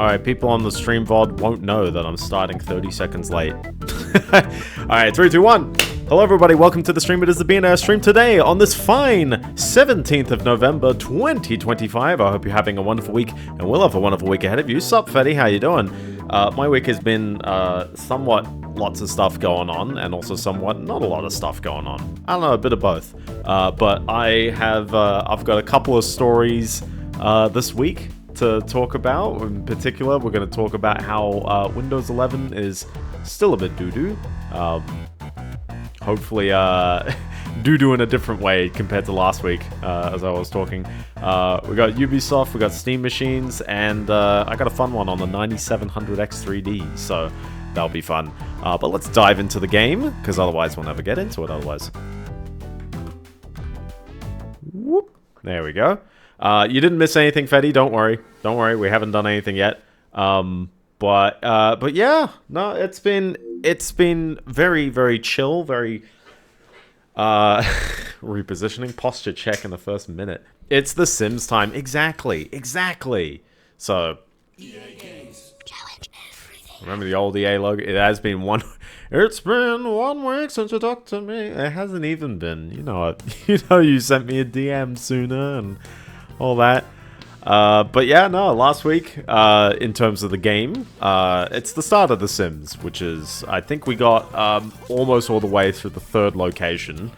Alright, people on the stream VOD won't know that I'm starting 30 seconds late. Alright, 3, 2, 1. Hello everybody, welcome to the stream. It is the Biendeo stream today on this fine 17th of November 2025. I hope you're having a wonderful week, and we'll have a wonderful week ahead of you. Sup, Fetty? How you doing? My week has been somewhat lots of stuff going on, and also somewhat not a lot of stuff going on. I don't know, a bit of both. But I have, I've got a couple of stories this week to talk about. In particular, we're going to talk about how Windows 11 is still a bit doo-doo. Hopefully, doo-doo in a different way compared to last week, as I was talking. We got Ubisoft, we got Steam machines, and I got a fun one on the 9700X3D, so that'll be fun. But let's dive into the game, because otherwise we'll never get into it otherwise. Whoop. There we go. You didn't miss anything, Fetty, don't worry. Don't worry, we haven't done anything yet. But yeah, no, it's been very, very chill, very repositioning posture check in the first minute. It's The Sims time. Exactly. So EA games. Challenge everything. Remember the old EA logo? It has been one. It's been 1 week since you talked to me. It hasn't even been. You know, you sent me a DM sooner and all that. But yeah, no, last week, in terms of the game, it's the start of The Sims, which is, I think we got almost all the way through the 3rd location,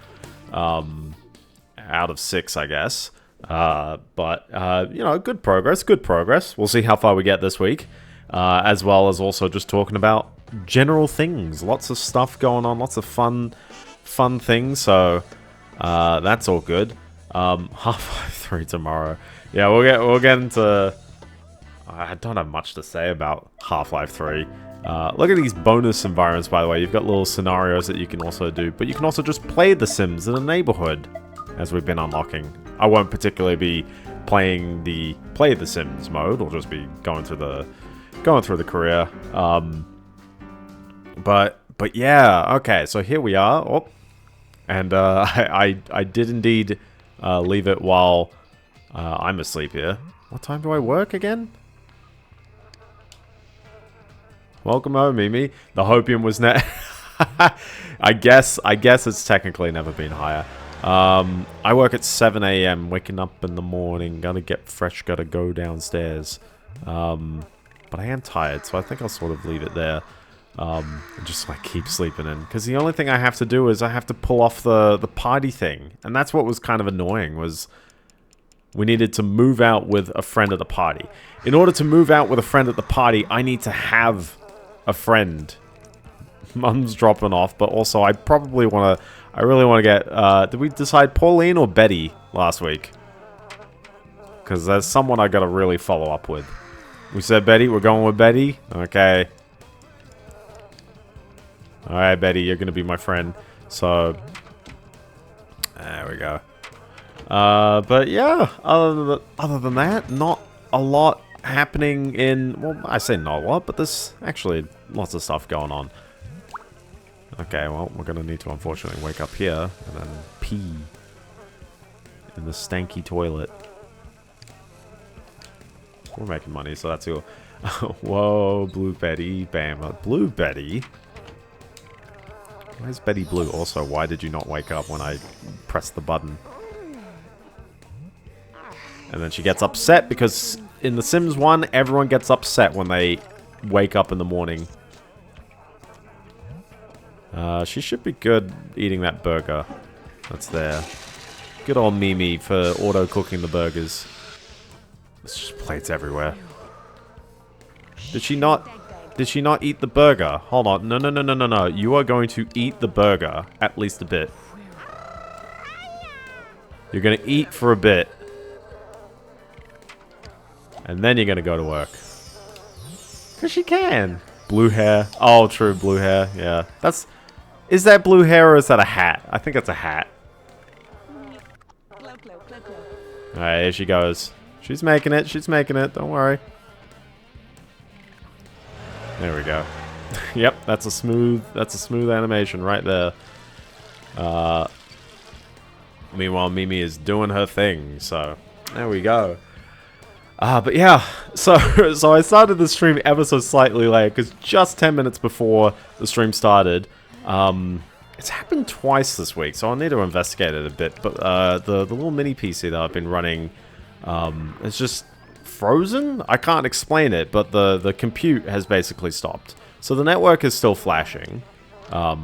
out of 6, I guess. But you know, good progress. We'll see how far we get this week, as well as also just talking about general things. Lots of stuff going on, lots of fun things, so that's all good. Half-Life 3 tomorrow. Yeah, we'll get into. I don't have much to say about Half-Life 3. Look at these bonus environments, by the way. You've got little scenarios that you can also do, but you can also just play The Sims in a neighborhood, as we've been unlocking. I won't particularly be playing the Play The Sims mode. I'll just be going through the career. But yeah, okay. So here we are. Oh, and I did indeed leave it while. I'm asleep here. What time do I work again? Welcome home, Mimi. The hopium was net. I guess it's technically never been higher. I work at 7 AM, waking up in the morning, gotta get fresh, gotta go downstairs. But I am tired, so I think I'll sort of leave it there. And just like keep sleeping in. Because the only thing I have to do is I have to pull off the party thing. And that's what was kind of annoying, was we needed to move out with a friend at the party. In order to move out with a friend at the party, I need to have a friend. Mum's dropping off, but also I probably want to. I really want to get. Did we decide Pauline or Betty last week? Because there's someone I got to really follow up with. We said Betty. We're going with Betty. Okay. All right, Betty, you're gonna be my friend. So there we go. But yeah, other than that, not a lot happening in... Well, I say not a lot, but there's actually lots of stuff going on. Okay, well, we're going to need to unfortunately wake up here and then pee in the stanky toilet. We're making money, so that's cool. Whoa, Blue Betty. Bam. Blue Betty? Why is Betty blue? Also, why did you not wake up when I pressed the button? And then she gets upset because in The Sims 1, everyone gets upset when they wake up in the morning. She should be good eating that burger that's there. Good old Mimi for auto-cooking the burgers. There's just plates everywhere. Did she not eat the burger? Hold on. No. You are going to eat the burger at least a bit. You're going to eat for a bit. And then you're going to go to work. Because she can. Blue hair. Oh, true. Blue hair. Yeah. That's... Is that blue hair or is that a hat? I think it's a hat. Alright, here she goes. She's making it. She's making it. Don't worry. There we go. Yep, that's a smooth animation right there. Meanwhile, Mimi is doing her thing, so there we go. But yeah, so I started the stream ever so slightly late, because just 10 minutes before the stream started. It's happened twice this week, so I'll need to investigate it a bit. But the little mini PC that I've been running, it's just frozen? I can't explain it, but the compute has basically stopped. So the network is still flashing. But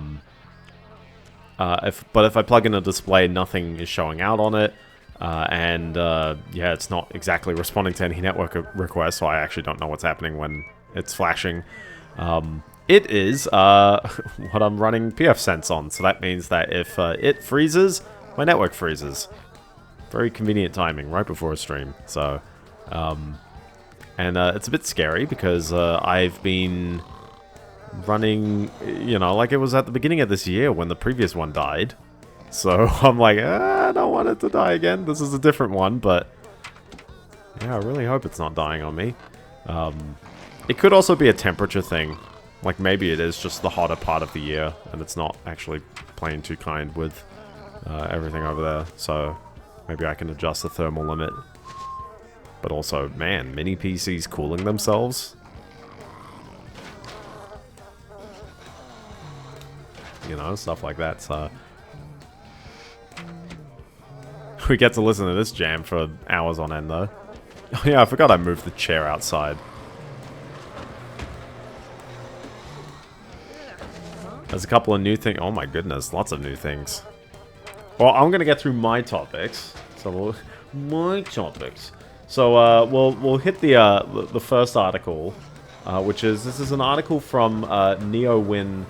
if I plug in a display, nothing is showing out on it. Yeah, it's not exactly responding to any network requests, so I actually don't know what's happening when it's flashing. It is what I'm running pfSense on, so that means that if it freezes, my network freezes. Very convenient timing, right before a stream. So, it's a bit scary because I've been running, you know, like it was at the beginning of this year when the previous one died. So I'm like, I don't want it to die again. This is a different one, but yeah, I really hope it's not dying on me. It could also be a temperature thing. Like maybe it is just the hotter part of the year and it's not actually playing too kind with everything over there. So maybe I can adjust the thermal limit. But also, man, mini PCs cooling themselves. You know, stuff like that. So we get to listen to this jam for hours on end, though. Oh, yeah, I forgot I moved the chair outside. There's a couple of new things. Oh my goodness, lots of new things. Well, I'm gonna get through my topics. So we'll hit the first article, which is this is an article from neowin.net,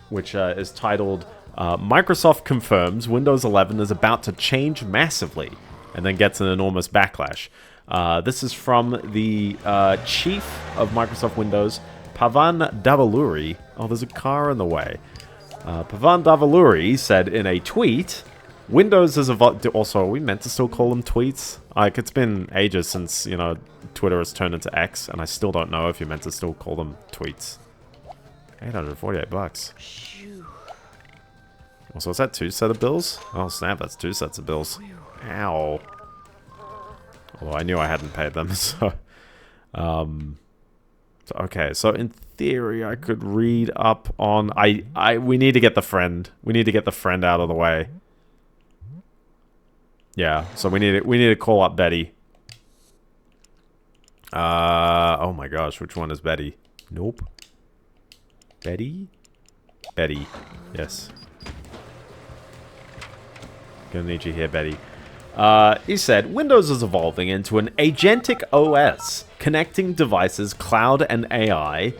which is titled Microsoft confirms Windows 11 is about to change massively, and then gets an enormous backlash. This is from the chief of Microsoft Windows, Pavan Davaluri. Oh, there's a car in the way. Pavan Davaluri said in a tweet, Windows is evolved. Also, are we meant to still call them tweets? Like, it's been ages since, you know, Twitter has turned into X, and I still don't know if you're meant to still call them tweets. $848. Also, is that 2 sets of bills? Oh, snap, that's 2 sets of bills. Ow. Although I knew I hadn't paid them, so... okay, so in theory, I could read up on... we need to get the friend. We need to get the friend out of the way. Yeah, so we need to call up Betty. Oh my gosh, which one is Betty? Nope. Betty? Betty. Yes. Gonna need you here, Betty. He said, Windows is evolving into an Agentic OS, connecting devices, cloud, and AI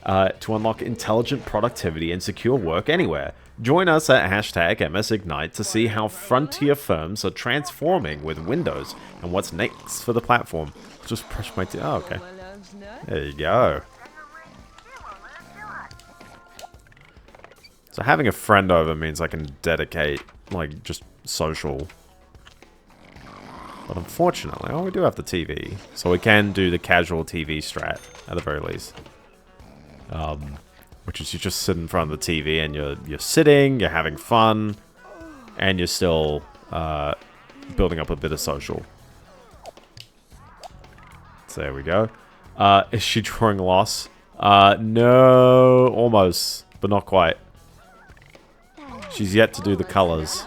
to unlock intelligent productivity and secure work anywhere. Join us at #MSIgnite to see how frontier firms are transforming with Windows and what's next for the platform. Just push my oh, okay. There you go. So having a friend over means I can dedicate, like, just social. But unfortunately, oh, we do have the TV. So we can do the casual TV strat, at the very least. Which is you just sit in front of the TV and you're sitting, you're having fun, and you're still building up a bit of social. So there we go. Is she drawing loss? No, almost, but not quite. She's yet to do the colors.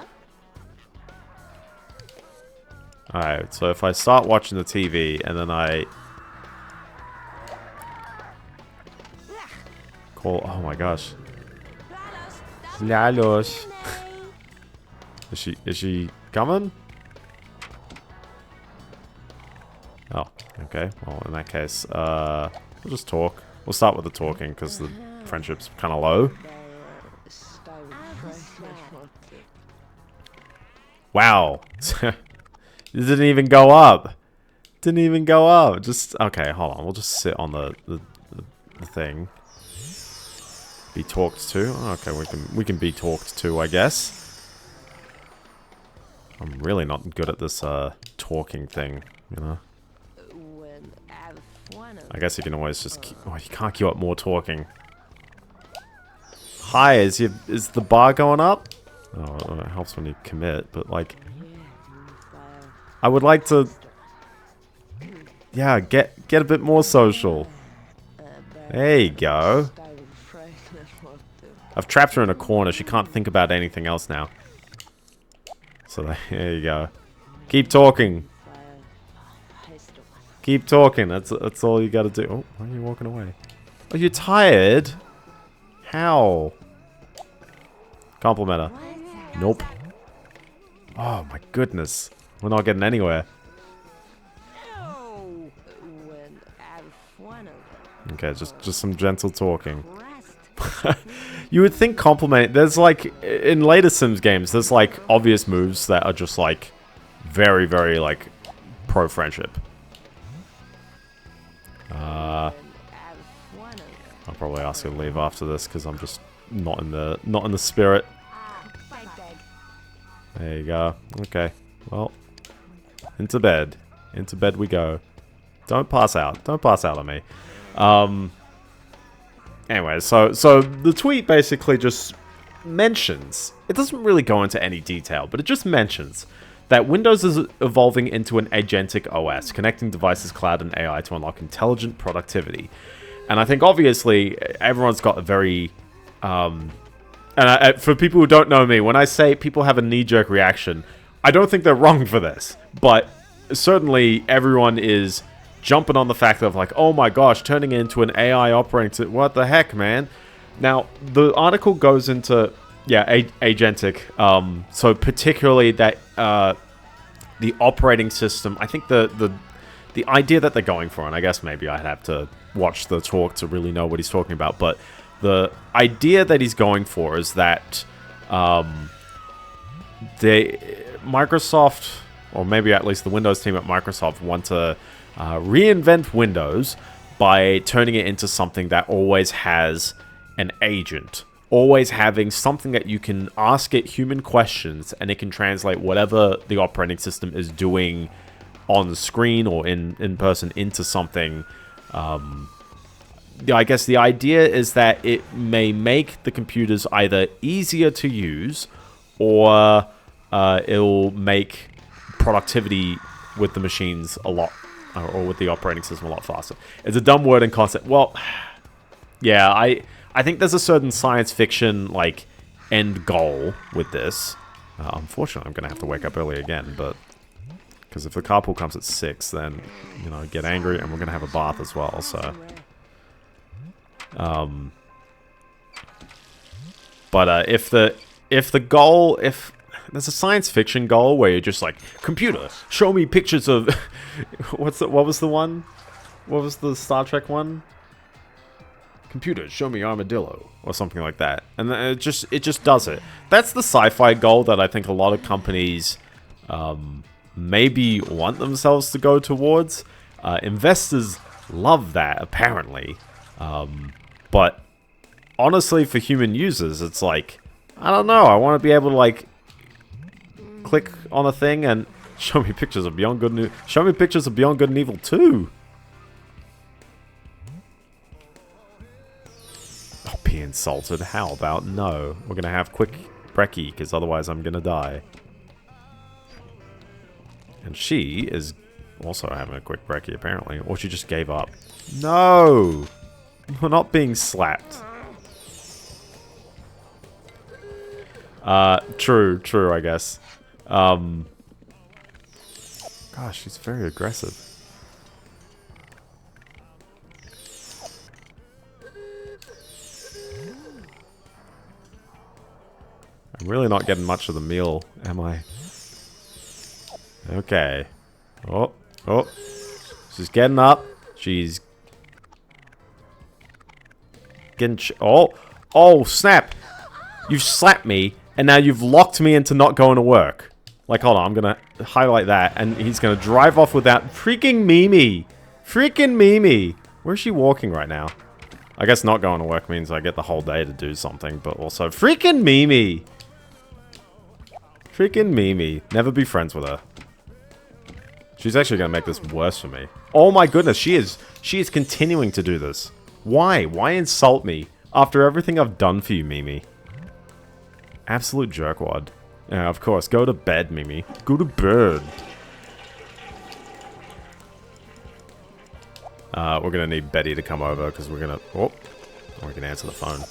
Alright, so if I start watching the TV and then I call, oh my gosh. Lalos. Is she coming? Oh, okay. Well, in that case, we'll just talk. We'll start with the talking because the friendship's kind of low. Wow. It didn't even go up. Didn't even go up. Just, okay, hold on. We'll just sit on the thing. Be talked to. Oh, okay, we can be talked to, I guess. I'm really not good at this talking thing, you know. I guess you can always just keep, oh, you can't queue up more talking. Hi, is the bar going up? Oh, it helps when you commit, but like I would like to... Yeah, get a bit more social. There you go. I've trapped her in a corner. She can't think about anything else now. So there you go. Keep talking. Keep talking. That's all you gotta do. Oh, why are you walking away? Oh, you're tired? How? Compliment her. Nope. Oh my goodness. We're not getting anywhere. Okay, just some gentle talking. You would think compliment... There's like... In later Sims games, there's like obvious moves that are just like... Very, very like... Pro-friendship. I'll probably ask her to leave after this because I'm just not in the spirit. There you go. Okay. Well, into bed. Into bed we go. Don't pass out. Don't pass out on me. Anyway, so the tweet basically just mentions, it doesn't really go into any detail, but it just mentions that Windows is evolving into an Agentic OS, connecting devices, cloud, and AI to unlock intelligent productivity. And I think obviously everyone's got a very... for people who don't know me, when I say people have a knee-jerk reaction, I don't think they're wrong for this. But certainly everyone is jumping on the fact of like, oh my gosh, turning it into an AI operating system. What the heck, man? Now, the article goes into, yeah, agentic. So particularly that the operating system, I think the idea that they're going for, and I guess maybe I'd have to watch the talk to really know what he's talking about, but the idea that he's going for is that Microsoft, or maybe at least the Windows team at Microsoft, want to reinvent Windows by turning it into something that always has an agent. Always having something that you can ask it human questions and it can translate whatever the operating system is doing on the screen or in person into something. I guess the idea is that it may make the computers either easier to use or it'll make productivity with the machines a lot, or with the operating system a lot faster. It's a dumb word and concept. Well, yeah, I think there's a certain science fiction, like, end goal with this. Unfortunately, I'm going to have to wake up early again, but... Because if the carpool comes at 6, then, you know, get angry, and we're going to have a bath as well, so... if the goal... If there's a science fiction goal where you're just like, computer, show me pictures of... what was the one? What was the Star Trek one? Computer, show me armadillo, or something like that. And it just does it. That's the sci-fi goal that I think a lot of companies maybe want themselves to go towards. Investors love that, apparently. But honestly, for human users, it's like, I don't know, I want to be able to, like, click on a thing and show me pictures of Beyond Good and show me pictures of Beyond Good and Evil 2. I'll be insulted. How about no? We're gonna have quick brekkie, because otherwise I'm gonna die. And she is also having a quick brekkie, apparently. Or she just gave up. No! We're not being slapped. True, I guess. Gosh, she's very aggressive. I'm really not getting much of the meal, am I? Okay. Oh. She's getting up. She's getting... Oh, snap! You've slapped me, and now you've locked me into not going to work. Like, hold on, I'm gonna highlight that, and he's gonna drive off without... Freaking Mimi! Freaking Mimi! Where's she walking right now? I guess not going to work means I get the whole day to do something, but also... Freaking Mimi! Freaking Mimi. Never be friends with her. She's actually gonna make this worse for me. Oh my goodness, she is continuing to do this. Why? Why insult me after everything I've done for you, Mimi? Absolute jerkwad. Yeah, of course. Go to bed, Mimi. Go to bed. We're gonna need Betty to come over because we're gonna... Oh, we can answer the phone.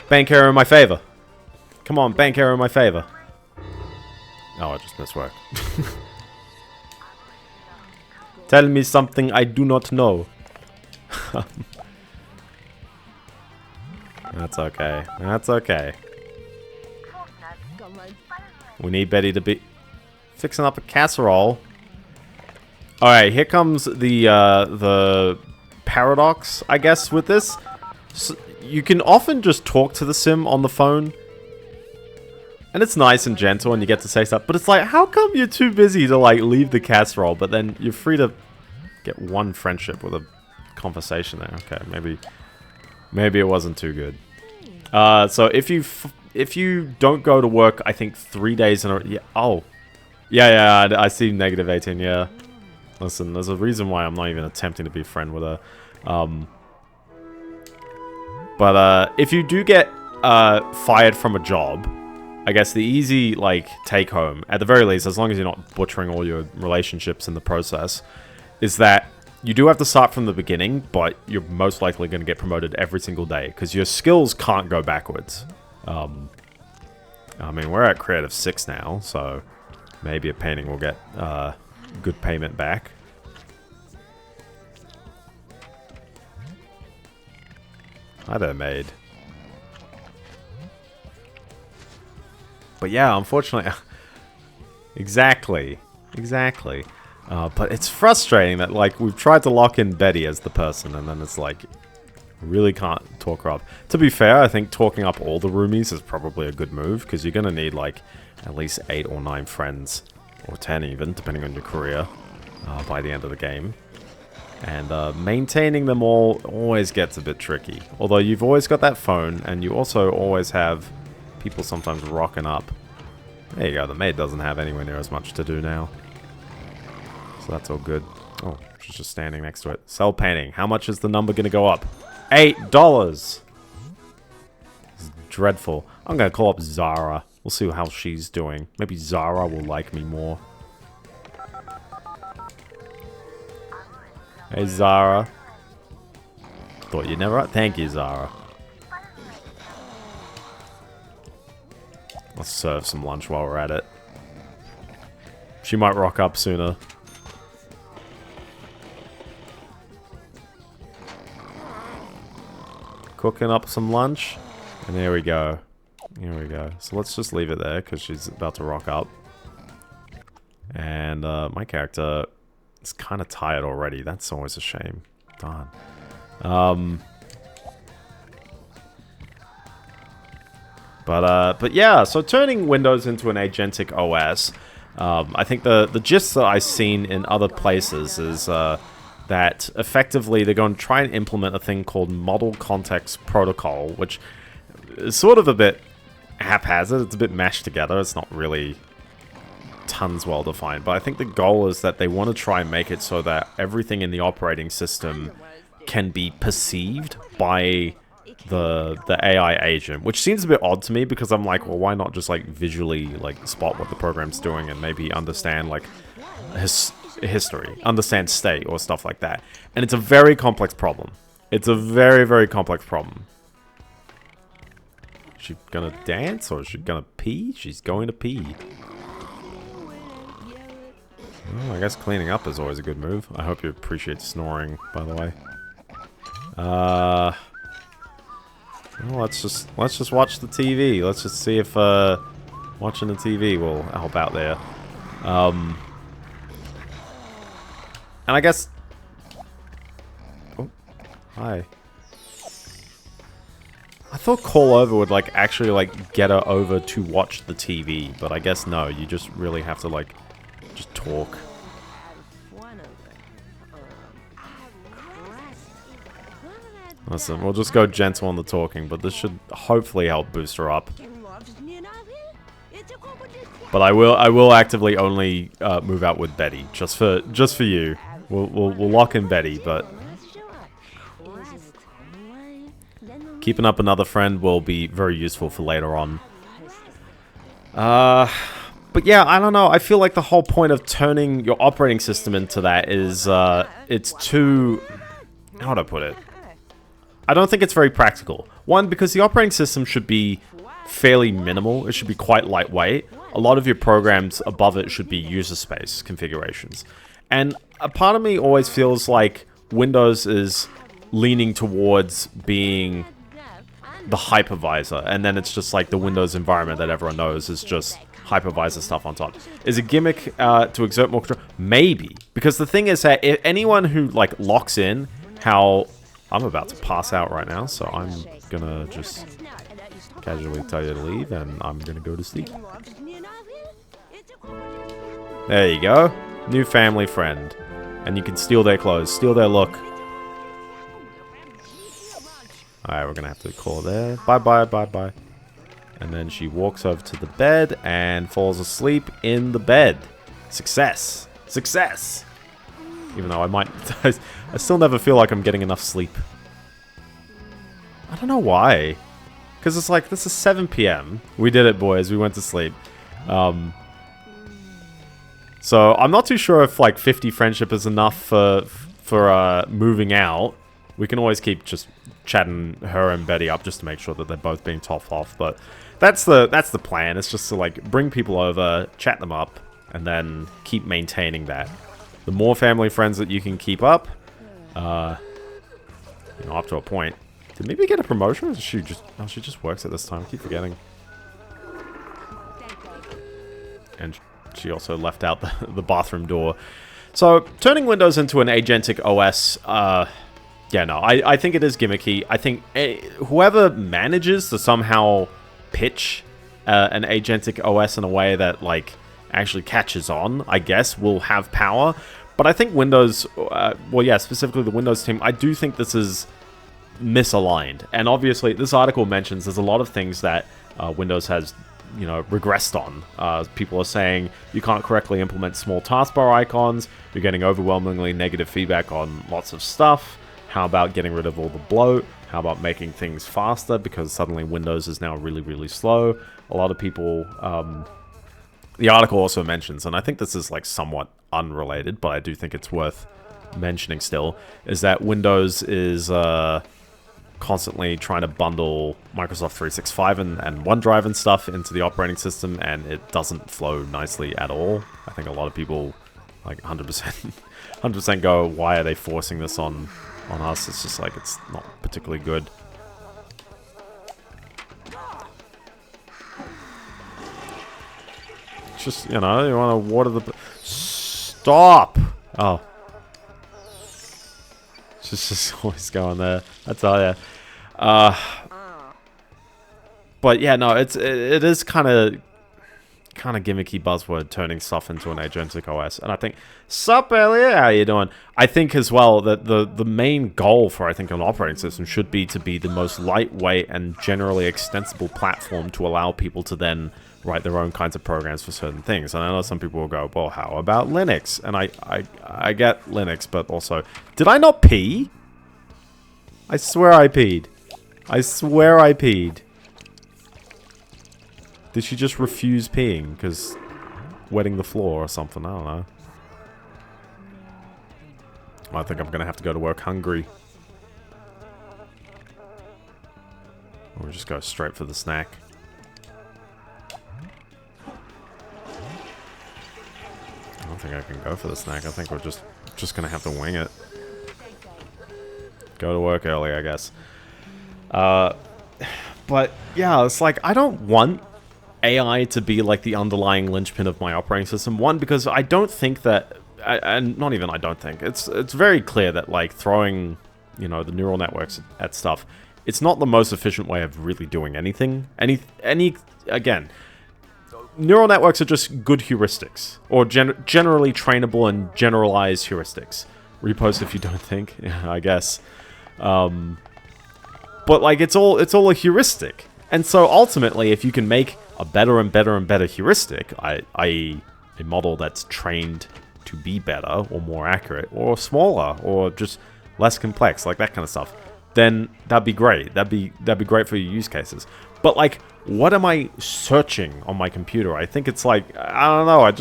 Bank error in my favor. Come on, bank error in my favor. Oh, I just misworked. Tell me something I do not know. That's okay. That's okay. We need Betty to be fixing up a casserole. Alright, here comes the paradox, I guess, with this. So you can often just talk to the sim on the phone. And it's nice and gentle and you get to say stuff. But it's like, how come you're too busy to, like, leave the casserole? But then you're free to get one friendship with a conversation there. Okay, maybe it wasn't too good. So if you don't go to work, I think 3 days in a... Yeah, oh. Yeah, I see negative 18, yeah. Listen, there's a reason why I'm not even attempting to be a friend with her. But if you do get fired from a job, I guess the easy, like, take-home, at the very least, as long as you're not butchering all your relationships in the process, is that you do have to start from the beginning, but you're most likely going to get promoted every single day, because your skills can't go backwards. I mean, we're at Creative 6 now, so maybe a painting will get good payment back. Hi there, maid. But yeah, unfortunately... Exactly. But it's frustrating that, like, we've tried to lock in Betty as the person, and then it's like, really can't talk her up. To be fair, I think talking up all the roomies is probably a good move, because you're going to need, like, at least 8 or 9 friends, or 10 even, depending on your career, by the end of the game. And maintaining them all always gets a bit tricky. Although you've always got that phone, and you also always have people sometimes rocking up. There you go, the maid doesn't have anywhere near as much to do now. So that's all good. Oh, she's just standing next to it. Sell painting. How much is the number going to go up? $8! This is dreadful. I'm going to call up Zara. We'll see how she's doing. Maybe Zara will like me more. Hey, Zara. Thought you'd never... Thank you, Zara. Let's serve some lunch while we're at it. She might rock up sooner. Cooking up some lunch. And there we go. Here we go. So let's just leave it there because she's about to rock up. And my character is kind of tired already. That's always a shame. Darn. But yeah, so turning Windows into an Agentic OS, I think the gist that I've seen in other places is that effectively they're going to try and implement a thing called Model Context Protocol, which is sort of a bit haphazard. It's a bit mashed together. It's not really tons well defined, but I think the goal is that they want to try and make it so that everything in the operating system can be perceived by the AI agent, which seems a bit odd to me because I'm like, well, why not just like visually like spot what the program's doing and maybe understand like history, understand state or stuff like that. And it's a very complex problem. It's a very, very complex problem. Is she gonna dance or is she gonna pee? She's going to pee. Oh, I guess cleaning up is always a good move. I hope you appreciate snoring, by the way. Well, let's just watch the TV. Let's just see if watching the TV will help out there. And I guess... Oh, hi. I thought call over would like actually like get her over to watch the TV, but I guess no. You just really have to like just talk. Listen, we'll just go gentle on the talking, but this should hopefully help boost her up. But I will actively only move out with Betty, just for you. We'll lock in Betty, but keeping up another friend will be very useful for later on. But yeah, I don't know. I feel like the whole point of turning your operating system into that is it's too... How would I put it? I don't think it's very practical. One, because the operating system should be fairly minimal. It should be quite lightweight. A lot of your programs above it should be user space configurations. And a part of me always feels like Windows is leaning towards being the hypervisor, and then it's just like the Windows environment that everyone knows is just hypervisor stuff on top. Is a gimmick to exert more control? Maybe. Because the thing is that if anyone who like locks in how... I'm about to pass out right now, so I'm gonna just casually tell you to leave, and I'm gonna go to sleep. There you go. New family friend. And you can steal their clothes, steal their look. Alright, we're gonna have to call there. Bye bye, bye bye. And then she walks over to the bed and falls asleep in the bed. Success. Success! Even though I might... I still never feel like I'm getting enough sleep. I don't know why. Because it's like, this is 7 p.m. We did it, boys. We went to sleep. So I'm not too sure if like 50 friendship is enough for moving out. We can always keep just chatting her and Betty up just to make sure that they're both being topped off. But that's the plan. It's just to like bring people over, chat them up, and then keep maintaining that. The more family friends that you can keep up, you know, up to a point. Did maybe get a promotion? Or is she just... Oh, she just works at this time. I keep forgetting. And she also left out the bathroom door. So, turning Windows into an Agentic OS, yeah, no, I think it is gimmicky. I think whoever manages to somehow pitch an Agentic OS in a way that, like, actually catches on, I guess, will have power. But I think Windows, well, yeah, specifically the Windows team, I do think this is misaligned. And obviously, this article mentions there's a lot of things that Windows has, you know, regressed on. People are saying you can't correctly implement small taskbar icons. You're getting overwhelmingly negative feedback on lots of stuff. How about getting rid of all the bloat? How about making things faster? Because suddenly Windows is now really, really slow. A lot of people... the article also mentions, and I think this is like somewhat unrelated, but I do think it's worth mentioning still, is that Windows is constantly trying to bundle Microsoft 365 and OneDrive and stuff into the operating system, and it doesn't flow nicely at all. I think a lot of people, like 100% go, why are they forcing this on us? It's just like, it's not particularly good. Just, you know, you want to water the... Stop! Oh. Just always going there. I tell ya. But yeah, no, it is kind of gimmicky buzzword turning stuff into an Agentic OS. And I think, sup, Elliot? How you doing? I think as well that the main goal for, I think, an operating system should be to be the most lightweight and generally extensible platform to allow people to then write their own kinds of programs for certain things. And I know some people will go, well, how about Linux? And I get Linux, but also... Did I not pee? I swear I peed. I swear I peed. Did she just refuse peeing because wetting the floor or something? I don't know. I think I'm going to have to go to work hungry. Or just go straight for the snack. I don't think I can go for the snack. I think we're just going to have to wing it. Go to work early, I guess. But, yeah, it's like, I don't want AI to be like the underlying linchpin of my operating system. One, because I don't think that, and not even I don't think, it's very clear that like throwing, you know, the neural networks at stuff, it's not the most efficient way of really doing anything. Again, neural networks are just good heuristics, or generally trainable and generalized heuristics. Repost if you don't think, yeah, I guess. But like it's all a heuristic, and so ultimately, if you can make a better and better and better heuristic, i.e. a model that's trained to be better or more accurate or smaller or just less complex, like that kind of stuff, then that'd be great. That'd be great for your use cases. But, like, what am I searching on my computer? I think it's like, I don't know,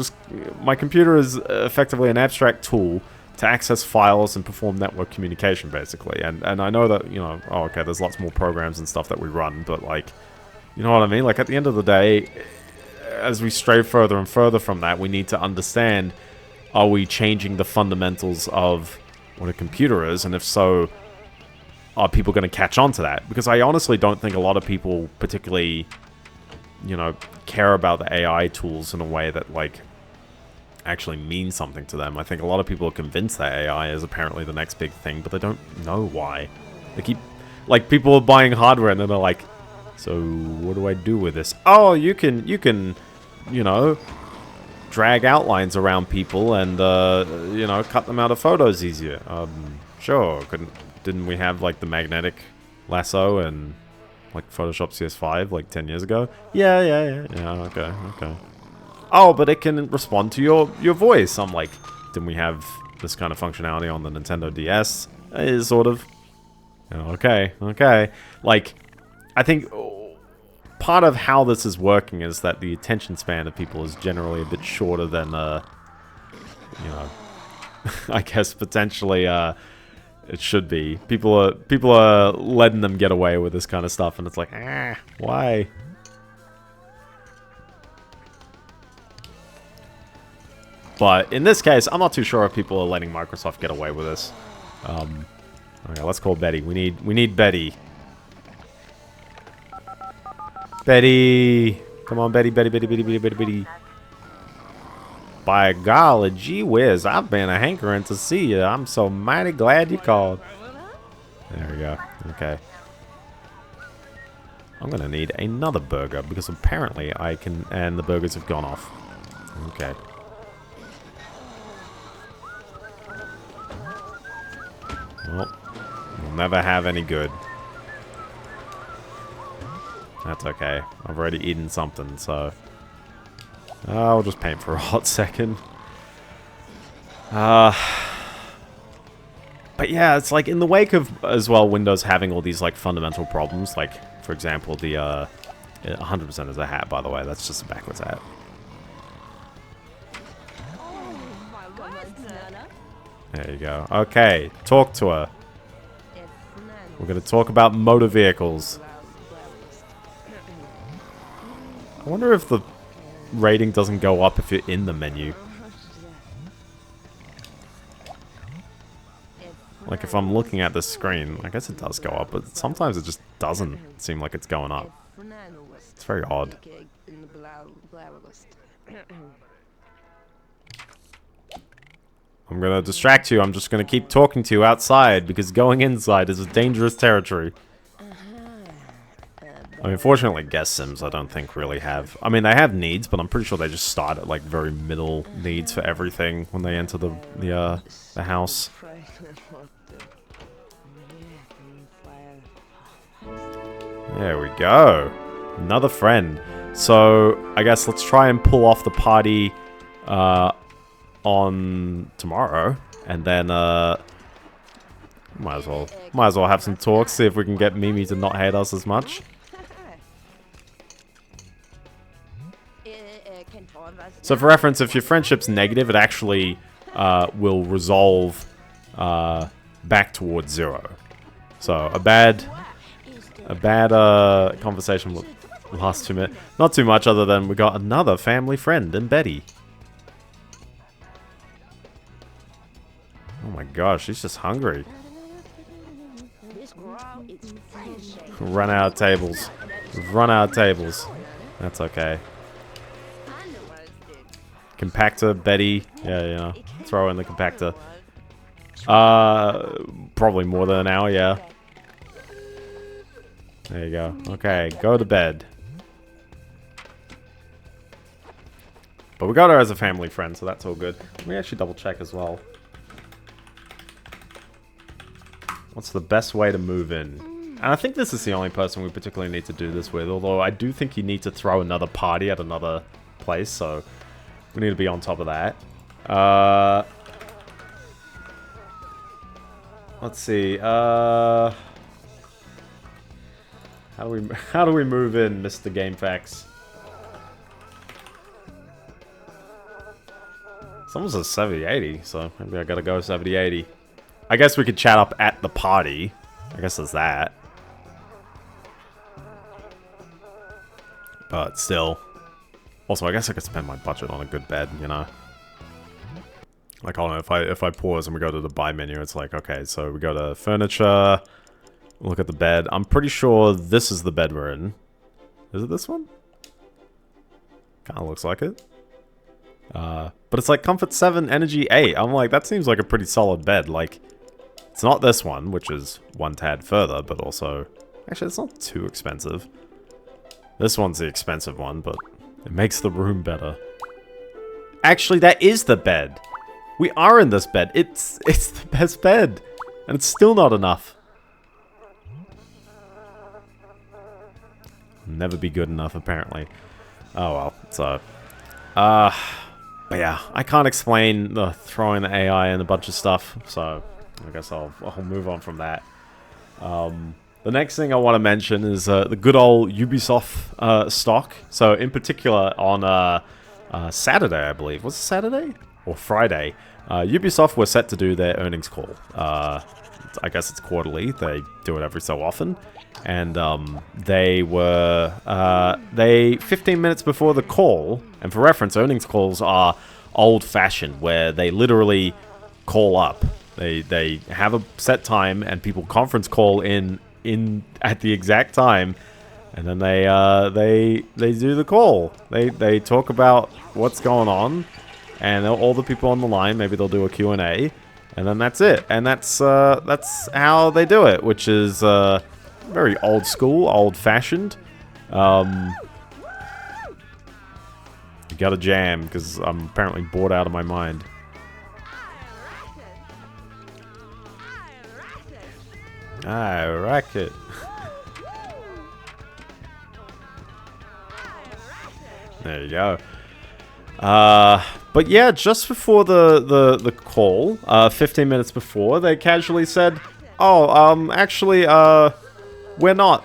my computer is effectively an abstract tool to access files and perform network communication, basically. And I know that, you know, oh, okay, there's lots more programs and stuff that we run, but, like, you know what I mean? Like, at the end of the day, as we stray further and further from that, we need to understand, are we changing the fundamentals of what a computer is? And if so, are people going to catch on to that? Because I honestly don't think a lot of people particularly, you know, care about the AI tools in a way that, like, actually means something to them. I think a lot of people are convinced that AI is apparently the next big thing, but they don't know why. They keep, like, people are buying hardware and then they're like, so what do I do with this? Oh, you can, you know, drag outlines around people and, you know, cut them out of photos easier. Sure, didn't we have, like, the magnetic lasso and, like, Photoshop CS5, like, 10 years ago? Yeah, okay. Oh, but it can respond to your voice. I'm like, didn't we have this kind of functionality on the Nintendo DS? Sort of. Okay. Like, I think part of how this is working is that the attention span of people is generally a bit shorter than, you know, I guess potentially, it should be. People are letting them get away with this kind of stuff, and it's like, why? But in this case, I'm not too sure if people are letting Microsoft get away with this. Okay, let's call Betty. We need Betty. Betty! Come on, Betty. By golly, gee whiz, I've been a hankering to see you. I'm so mighty glad you called. There we go. Okay. I'm gonna need another burger, because apparently I can... And the burgers have gone off. Okay. Well, we'll never have any good. That's okay. I've already eaten something, so... I'll just paint for a hot second. But yeah, it's like in the wake of, as well, Windows having all these, like, fundamental problems. Like, for example, the, 100% is a hat, by the way. That's just a backwards hat. There you go. Okay, talk to her. We're going to talk about motor vehicles. I wonder if the rating doesn't go up if you're in the menu. Like, if I'm looking at the screen, I guess it does go up, but sometimes it just doesn't seem like it's going up. It's very odd. I'm gonna distract you. I'm just gonna keep talking to you outside, because going inside is a dangerous territory. I mean, fortunately, guest sims I don't think really have... I mean, they have needs, but I'm pretty sure they just start at, like, very middle needs for everything when they enter the house. There we go. Another friend. So, I guess let's try and pull off the party, on tomorrow, and then, might as well have some talks, see if we can get Mimi to not hate us as much. So for reference, if your friendship's negative, it actually will resolve back towards 0. So a bad conversation will last 2 minutes. Not too much, other than we got another family friend in Betty. Oh my gosh, she's just hungry. Run out of tables. We've run out of tables. That's okay. Compactor, Betty. Yeah. Throw in the compactor. Probably more than an hour, yeah. There you go. Okay, go to bed. But we got her as a family friend, so that's all good. Let me actually double check as well. What's the best way to move in? And I think this is the only person we particularly need to do this with, although I do think you need to throw another party at another place, so we need to be on top of that. Let's see. How do we move in, Mr. GameFAQs? Someone says 70-80, so maybe I gotta go 70-80. I guess we could chat up at the party. I guess there's that. But still. Also, I guess I could spend my budget on a good bed, you know? Like, I don't know, if I pause and we go to the buy menu, it's like, okay, so we go to furniture, look at the bed. I'm pretty sure this is the bed we're in. Is it this one? Kinda looks like it. But it's like comfort 7, energy 8. I'm like, that seems like a pretty solid bed. Like, it's not this one, which is one tad further, but also... Actually, it's not too expensive. This one's the expensive one, but it makes the room better. Actually, that is the bed. We are in this bed. It's the best bed. And it's still not enough. Never be good enough, apparently. Oh, well. So, but yeah, I can't explain the throwing the AI and a bunch of stuff, so I guess I'll move on from that. The next thing I want to mention is the good old Ubisoft stock. So in particular on Saturday, I believe. Was it Saturday? Or Friday. Ubisoft were set to do their earnings call. I guess it's quarterly. They do it every so often. And they 15 minutes before the call, and for reference, earnings calls are old-fashioned, where they literally call up. They have a set time, and people conference call in at the exact time, and then they do the call. They talk about what's going on, and all the people on the line, maybe they'll do a Q&A, and then that's it. And that's how they do it, which is very old school, old-fashioned. You gotta jam, because I'm apparently bored out of my mind. Ah, racket. There you go. But yeah, just before the call, 15 minutes before, they casually said, "Oh, actually, we're not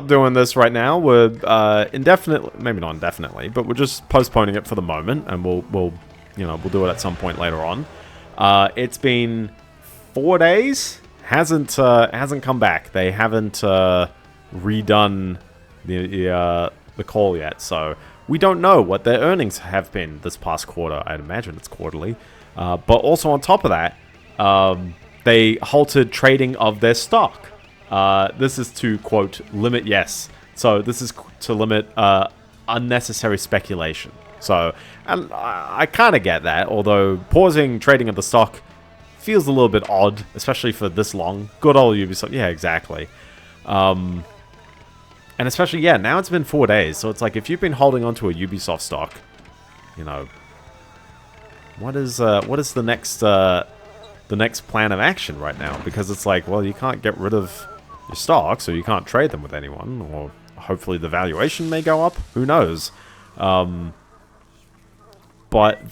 doing this right now. We're indefinitely, maybe not indefinitely, but we're just postponing it for the moment, and we'll do it at some point later on." It's been 4 days. Hasn't come back. They haven't redone the call yet, so we don't know what their earnings have been this past quarter. I'd imagine it's quarterly. But also on top of that, they halted trading of their stock. This is to, quote, limit, yes. So this is to limit unnecessary speculation. So, and I kind of get that, although pausing trading of the stock feels a little bit odd, especially for this long. Good old Ubisoft. Yeah, exactly. And especially, yeah, now it's been 4 days, so it's like, if you've been holding onto a Ubisoft stock, you know, what is the next plan of action right now? Because it's like, well, you can't get rid of your stock, so you can't trade them with anyone, or hopefully the valuation may go up. Who knows? But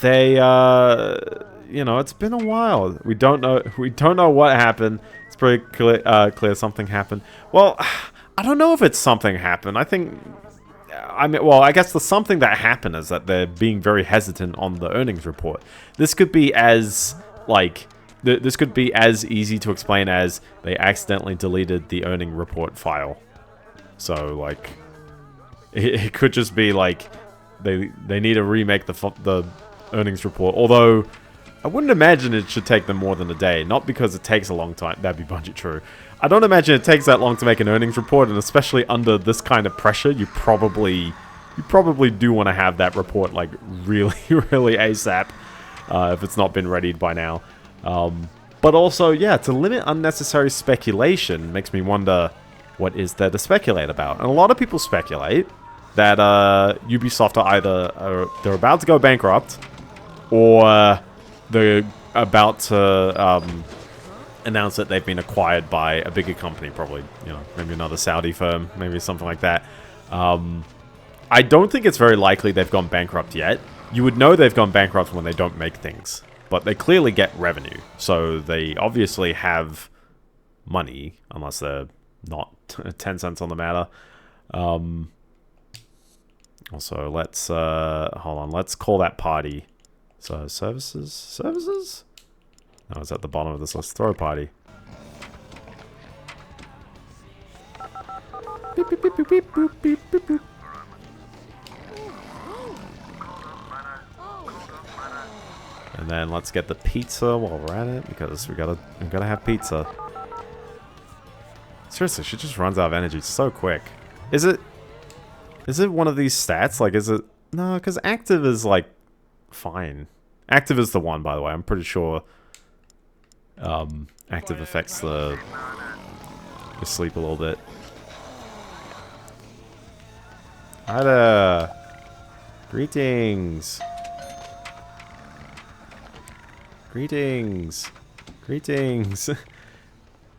they, you know, it's been a while. We don't know what happened. It's pretty clear something happened. Well, I don't know if it's something happened. I guess the something that happened is that they're being very hesitant on the earnings report. This could be as, like, this could be as easy to explain as they accidentally deleted the earning report file. So, like, it could just be, like, they need to remake the earnings report. Although, I wouldn't imagine it should take them more than a day. Not because it takes a long time. That'd be budget true. I don't imagine it takes that long to make an earnings report, and especially under this kind of pressure, you probably do want to have that report, like, really, really ASAP, if it's not been readied by now. But also, yeah, to limit unnecessary speculation makes me wonder, what is there to speculate about? And a lot of people speculate that Ubisoft are either they're about to go bankrupt, or they're about to announce that they've been acquired by a bigger company, probably, you know, maybe another Saudi firm, maybe something like that. I don't think it's very likely they've gone bankrupt yet. You would know they've gone bankrupt when they don't make things, but they clearly get revenue, so they obviously have money, unless they're not 10 cents on the matter. Also, let's hold on. Let's call that party. So services. No, it's at the bottom of this list. Throw a party. Beep, beep, beep, beep, beep, boop, beep, beep, boop. And then let's get the pizza while we're at it, because we gotta have pizza. Seriously, she just runs out of energy so quick. Is it one of these stats? Like, is it? No, because active is like fine. Active is the one, by the way. I'm pretty sure. Active affects the sleep a little bit. Hi there. Greetings. Greetings. Greetings.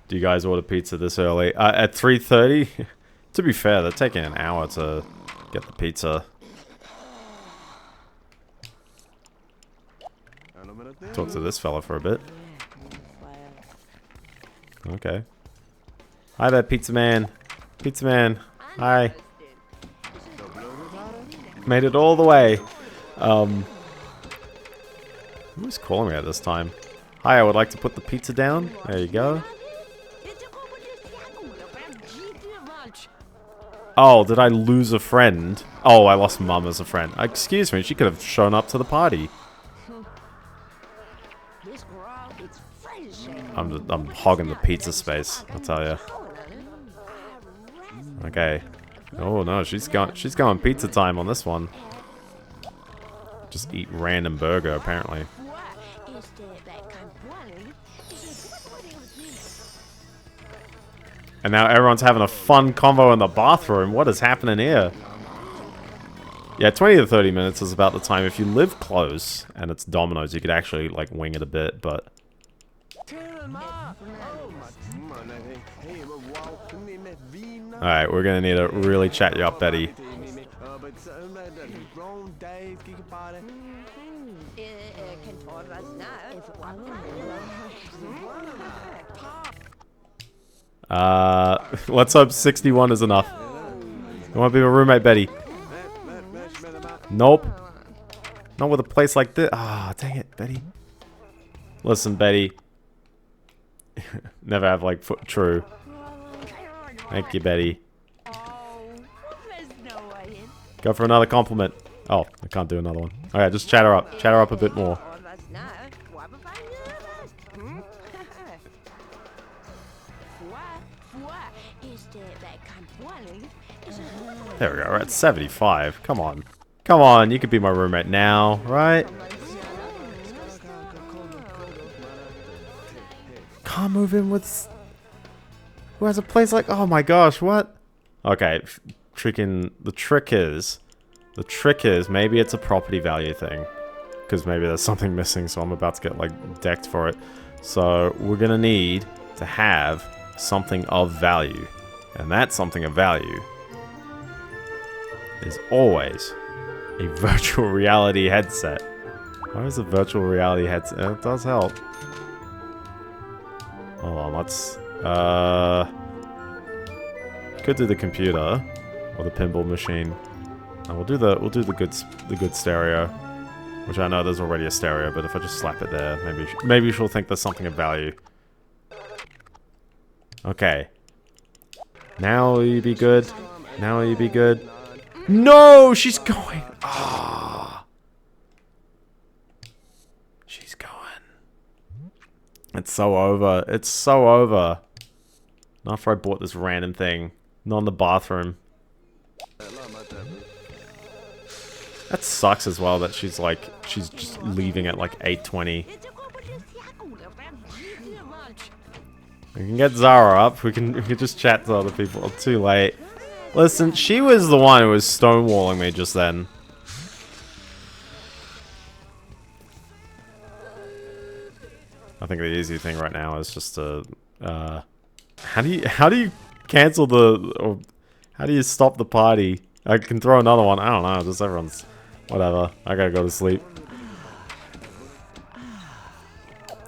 Do you guys order pizza this early? At 3:30? To be fair, they're taking an hour to get the pizza. Talk to this fella for a bit. Okay. Hi there, pizza man. Pizza man. Hi. Made it all the way. Who's calling me at this time? Hi, I would like to put the pizza down. There you go. Oh, did I lose a friend? Oh, I lost Mum as a friend. Excuse me, she could have shown up to the party. I'm hogging the pizza space, I'll tell you. Okay. Oh no, she's going pizza time on this one. Just eat random burger, apparently. And now everyone's having a fun convo in the bathroom. What is happening here? Yeah, 20 to 30 minutes is about the time. If you live close and it's Domino's, you could actually like wing it a bit, but... Alright, we're gonna need to really chat you up, Betty. Let's hope 61 is enough. You wanna be my roommate, Betty? Nope. Not with a place like this. Ah, dang it, Betty. Listen, Betty. Never have, like, true. Thank you, Betty. Go for another compliment. Oh, I can't do another one. Alright, just chat her up. Chat her up a bit more. There we go, we're at 75. Come on. Come on, you could be my roommate now, right? Can't move in with... Who has a place like... Oh my gosh, what? Okay, the trick is maybe it's a property value thing. Because maybe there's something missing, so I'm about to get, like, decked for it. So, we're gonna need to have something of value. And that something of value is always a virtual reality headset. Why is a virtual reality headset? It does help. Hold on, let's... could do the computer or the pinball machine. And we'll do the good stereo, which I know there's already a stereo, but if I just slap it there, maybe she'll think there's something of value. Okay. Now will you be good? Now will you be good? No, she's going. Ah, she's going. It's so over. It's so over. Not after I bought this random thing. Not in the bathroom. That sucks as well that she's just leaving at like 8:20. We can get Zara up. We can just chat to other people. Oh, too late. Listen, she was the one who was stonewalling me just then. I think the easy thing right now is just to how do you cancel or how do you stop the party? I can throw another one. I don't know. Just everyone's whatever. I gotta go to sleep.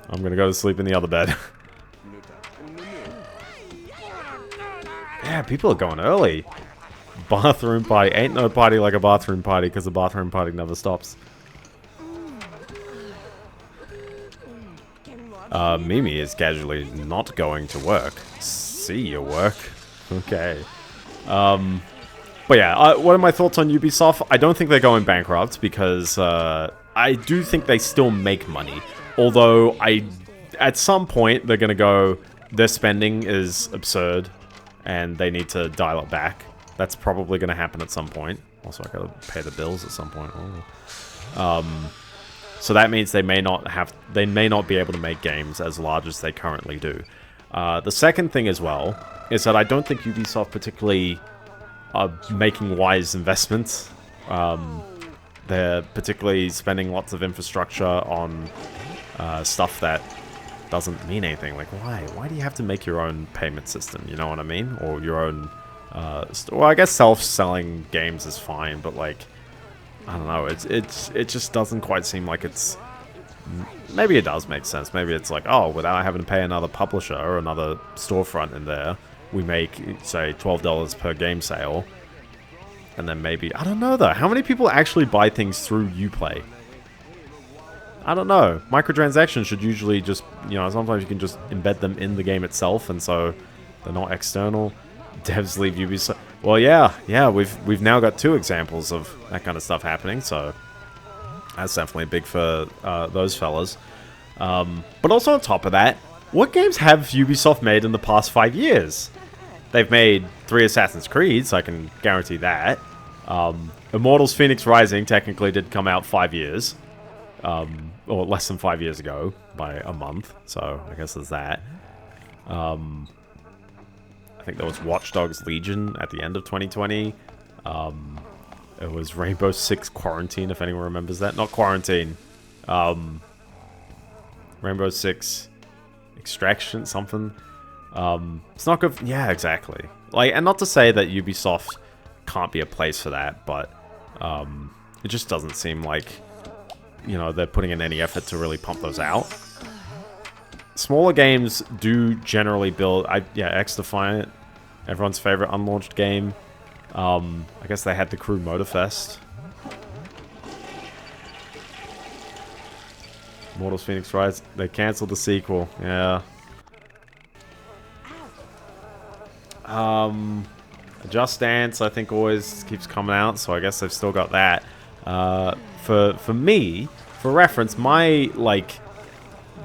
I'm gonna go to sleep in the other bed. Yeah, people are going early. Bathroom party. Ain't no party like a bathroom party, because the bathroom party never stops. Mimi is casually not going to work. See you work. Okay. But yeah, what are my thoughts on Ubisoft? I don't think they're going bankrupt, because I do think they still make money. Although, at some point, they're going to go, their spending is absurd, and they need to dial it back. That's probably going to happen at some point. Also, I got to pay the bills at some point. So that means they may not be able to make games as large as they currently do. The second thing as well is that I don't think Ubisoft particularly are making wise investments. They're particularly spending lots of infrastructure on stuff that doesn't mean anything. Like, why? Why do you have to make your own payment system? You know what I mean? Or your own... well, I guess self-selling games is fine, but like... I don't know, it just doesn't quite seem like it's... Maybe it does make sense. Maybe it's like, oh, without having to pay another publisher or another storefront in there, we make, say, $12 per game sale. And then maybe... I don't know, though. How many people actually buy things through Uplay? I don't know. Microtransactions should usually just... You know, sometimes you can just embed them in the game itself, and so they're not external. Devs leave Ubisoft... Well, yeah, we've now got 2 examples of that kind of stuff happening, so that's definitely big for those fellas. But also on top of that, what games have Ubisoft made in the past 5 years? They've made 3 Assassin's Creeds, I can guarantee that. Immortals Phoenix Rising technically did come out 5 years, or less than 5 years ago by a month, so I guess there's that. I think there was Watch Dogs Legion at the end of 2020. It was Rainbow Six Quarantine, if anyone remembers that. Not Quarantine. Rainbow Six Extraction, something. It's not good. Yeah, exactly. Like, and not to say that Ubisoft can't be a place for that, but it just doesn't seem like, you know, they're putting in any effort to really pump those out. Smaller games do generally build... yeah, X-Defiant, everyone's favorite unlaunched game. I guess they had the Crew Motorfest. Immortals Phoenix Rise, they cancelled the sequel, yeah. Just Dance, I think, always keeps coming out, so I guess they've still got that. For me, for reference, my, like...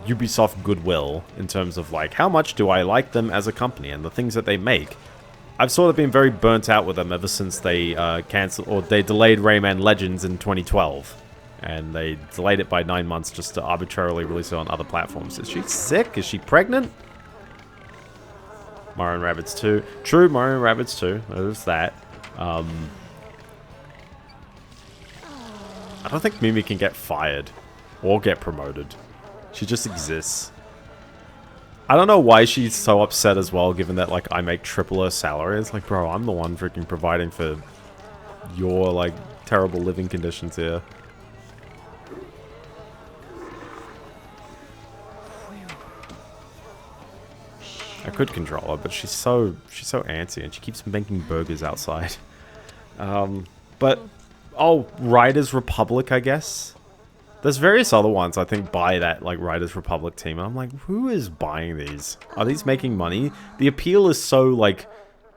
Ubisoft goodwill in terms of like how much do I like them as a company and the things that they make. I've sort of been very burnt out with them ever since they canceled or they delayed Rayman Legends in 2012, and they delayed it by 9 months just to arbitrarily release it on other platforms. Is she sick? Is she pregnant? Mario & Rabbids 2. True, Mario & Rabbids 2. There's that. I don't think Mimi can get fired or get promoted. She just exists. I don't know why she's so upset as well, given that, like, I make triple her salary. It's like, bro, I'm the one freaking providing for your, like, terrible living conditions here. I could control her, but she's so antsy, and she keeps making burgers outside. But, oh, Riders Republic, I guess? There's various other ones, I think, by that, like, Riders Republic team. And I'm like, who is buying these? Are these making money? The appeal is so, like,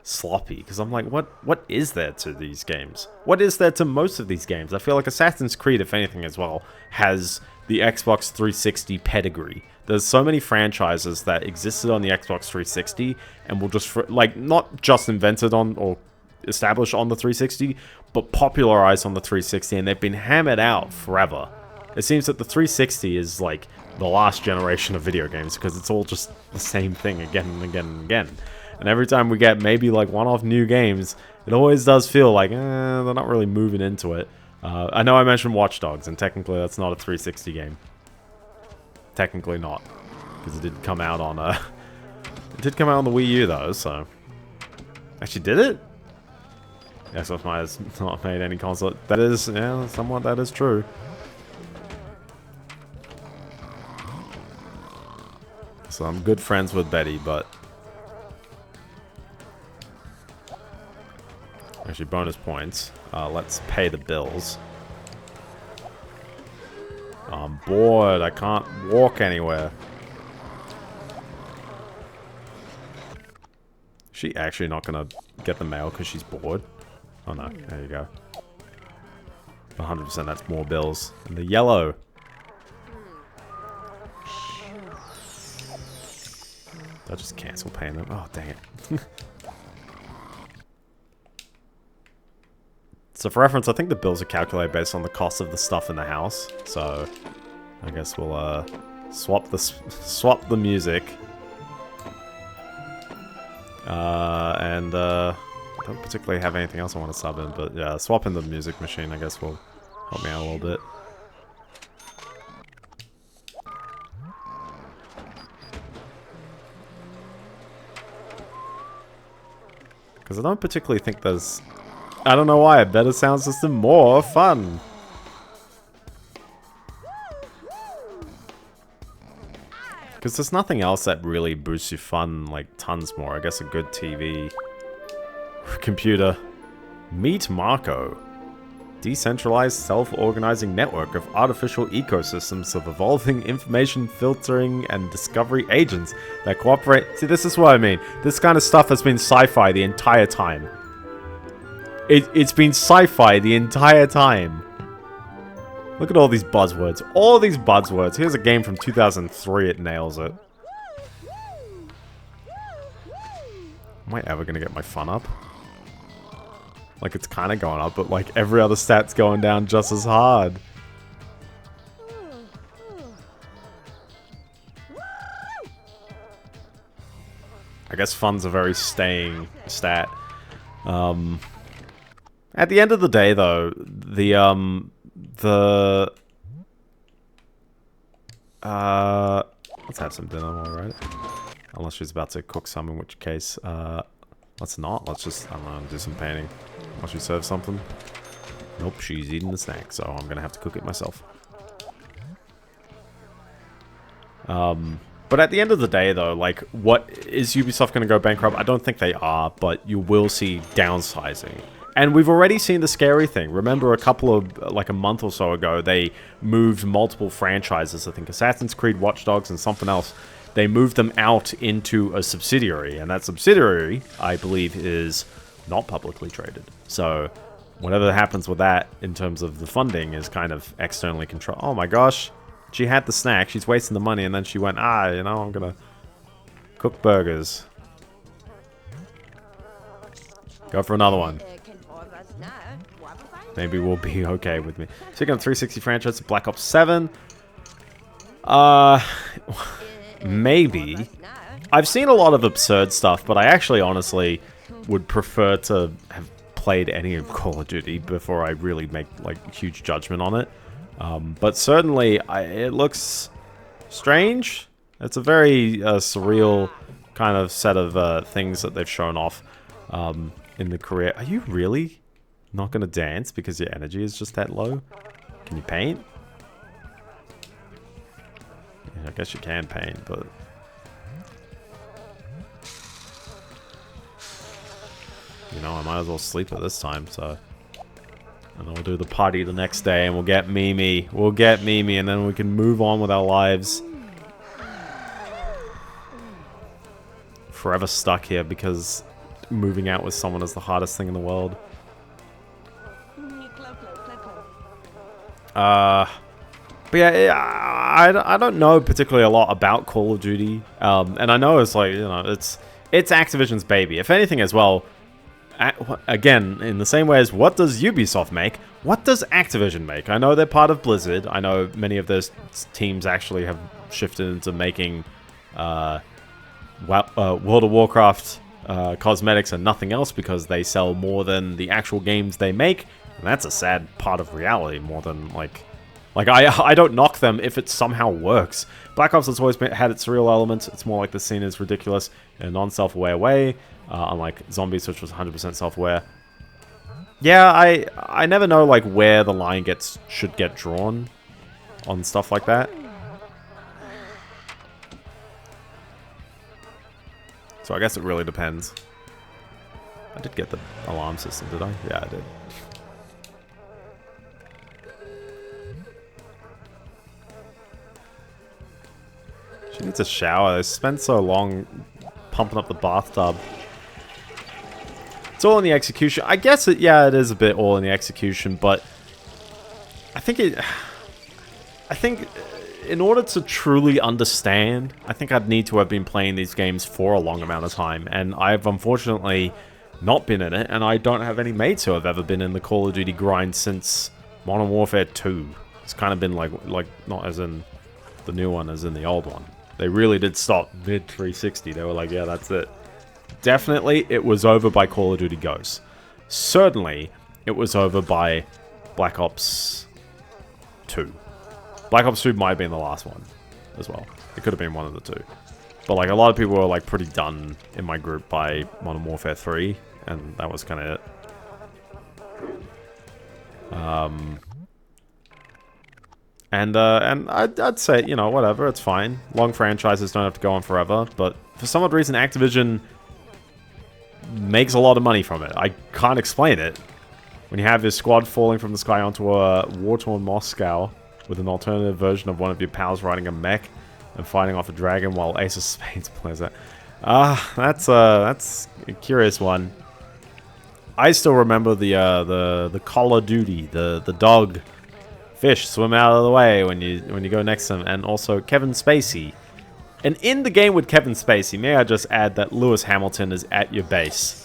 sloppy. Because I'm like, what is there to these games? What is there to most of these games? I feel like Assassin's Creed, if anything as well, has the Xbox 360 pedigree. There's so many franchises that existed on the Xbox 360 and will just, like, not just invented on or established on the 360, but popularized on the 360. And they've been hammered out forever. It seems that the 360 is, like, the last generation of video games, because it's all just the same thing again and again and again. And every time we get maybe, like, one-off new games, it always does feel like, they're not really moving into it. I know I mentioned Watch Dogs, and technically that's not a 360 game. Technically not. Because it did come out on, it did come out on the Wii U, though, so... Actually, did it? Xbox might have not made any console. That is, yeah, somewhat that is true. So I'm good friends with Betty, but... Actually, bonus points. Let's pay the bills. I'm bored. I can't walk anywhere. Is she actually not gonna get the mail because she's bored? Oh no, there you go. 100% that's more bills. And the yellow. Did I just cancel payment? Oh, dang it. So for reference, I think the bills are calculated based on the cost of the stuff in the house. So I guess we'll swap the music. I don't particularly have anything else I want to sub in, but yeah, swapping the music machine I guess will help me out a little bit. Because I don't particularly think there's... I don't know why, a better sound system, more fun! Because there's nothing else that really boosts your fun, like, tons more. I guess a good TV... computer. Meet Marco. Decentralized, self-organizing network of artificial ecosystems of evolving information filtering and discovery agents that cooperate... See, this is what I mean. This kind of stuff has been sci-fi the entire time. It's been sci-fi the entire time. Look at all these buzzwords. All these buzzwords. Here's a game from 2003. It nails it. Am I ever going to get my fun up? Like, it's kind of going up, but, like, every other stat's going down just as hard. I guess fun's a very staying stat. At the end of the day, though, let's have some dinner while we're at it. Unless she's about to cook some, in which case, let's not. Let's just, I don't know, do some painting. While she serves something. Nope, she's eating the snack, so I'm gonna have to cook it myself. But at the end of the day, though, like, what is Ubisoft gonna go bankrupt? I don't think they are, but you will see downsizing. And we've already seen the scary thing. Remember a couple of, like a month or so ago, they moved multiple franchises. I think Assassin's Creed, Watch Dogs, and something else. They moved them out into a subsidiary. And that subsidiary, I believe, is not publicly traded. So whatever happens with that in terms of the funding is kind of externally controlled. Oh my gosh. She had the snack. She's wasting the money. And then she went, you know, I'm going to cook burgers. Go for another one. Maybe we'll be okay with me. Speaking of 360 franchise, Black Ops 7. Maybe. I've seen a lot of absurd stuff, but I actually honestly would prefer to have played any of Call of Duty before I really make, like, huge judgment on it. But certainly, it looks strange. It's a very surreal kind of set of things that they've shown off in the career. Are you really not going to dance because your energy is just that low? Can you paint? Yeah, I guess you can paint, but... You know, I might as well sleep at this time, so... And we'll do the party the next day, and we'll get Mimi. We'll get Mimi, and then we can move on with our lives. Forever stuck here, because moving out with someone is the hardest thing in the world. But yeah, I don't know particularly a lot about Call of Duty. And I know it's like, you know, it's Activision's baby. If anything as well... Again, in the same way as what does Ubisoft make, what does Activision make? I know they're part of Blizzard. I know many of their teams actually have shifted into making World of Warcraft cosmetics and nothing else because they sell more than the actual games they make. And that's a sad part of reality more than, like I don't knock them if it somehow works. Black Ops has always had its real elements. It's more like the scene is ridiculous in a non-self-aware way. Unlike Zombies, which was 100% self-aware. Yeah, I never know, like, where the line should get drawn on stuff like that. So I guess it really depends. I did get the alarm system, did I? Yeah, I did. She needs a shower. They spent so long pumping up the bathtub. It's all in the execution. I guess it, yeah, it is a bit all in the execution, but I think in order to truly understand, I think I'd need to have been playing these games for a long amount of time, and I've unfortunately not been in it, and I don't have any mates who have ever been in the Call of Duty grind since Modern Warfare 2. It's kind of been like not as in the new one, as in the old one. They really did stop mid 360. They were like, yeah, that's it. Definitely, it was over by Call of Duty Ghosts. Certainly, it was over by Black Ops 2. Black Ops 2 might have been the last one as well. It could have been one of the two. But like a lot of people were like pretty done in my group by Modern Warfare 3, and that was kind of it. And I'd say, you know, whatever, it's fine. Long franchises don't have to go on forever, but for some odd reason, Activision makes a lot of money from it. I can't explain it. When you have your squad falling from the sky onto a war-torn Moscow with an alternative version of one of your pals riding a mech and fighting off a dragon while Ace of Spades plays it. That's a curious one. I still remember the Call of Duty, the dog fish swim out of the way when you go next to him, and also Kevin Spacey. And in the game with Kevin Spacey, may I just add that Lewis Hamilton is at your base.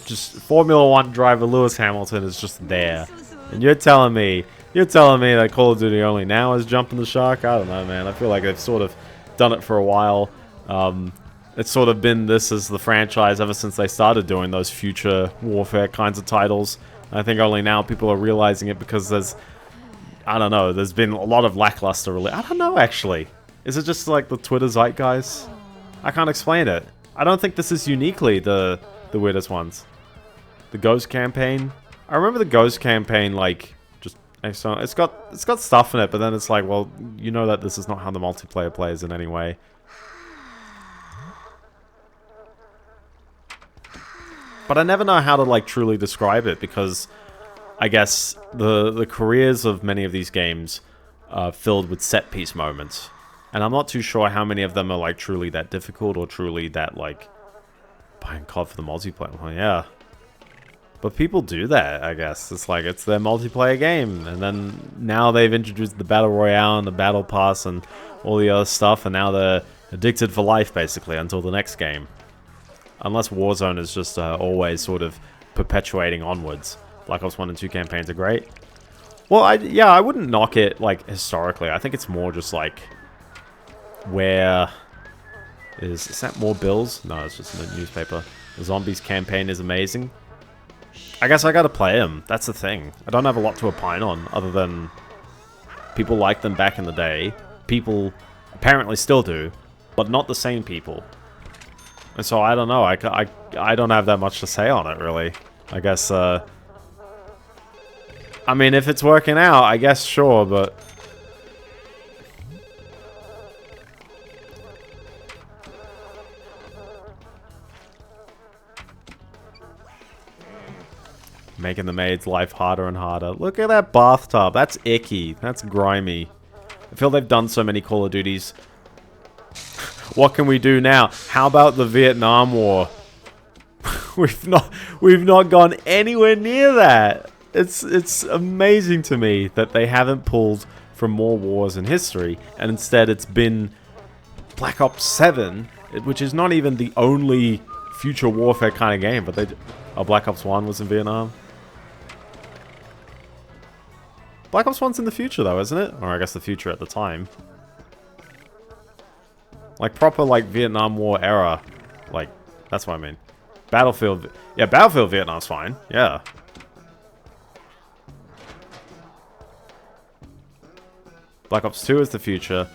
Just Formula 1 driver Lewis Hamilton is just there. And you're telling me that Call of Duty only now is jumping the shark? I don't know, man. I feel like they've sort of done it for a while. It's sort of been this as the franchise ever since they started doing those future warfare kinds of titles. I think only now people are realizing it because I don't know, there's been a lot of lackluster I don't know, actually. Is it just like the Twitter zeitgeist? I can't explain it. I don't think this is uniquely the weirdest ones. The Ghost campaign. I remember the Ghost campaign, like, just it's got stuff in it, but then it's like, well, you know that this is not how the multiplayer plays in any way. But I never know how to like truly describe it, because I guess the careers of many of these games are filled with set piece moments. And I'm not too sure how many of them are like truly that difficult or truly that like buying COD for the multiplayer. Well, yeah. But people do that, I guess. It's like it's their multiplayer game. And then now they've introduced the Battle Royale and the Battle Pass and all the other stuff, and now they're addicted for life basically until the next game. Unless Warzone is just always sort of perpetuating onwards. Black Ops 1 and 2 campaigns are great. Well, I wouldn't knock it, like, historically. I think it's more just, like, where... Is that more bills? No, it's just a newspaper. The Zombies campaign is amazing. I guess I gotta play them. That's the thing. I don't have a lot to opine on, other than... People liked them back in the day. People apparently still do, but not the same people. And so, I don't know. I don't have that much to say on it, really. I guess, I mean, if it's working out, I guess sure, but... Making the maid's life harder and harder. Look at that bathtub. That's icky. That's grimy. I feel they've done so many Call of Duties. What can we do now? How about the Vietnam War? We've not gone anywhere near that. It's amazing to me that they haven't pulled from more wars in history, and instead it's been Black Ops 7, which is not even the only future warfare kind of game, but they... Oh, Black Ops 1 was in Vietnam. Black Ops 1's in the future though, isn't it? Or I guess the future at the time. Like proper like Vietnam War era. Like, that's what I mean. Battlefield... Yeah, Battlefield Vietnam's fine. Yeah. Black Ops 2 is the future.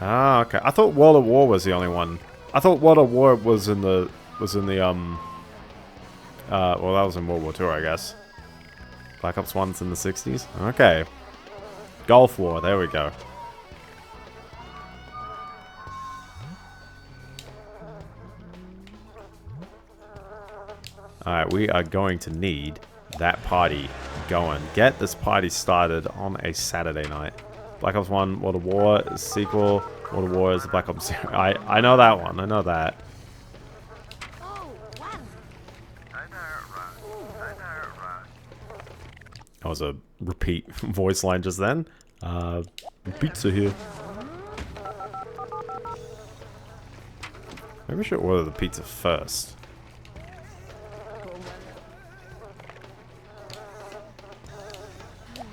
Ah, okay. I thought World at War was the only one. I thought World at War was in the... well, that was in World War 2, I guess. Black Ops 1's in the 60s? Okay. Gulf War, there we go. Alright, we are going to need that party going. Get this party started on a Saturday night. Black Ops 1, World of War, sequel, World of War is the Black Ops 0. I know that one, I know that. That was a repeat voice line just then. Pizza here. Maybe we should order the pizza first.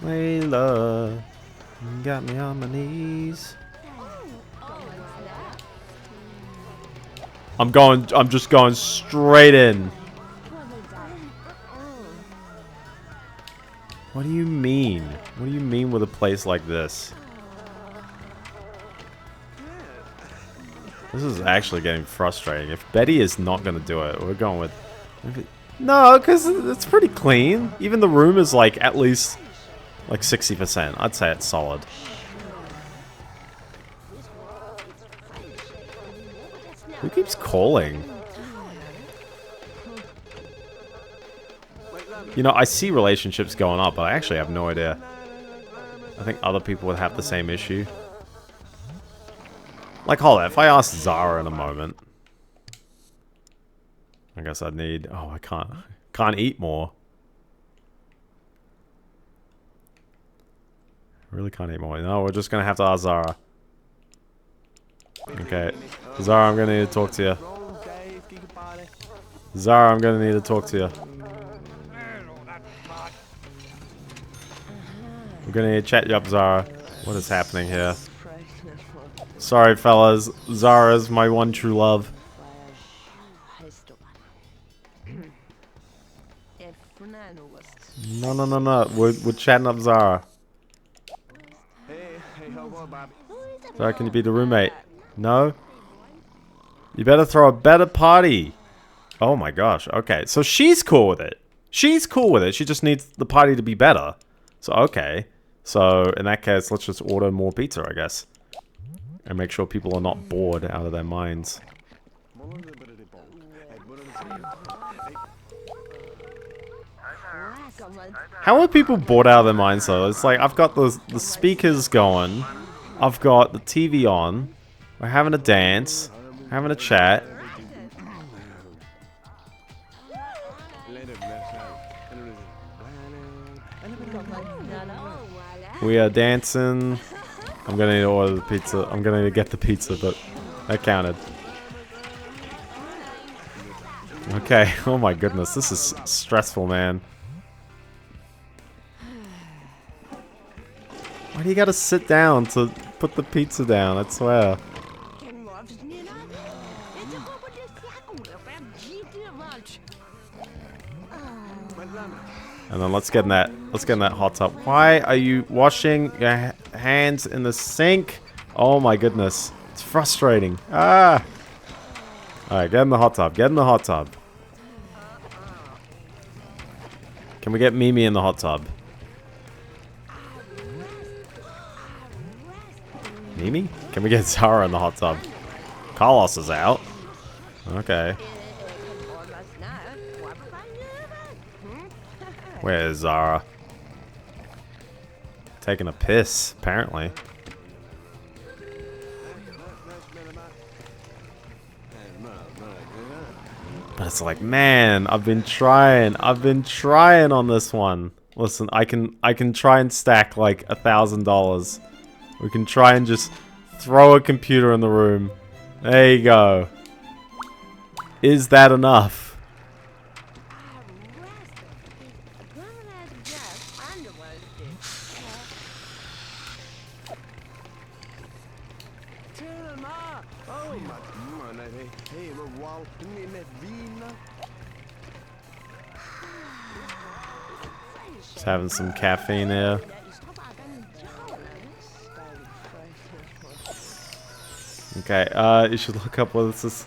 Layla, you got me on my knees. I'm just going straight in. What do you mean? What do you mean with a place like this? This is actually getting frustrating. If Betty is not going to do it, we're going with... No, because it's pretty clean. Even the room is like at least like 60%. I'd say it's solid. Who keeps calling? You know, I see relationships going up, but I actually have no idea. I think other people would have the same issue. Like, hold on, if I ask Zara in a moment... I guess I'd need... Oh, I can't eat more. I really can't eat more. No, we're just gonna have to ask Zara. Okay. Zara, I'm gonna need to talk to you. Zara, I'm gonna need to talk to you. I'm gonna need to chat you up, Zara. What is happening here? Sorry, fellas. Zara's my one true love. No. We're chatting up Zara. Zara, can you be the roommate? No? You better throw a better party. Oh my gosh. Okay. So she's cool with it. She's cool with it. She just needs the party to be better. So, okay. So, in that case, let's just order more pizza, I guess. And make sure people are not bored out of their minds. How are people bored out of their minds, though? It's like, I've got the speakers going. I've got the TV on. We're having a dance. Having a chat. We are dancing. I'm gonna need to order the pizza. I'm gonna need to get the pizza, but that counted. Okay. Oh my goodness. This is stressful, man. Why do you gotta sit down to put the pizza down? I swear. And then let's get in that hot tub. Why are you washing your hands in the sink? Oh my goodness. It's frustrating. Ah! Alright, get in the hot tub. Get in the hot tub. Can we get Mimi in the hot tub? Mimi? Can we get Zara in the hot tub? Carlos is out. Okay. Where is Zara? Taking a piss, apparently. But it's like, man, I've been trying on this one. Listen, I can try and stack like $1,000. We can try and just throw a computer in the room. There you go. Is that enough? Just having some caffeine here. Okay, you should look up what this is.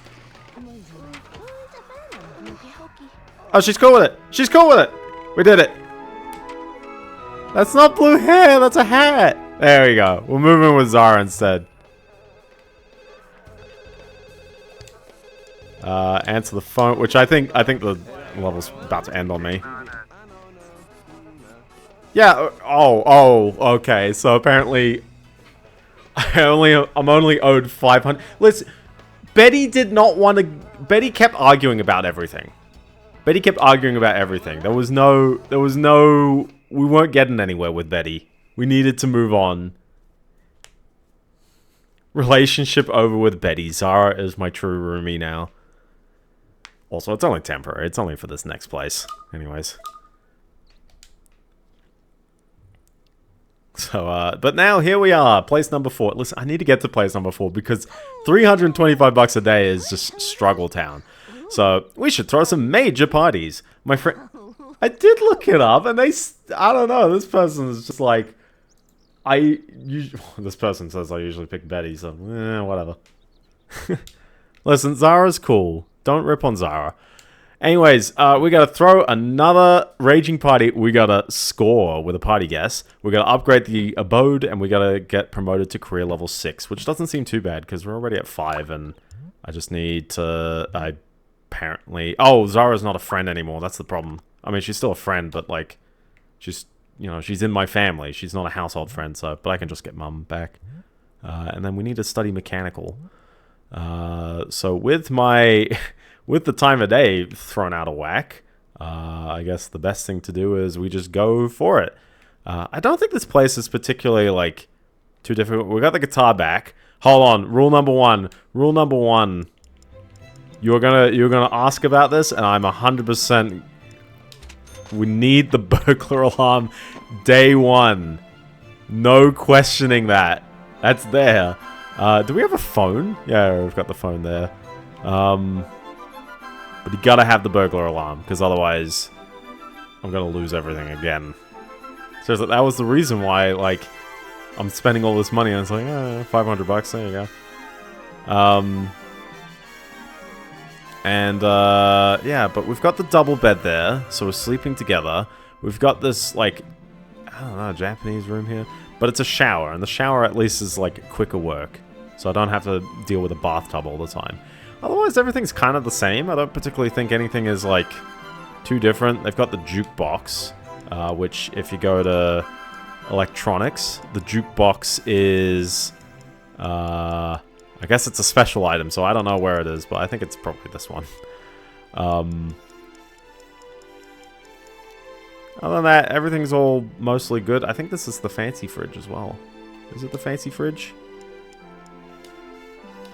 Oh, she's cool with it! She's cool with it! We did it! That's not blue hair, that's a hat! There we go. We're moving with Zara instead. Answer the phone, which I think the level's about to end on me. Yeah. Okay. So apparently, I'm only owed 500. Listen, Betty did not want to. Betty kept arguing about everything. Betty kept arguing about everything. There was no. We weren't getting anywhere with Betty. We needed to move on. Relationship over with Betty. Zara is my true roomie now. Also, it's only temporary. It's only for this next place. Anyways. So, but now here we are. Place number 4. Listen, I need to get to place number 4 because 325 bucks a day is just struggle town. So, we should throw some major parties. My friend... I did look it up and I don't know. This person is just like... This person says I usually pick Betty, so whatever. Listen, Zara's cool. Don't rip on Zara. Anyways, we gotta throw another raging party. We gotta score with a party guess. We gotta upgrade the abode, and we gotta get promoted to career level 6, which doesn't seem too bad because we're already at 5, and I just need to. Apparently, oh, Zara's not a friend anymore. That's the problem. I mean, she's still a friend, but like, she's she's in my family. She's not a household friend, so but I can just get mum back, and then we need to study mechanical. So with my. With the time of day thrown out of whack, I guess the best thing to do is we just go for it. I don't think this place is particularly, like, too difficult. We got the guitar back. Hold on. Rule number 1. Rule number 1. You're gonna ask about this, and I'm 100%... We need the burglar alarm day 1. No questioning that. That's there. Do we have a phone? Yeah, we've got the phone there. But you gotta have the burglar alarm, because otherwise I'm gonna lose everything again. So that was the reason why, like, I'm spending all this money, and it's like, 500 bucks, there you go. Yeah, but we've got the double bed there, so we're sleeping together. We've got this, like, I don't know, Japanese room here, but it's a shower, and the shower at least is, like, quicker work, so I don't have to deal with a bathtub all the time. Otherwise, everything's kind of the same. I don't particularly think anything is, like, too different. They've got the jukebox, which, if you go to electronics, the jukebox is, I guess it's a special item, so I don't know where it is, but I think it's probably this one. Other than that, everything's all mostly good. I think this is the fancy fridge as well. Is it the fancy fridge?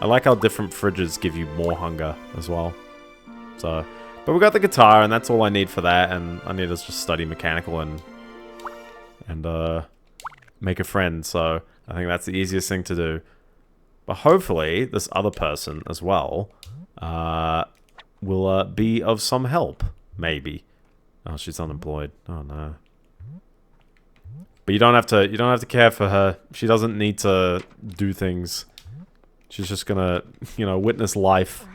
I like how different fridges give you more hunger as well. So, but we got the guitar, and that's all I need for that. And I need to just study mechanical and make a friend. So I think that's the easiest thing to do. But hopefully, this other person as well will be of some help. Maybe. Oh, she's unemployed. Oh no. But you don't have to care for her. She doesn't need to do things. She's just gonna, witness life.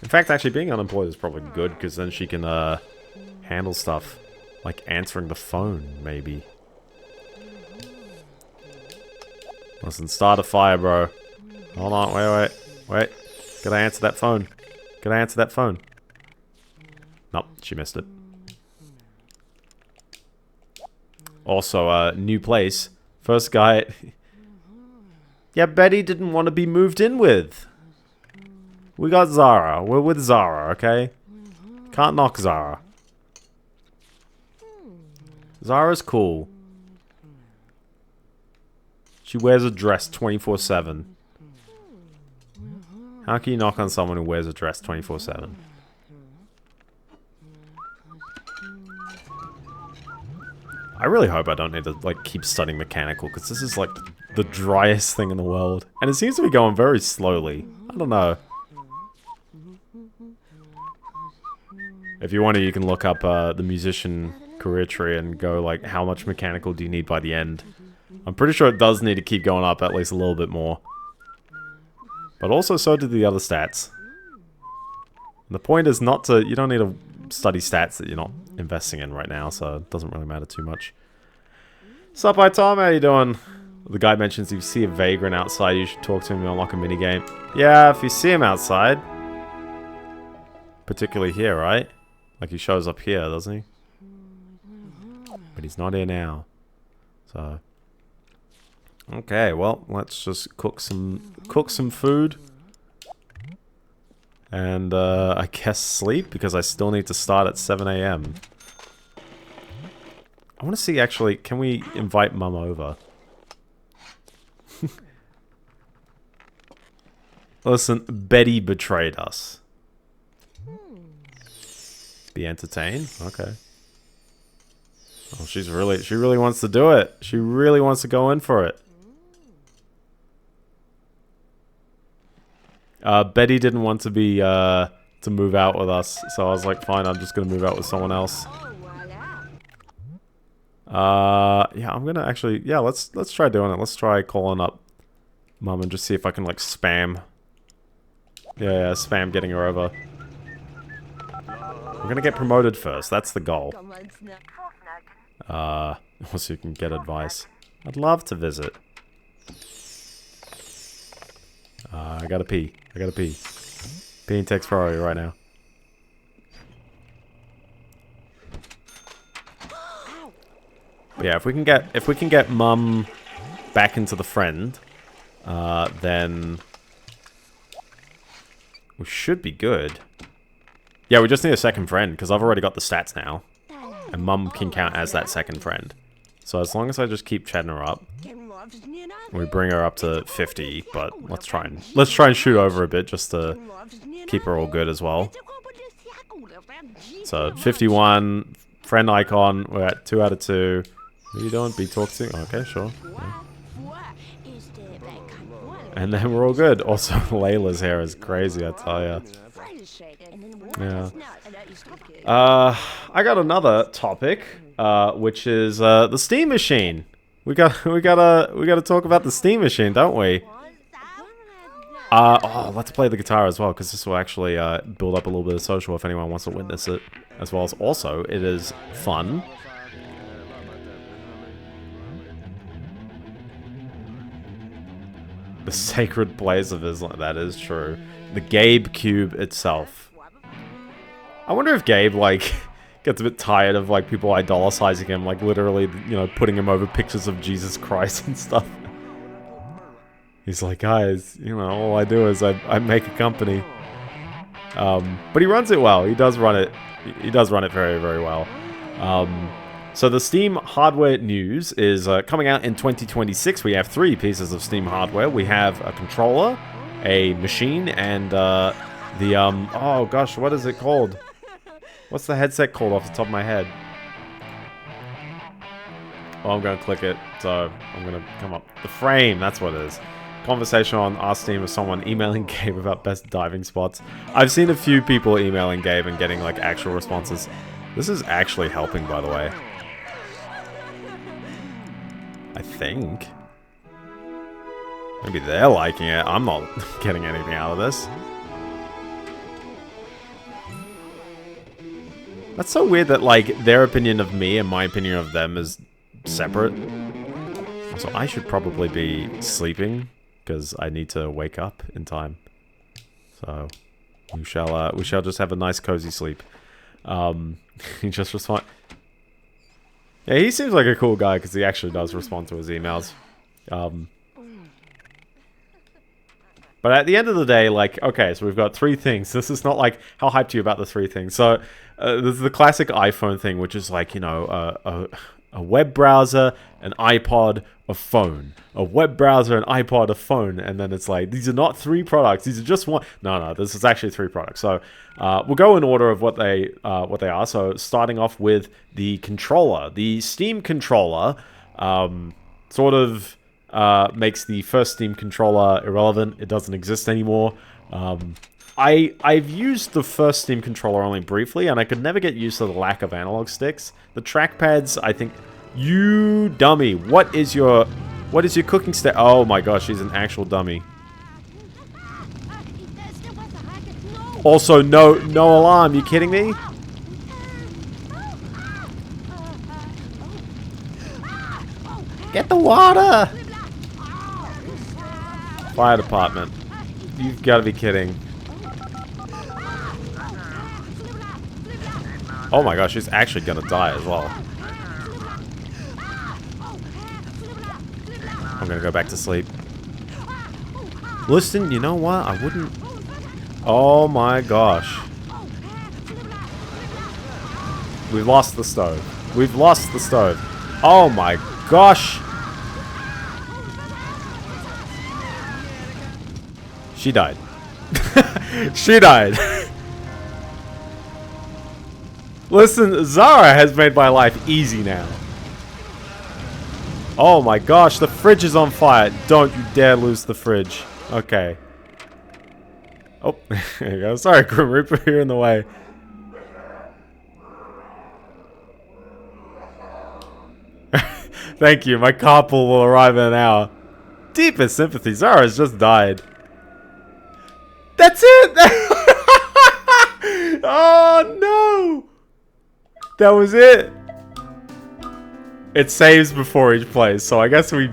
In fact, actually, being unemployed is probably good, because then she can, handle stuff. Like answering the phone, maybe. Listen, start a fire, bro. Hold on, wait. Gotta answer that phone. Nope, she missed it. Also, new place. First guy... Yeah, Betty didn't want to be moved in with. We got Zara. We're with Zara, okay? Can't knock Zara. Zara's cool. She wears a dress 24/7. How can you knock on someone who wears a dress 24/7? I really hope I don't need to, like, keep studying mechanical, because this is, like, the driest thing in the world. And it seems to be going very slowly. I don't know. If you want to, you can look up the musician career tree and go, like, how much mechanical do you need by the end? I'm pretty sure it does need to keep going up at least a little bit more. But also, so do the other stats. And the point is not to... You don't need to study stats that you're not investing in right now, so it doesn't really matter too much. Sup, hi Tom, how you doing? The guy mentions if you see a vagrant outside, you should talk to him and unlock a minigame. Yeah, if you see him outside, particularly here, right? Like he shows up here, doesn't he? But he's not here now. So okay, well, let's just cook some food. And I guess sleep, because I still need to start at 7 AM. I want to see, actually, can we invite Mum over? Listen, Betty betrayed us. Be entertained? Okay. Oh, she really wants to do it. She really wants to go in for it. Betty didn't want to be, to move out with us, so I was like, fine, I'm just gonna move out with someone else. Yeah, I'm gonna actually, yeah, let's try doing it. Let's try calling up Mum and just see if I can, like, spam. Yeah, spam getting her over. We're gonna get promoted first, that's the goal. Also you can get advice. I'd love to visit. I gotta pee. Peeing takes priority right now. But yeah, if we can get Mum back into the friend, then we should be good. Yeah, we just need a second friend, because I've already got the stats now. And Mum can count as that second friend. So as long as I just keep chatting her up, we bring her up to 50, but let's try and shoot over a bit just to keep her all good as well. So 51, friend icon, we're at 2 out of 2. What are you doing? Be talked to? Okay, sure. Yeah. And then we're all good. Also, Layla's hair is crazy, I tell ya. Yeah. I got another topic, which is the Steam Machine. We gotta talk about the Steam Machine, don't we? Oh, let's play the guitar as well, because this will actually build up a little bit of social if anyone wants to witness it, as well as also it is fun. The sacred place of Islam, that is true. The Gabe Cube itself. I wonder if Gabe, like, gets a bit tired of, like, people idolatizing him, like, literally, you know, putting him over pictures of Jesus Christ and stuff. He's like, guys, you know, all I do is I make a company. But he runs it well. He does run it. He does run it very, very well. So the Steam hardware news is coming out in 2026. We have 3 pieces of Steam hardware. We have a controller, a machine, and oh gosh, what is it called? What's the headset called off the top of my head? Oh, I'm going to click it, so I'm going to come up. The frame, that's what it is. Conversation on our Steam with someone emailing Gabe about best diving spots. I've seen a few people emailing Gabe and getting, like, actual responses. This is actually helping, by the way. I think. Maybe they're liking it. I'm not getting anything out of this. That's so weird that, like, their opinion of me and my opinion of them is separate. So I should probably be sleeping, because I need to wake up in time. So we shall just have a nice cozy sleep. He just respond. Yeah, he seems like a cool guy because he actually does respond to his emails. But at the end of the day, like, okay, so we've got 3 things. This is not like, how hyped are you about the 3 things? So, this is the classic iPhone thing, which is like, you know, a web browser, an iPod, a phone. A web browser, an iPod, a phone. And then it's like, these are not 3 products. These are just one. No, this is actually 3 products. So, we'll go in order of what they are. So, starting off with the controller. The Steam controller, sort of... makes the first Steam controller irrelevant. It doesn't exist anymore. I've used the first Steam controller only briefly, and I could never get used to the lack of analog sticks. The trackpads, I think... You dummy! What is your cooking stick? Oh my gosh, she's an actual dummy. Also, no alarm. You kidding me? Get the water! Fire department. You've got to be kidding. Oh my gosh, she's actually gonna die as well. I'm gonna go back to sleep. Listen, you know what? I wouldn't... Oh my gosh. We've lost the stove. We've lost the stove. Oh my gosh. She died. She died. Listen, Zara has made my life easy now. Oh my gosh, the fridge is on fire. Don't you dare lose the fridge. Okay. Oh, there you go. Sorry, Grim Reaper, you're in the way. Thank you. My carpool will arrive in an hour. Deepest sympathy. Zara has just died. That's it! Oh no! That was it. It saves before each place, so I guess we...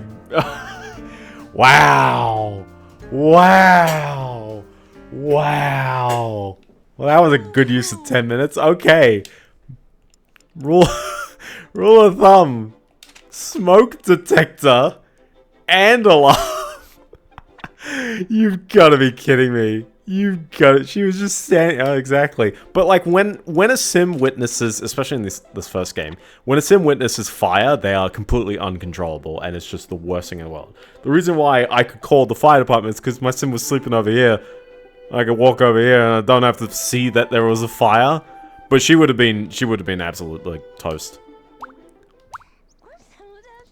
Wow! Wow! Wow! Well, that was a good use of 10 minutes. Okay. Rule of thumb. Smoke detector and alarm. You've got to be kidding me. You've got it. She was just standing. Oh, exactly. But like when a sim witnesses, especially in this first game, when a sim witnesses fire, they are completely uncontrollable, and it's just the worst thing in the world. The reason why I could call the fire department is because my sim was sleeping over here. I could walk over here, and I don't have to see that there was a fire. But she would have been absolutely toast.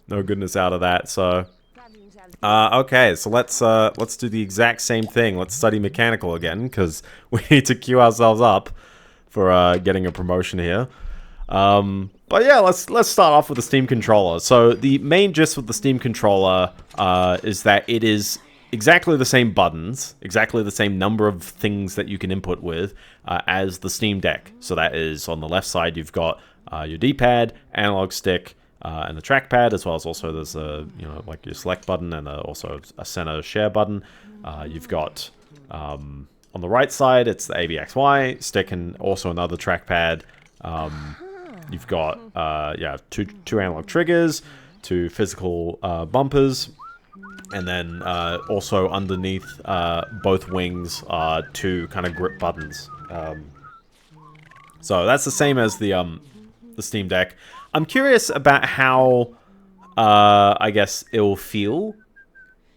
No goodness out of that. So. Okay, so let's do the exact same thing. Let's study mechanical again, because we need to queue ourselves up for getting a promotion here. But yeah, let's start off with the Steam controller. So the main gist with the Steam controller is that it is exactly the same buttons, exactly the same number of things that you can input with as the Steam Deck. So that is on the left side, you've got your D-pad, analog stick, and the trackpad, as well as also there's a, like your select button and also a center share button. You've got, on the right side, it's the ABXY stick and also another trackpad. You've got, yeah, two analog triggers, two physical bumpers, and then also underneath both wings are two kind of grip buttons. So that's the same as the Steam Deck. I'm curious about how, I guess, it'll feel.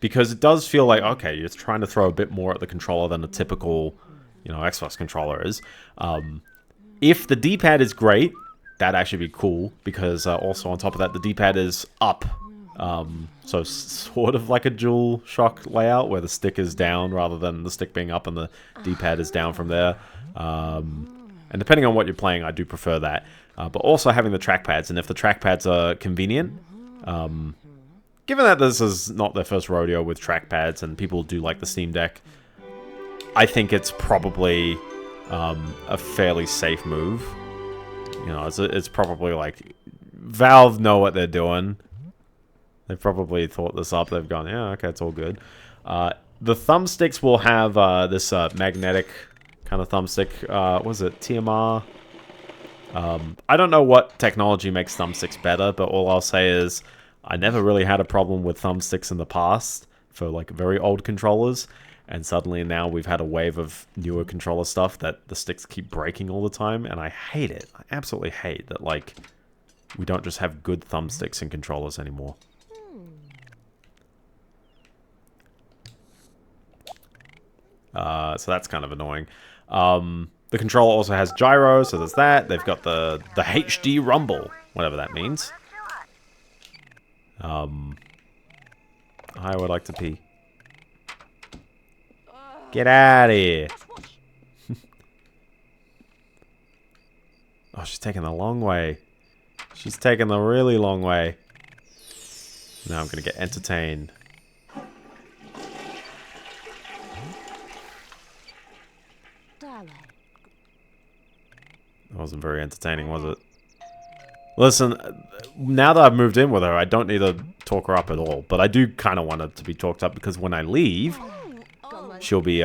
Because it does feel like, okay, you're trying to throw a bit more at the controller than a typical, Xbox controller is. If the D-pad is great, that'd actually be cool. Because also on top of that, the D-pad is up. So sort of like a dual shock layout where the stick is down rather than the stick being up and the D-pad is down from there. And depending on what you're playing, I do prefer that. But also having the trackpads, and if the trackpads are convenient, given that this is not their first rodeo with trackpads and people do like the Steam Deck, I think it's probably a fairly safe move. It's probably like Valve know what they're doing. They probably thought this up. They've gone, yeah, okay, it's all good. The thumbsticks will have this magnetic kind of thumbstick. What was it? TMR? I don't know what technology makes thumbsticks better, but all I'll say is I never really had a problem with thumbsticks in the past for like very old controllers, and suddenly now we've had a wave of newer controller stuff that the sticks keep breaking all the time, and I hate it. I absolutely hate that, like, we don't just have good thumbsticks in controllers anymore. So that's kind of annoying. The controller also has gyro, so there's that. They've got the HD rumble, whatever that means. I would like to pee. Get out of here. Oh, she's taking the long way. She's taking the really long way. Now I'm going to get entertained. That wasn't very entertaining, was it? Listen, now that I've moved in with her, I don't need to talk her up at all. But I do kind of want her to be talked up because when I leave, she'll be,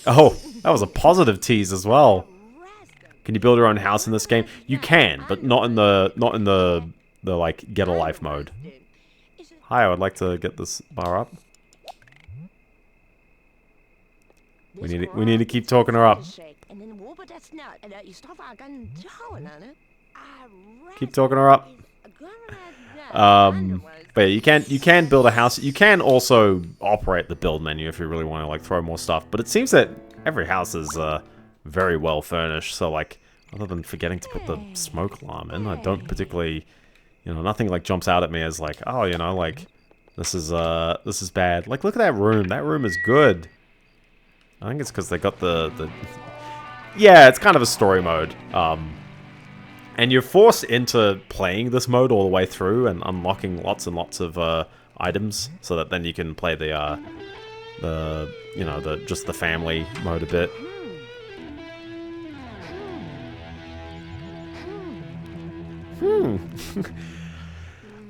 Oh, that was a positive tease as well. Can you build your own house in this game? You can, but not in the like get a life mode. Hi, I would like to get this bar up. We need to keep talking her up. Keep talking her up. But yeah, you can build a house. You can also operate the build menu if you really want to like throw more stuff. But it seems that every house is very well furnished. So like, other than forgetting to put the smoke alarm in, I don't particularly, nothing like jumps out at me as like, oh, like this is bad. Like, look at that room. That room is good. I think it's because they got the yeah, it's kind of a story mode. And you're forced into playing this mode all the way through and unlocking lots and lots of items, so that then you can play the just the family mode a bit.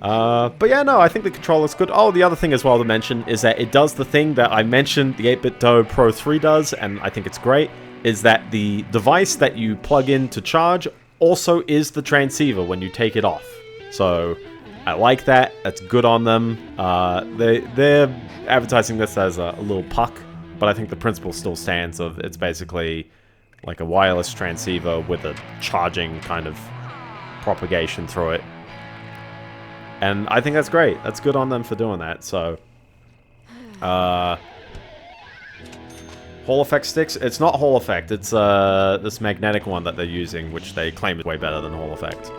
But yeah, no, I think the controller's good. Oh, the other thing as well to mention is that it does the thing that I mentioned the 8BitDo Pro 3 does, and I think it's great, is that the device that you plug in to charge also is the transceiver when you take it off. So I like that. That's good on them. They're advertising this as a little puck, but I think the principle still stands of it's basically like a wireless transceiver with a charging kind of propagation through it. And I think that's great. That's good on them for doing that. So Hall effect sticks? It's not Hall effect. It's this magnetic one that they're using, which they claim is way better than Hall effect.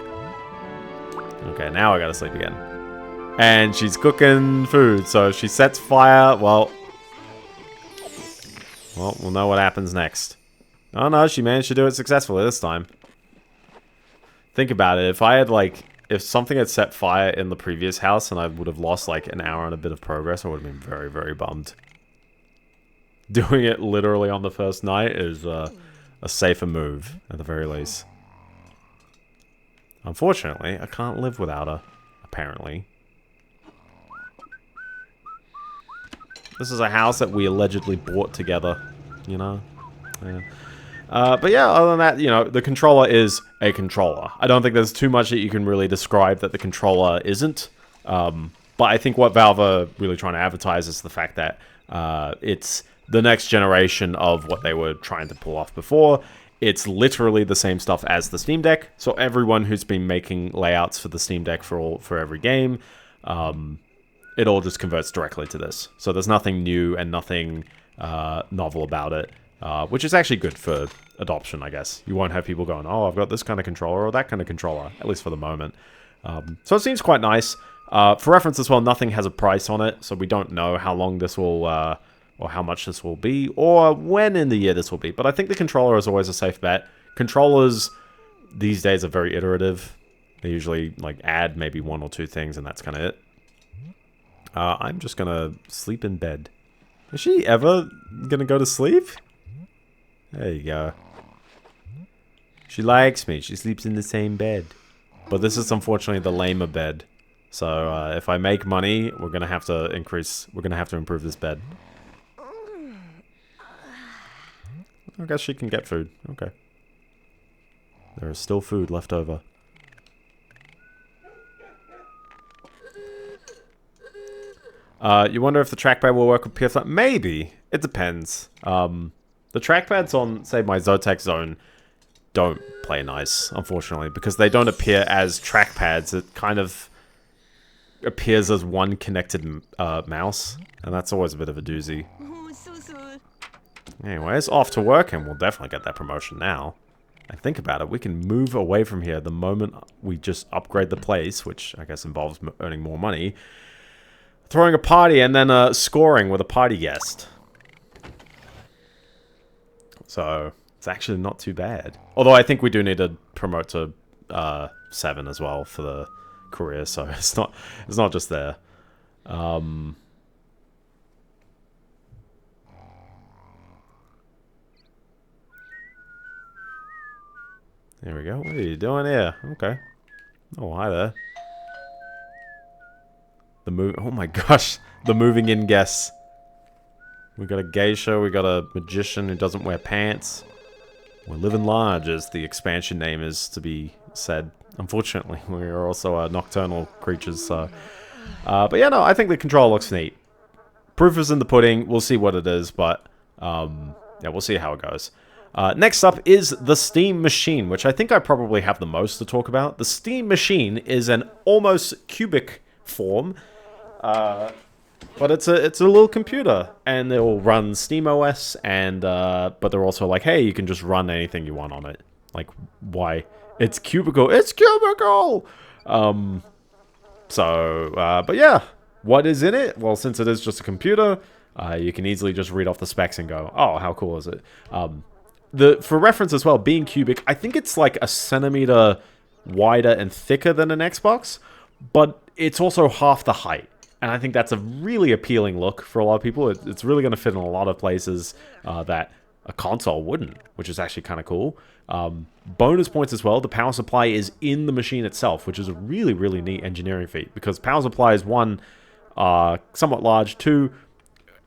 Okay, now I gotta sleep again. And she's cooking food, so if she sets fire, well, we'll know what happens next. Oh no, she managed to do it successfully this time. Think about it. If I had if something had set fire in the previous house and I would have lost like an hour and a bit of progress, I would have been very, very bummed. Doing it literally on the first night is a safer move, at the very least. Unfortunately, I can't live without her, apparently. This is a house that we allegedly bought together, Yeah. But yeah, other than that, the controller is a controller. I don't think there's too much that you can really describe that the controller isn't. But I think what Valve are really trying to advertise is the fact that it's the next generation of what they were trying to pull off before. It's literally the same stuff as the Steam Deck. So everyone who's been making layouts for the Steam Deck for every game, it all just converts directly to this. So there's nothing new and nothing novel about it. Which is actually good for adoption, I guess. You won't have people going, oh, I've got this kind of controller or that kind of controller, at least for the moment. So it seems quite nice. For reference as well, nothing has a price on it, so we don't know how long this will, or how much this will be, or when in the year this will be. But I think the controller is always a safe bet. Controllers these days are very iterative. They usually add maybe one or two things, and that's kind of it. I'm just gonna sleep in bed. Is she ever gonna go to sleep? There you go. She likes me. She sleeps in the same bed. But this is unfortunately the lamer bed. So if I make money, we're gonna have to improve this bed. I guess she can get food. Okay. There is still food left over. You wonder if the trackpad will work with PS5? Maybe. It depends. The trackpads on, say, my Zotac Zone don't play nice, unfortunately, because they don't appear as trackpads. It kind of appears as one connected mouse, and that's always a bit of a doozy. Anyways, off to work, and we'll definitely get that promotion now. And think about it, we can move away from here the moment we just upgrade the place, which I guess involves earning more money, throwing a party, and then scoring with a party guest. So, it's actually not too bad. Although I think we do need to promote to 7 as well for the career, so it's not just there. There we go. What are you doing here? Okay. Oh, hi there. Oh my gosh. The moving in guests. We got a geisha, we got a magician who doesn't wear pants. We're living large, as the expansion name is to be said. Unfortunately, we are also nocturnal creatures, so... but yeah, no, I think the control looks neat. Proof is in the pudding. We'll see what it is, but... yeah, we'll see how it goes. Next up is the Steam Machine, which I think I probably have the most to talk about. The Steam Machine is an almost cubic form, but it's a little computer, and it'll run Steam OS, and but they're also like, hey, you can just run anything you want on it. Like, why? It's cubicle. It's cubicle. But yeah, what is in it? Well, since it is just a computer, you can easily just read off the specs and go, oh, how cool is it? For reference as well, being cubic, I think it's like a centimeter wider and thicker than an Xbox, but it's also half the height. And I think that's a really appealing look for a lot of people. It's really going to fit in a lot of places that a console wouldn't, which is actually kind of cool. Bonus points as well, the power supply is in the machine itself, which is a really, really neat engineering feat, because power supply is one, somewhat large, two,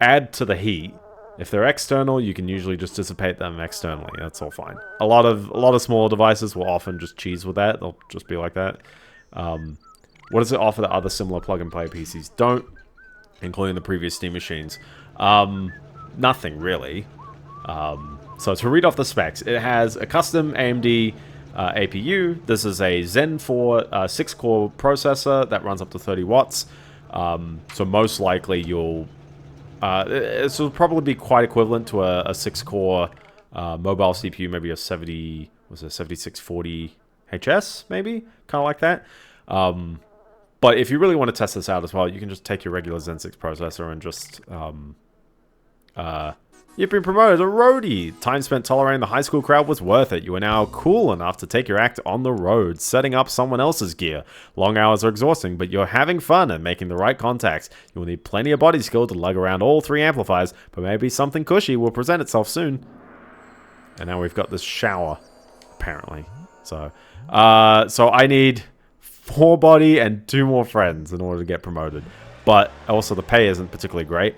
add to the heat. If they're external, you can usually just dissipate them externally. That's all fine. A lot of smaller devices will often just cheese with that. They'll just be like that. What does it offer that other similar plug-and-play PCs don't, including the previous Steam machines? Nothing, really. So to read off the specs, it has a custom AMD APU. This is a Zen 4 6-core processor that runs up to 30 watts. So most likely you'll... this will probably be quite equivalent to a 6-core mobile CPU, maybe a 7640 HS, maybe? Kind of like that. But if you really want to test this out as well, you can just take your regular Zen 6 processor and just... you've been promoted a roadie. Time spent tolerating the high school crowd was worth it. You are now cool enough to take your act on the road, setting up someone else's gear. Long hours are exhausting, but you're having fun and making the right contacts. You will need plenty of body skill to lug around all 3 amplifiers, but maybe something cushy will present itself soon. And now we've got this shower, apparently. So I need 4 body and 2 more friends in order to get promoted. But also the pay isn't particularly great.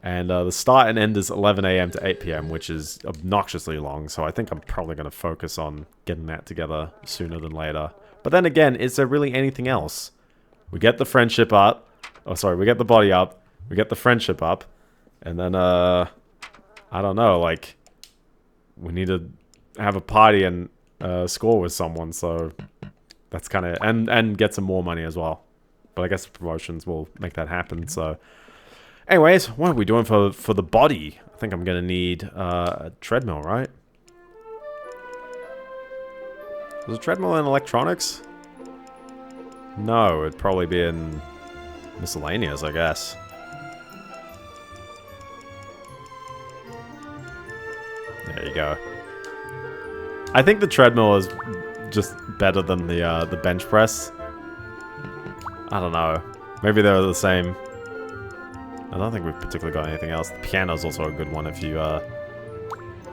And the start and end is 11 AM to 8 PM, which is obnoxiously long. So I think I'm probably going to focus on getting that together sooner than later. But then again, is there really anything else? We get the friendship up. Oh, sorry, we get the body up. We get the friendship up. And then, I don't know, like, we need to have a party and score with someone. So that's kind of... And get some more money as well. But I guess the promotions will make that happen, so... Anyways, what are we doing for the body? I think I'm going to need a treadmill, right? Was a treadmill in electronics? No, it'd probably be in miscellaneous, I guess. There you go. I think the treadmill is just better than the bench press. I don't know. Maybe they're the same. I don't think we've particularly got anything else. The piano's also a good one if you want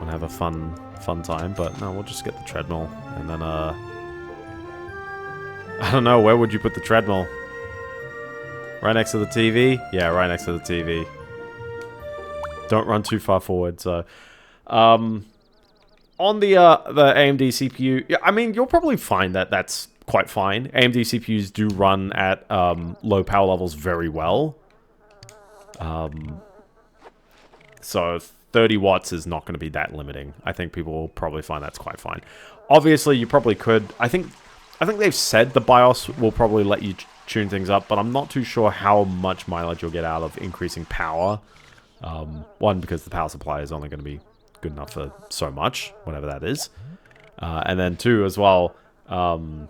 to have a fun time. But no, we'll just get the treadmill. And then, I don't know, where would you put the treadmill? Right next to the TV? Yeah, right next to the TV. Don't run too far forward, so... on the AMD CPU, yeah, I mean, you'll probably find that that's quite fine. AMD CPUs do run at low power levels very well. So 30 watts is not going to be that limiting. I think people will probably find that's quite fine. Obviously, you probably could. I think they've said the BIOS will probably let you tune things up, but I'm not too sure how much mileage you'll get out of increasing power. One, because the power supply is only going to be good enough for so much, whatever that is. And then 2, as well, you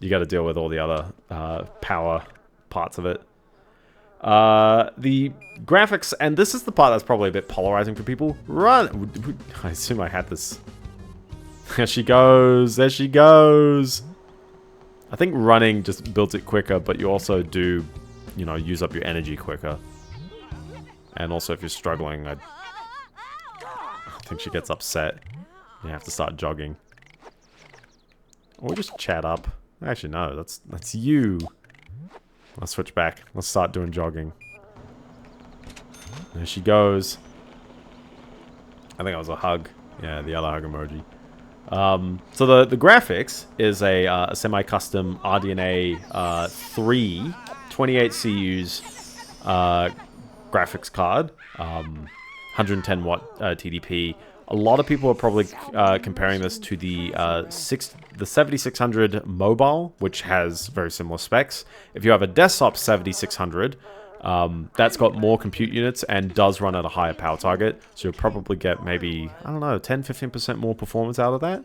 got to deal with all the other power parts of it. The graphics, and this is the part that's probably a bit polarizing for people. Run! I assume I had this. There she goes. There she goes. I think running just builds it quicker, but you also do, you know, use up your energy quicker. And also, if you're struggling, I think she gets upset. You have to start jogging. Or just chat up. Actually, no, that's you. Let's switch back. Let's start doing jogging. There she goes. I think it was a hug. Yeah, the other hug emoji. So the graphics is a semi-custom RDNA 3 28 CUs graphics card, 110 watt TDP. A lot of people are probably comparing this to the 7600 mobile, which has very similar specs. If you have a desktop 7600, that's got more compute units and does run at a higher power target. So you'll probably get maybe, I don't know, 10-15% more performance out of that.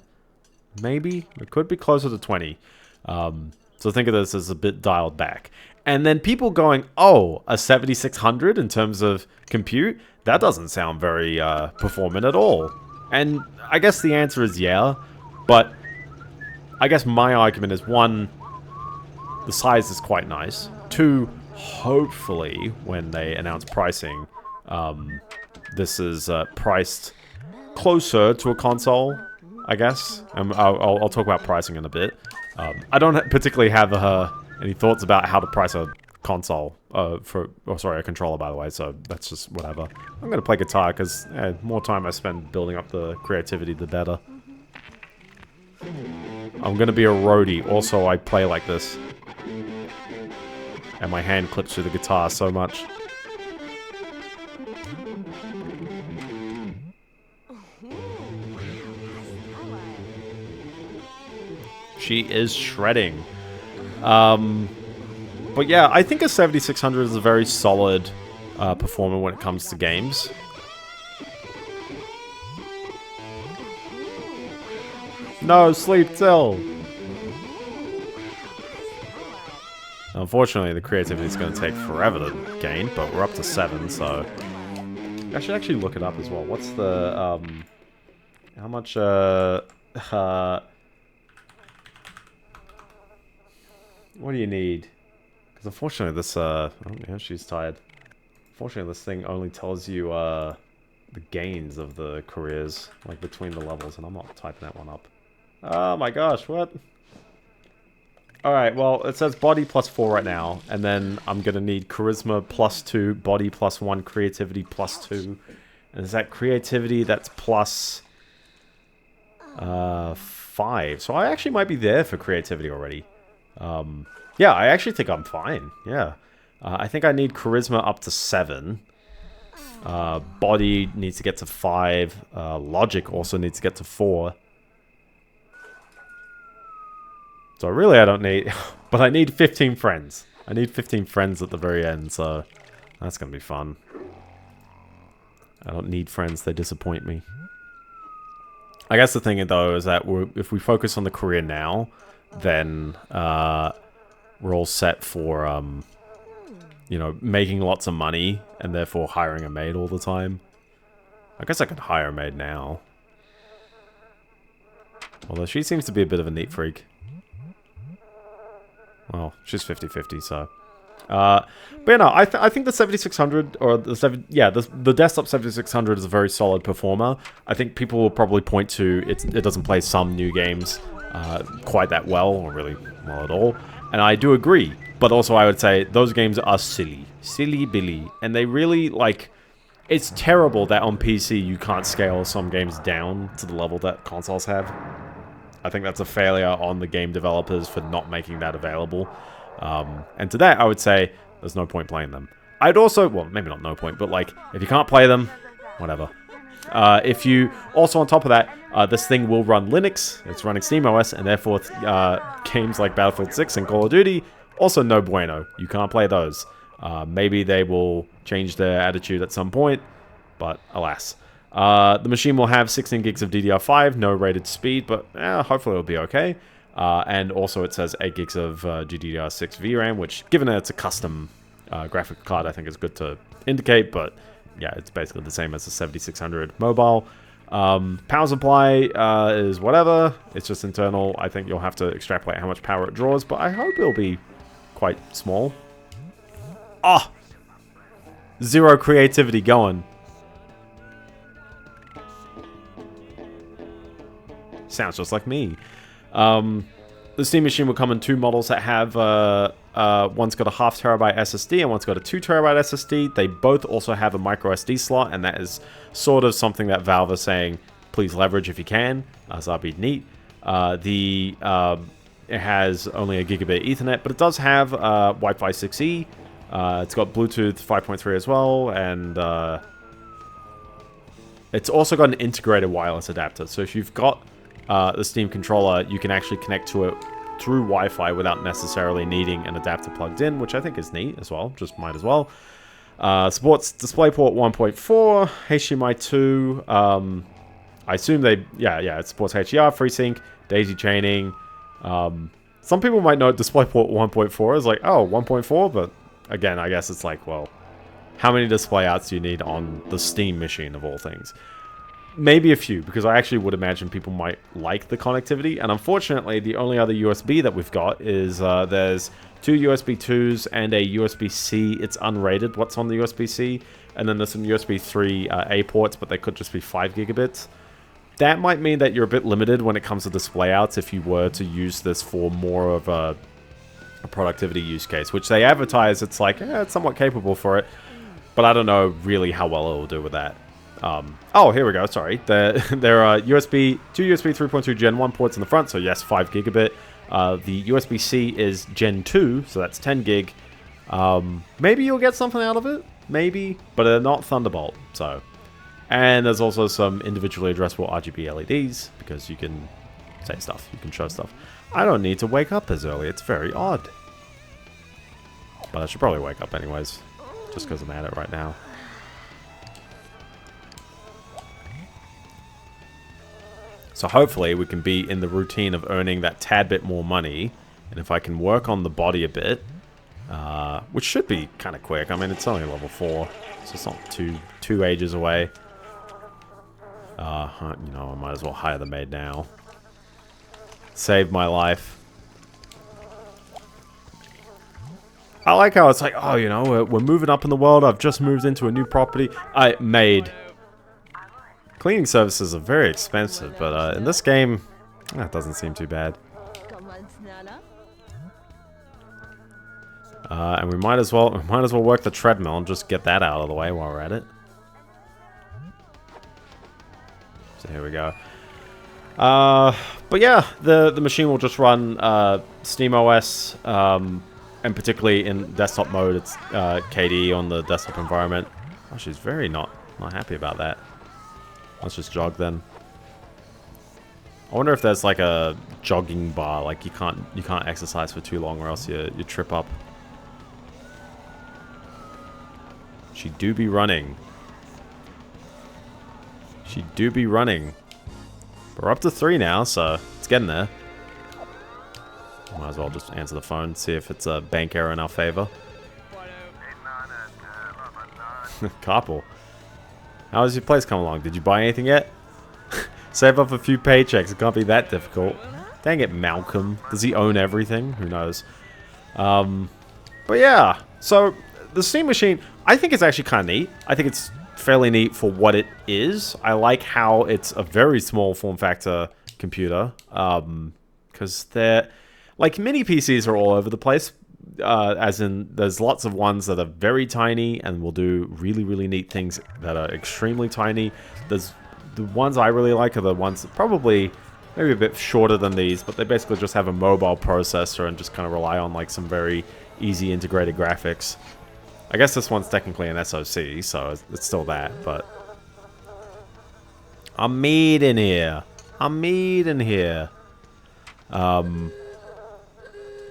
Maybe. It could be closer to 20. So think of this as a bit dialed back. And then people going, oh, a 7600 in terms of compute? That doesn't sound very performant at all. And I guess the answer is yeah. But I guess my argument is, one, the size is quite nice. Two, hopefully, when they announce pricing, this is priced closer to a console, I guess. I'll talk about pricing in a bit. I don't particularly have any thoughts about how to price a console, a controller, by the way, so that's just whatever. I'm going to play guitar, because more time I spend building up the creativity, the better. I'm going to be a roadie. Also, I play like this. And my hand clips through the guitar so much. She is shredding. But yeah, I think a 7600 is a very solid performer when it comes to games. No, sleep till. Unfortunately, the creativity is going to take forever to gain, but we're up to 7, so... I should actually look it up as well. What's the, how much, what do you need? Because unfortunately this, oh yeah, she's tired. Unfortunately, this thing only tells you, the gains of the careers, like between the levels, and I'm not typing that one up. Oh my gosh, what? Alright, well, it says body +4 right now, and then I'm gonna need charisma +2, body +1, creativity +2. And is that creativity that's plus 5? So I actually might be there for creativity already. Yeah, I actually think I'm fine. Yeah. I think I need charisma up to 7. Body needs to get to 5. Logic also needs to get to 4. So really I don't need... But I need 15 friends. I need 15 friends at the very end, so... That's gonna be fun. I don't need friends, they disappoint me. I guess the thing, though, is that if we focus on the career now, then we're all set for, you know, making lots of money, and therefore hiring a maid all the time. I guess I could hire a maid now. Although she seems to be a bit of a neat freak. Well, she's 50-50, so... but yeah, no, I think the 7600, or the desktop 7600 is a very solid performer. I think people will probably point to it doesn't play some new games quite that well, or really well at all. And I do agree, but also I would say those games are silly. Silly Billy. And they really, like... It's terrible that on PC you can't scale some games down to the level that consoles have. I think that's a failure on the game developers for not making that available. And to that, I would say there's no point playing them. I'd also, well, maybe not no point, but like, if you can't play them, whatever. If you, also on top of that, this thing will run Linux, it's running SteamOS, and therefore games like Battlefield 6 and Call of Duty, also no bueno. You can't play those. Maybe they will change their attitude at some point, but alas. The machine will have 16 gigs of DDR5, no rated speed, but hopefully it'll be okay. And also it says 8 gigs of GDDR6 VRAM, which, given that it's a custom graphic card, I think is good to indicate, but yeah, it's basically the same as the 7600 mobile. Power supply is whatever, it's just internal. I think you'll have to extrapolate how much power it draws, but I hope it'll be quite small. Ah! Zero creativity going. Sounds just like me. The Steam Machine will come in 2 models that have one's got a 0.5 terabyte SSD and one's got a 2 terabyte SSD. They both also have a micro SD slot, and that is sort of something that Valve is saying, please leverage if you can, so that'd be neat. It has only a gigabit Ethernet, but it does have Wi-Fi 6E. It's got Bluetooth 5.3 as well, and it's also got an integrated wireless adapter. So if you've got the Steam controller, you can actually connect to it through Wi-Fi without necessarily needing an adapter plugged in, which I think is neat as well. Just might as well. Supports DisplayPort 1.4, HDMI 2. I assume it supports HDR, FreeSync, daisy chaining. Some people might note DisplayPort 1.4 is like, oh, 1.4, but again, I guess it's like, well, how many display outs do you need on the Steam machine of all things? Maybe a few, because I actually would imagine people might like the connectivity. And unfortunately, the only other USB that we've got is there's 2 USB 2s and a USB-C. It's unrated what's on the USB-C. And then there's some USB 3A ports, but they could just be 5 gigabits. That might mean that you're a bit limited when it comes to display outs if you were to use this for more of a productivity use case, which they advertise it's like, it's somewhat capable for it. But I don't know really how well it will do with that. Oh, here we go, sorry. There are two USB 3.2 Gen 1 ports in the front, so yes, 5 gigabit. The USB-C is Gen 2, so that's 10 gig. Maybe you'll get something out of it, maybe, but they're not Thunderbolt, so. And there's also some individually addressable RGB LEDs, because you can say stuff, you can show stuff. I don't need to wake up as early, it's very odd. But I should probably wake up anyways, just because I'm at it right now. So hopefully we can be in the routine of earning that tad bit more money. And if I can work on the body a bit, which should be kind of quick. I mean, it's only level 4, so it's not too ages away. You know, I might as well hire the maid now. Save my life. I like how it's like, oh, you know, we're moving up in the world. I've just moved into a new property. Maid. Cleaning services are very expensive, but in this game, that doesn't seem too bad. And we might as well work the treadmill and just get that out of the way while we're at it. So here we go. But yeah, the machine will just run Steam OS, and particularly in desktop mode, it's KDE on the desktop environment. Oh, she's very not happy about that. Let's just jog then. I wonder if there's like a jogging bar, like you can't exercise for too long or else you trip up. She do be running. She do be running. But we're up to 3 now, so it's getting there. Might as well just answer the phone, see if it's a bank error in our favor. Carpool. How does your place come along? Did you buy anything yet? Save up a few paychecks. It can't be that difficult. Dang it, Malcolm. Does he own everything? Who knows? But yeah. So, the Steam Machine, I think it's actually kind of neat. I think it's fairly neat for what it is. I like how it's a very small form factor computer. Because they're... Like, mini PCs are all over the place. As in, there's lots of ones that are very tiny and will do really, really neat things that are extremely tiny. There's the ones I really like are the ones that probably maybe a bit shorter than these, but they basically just have a mobile processor and just kind of rely on like some very easy integrated graphics. I guess this one's technically an SoC, so it's still that, but I'm meat in here. I'm meat in here.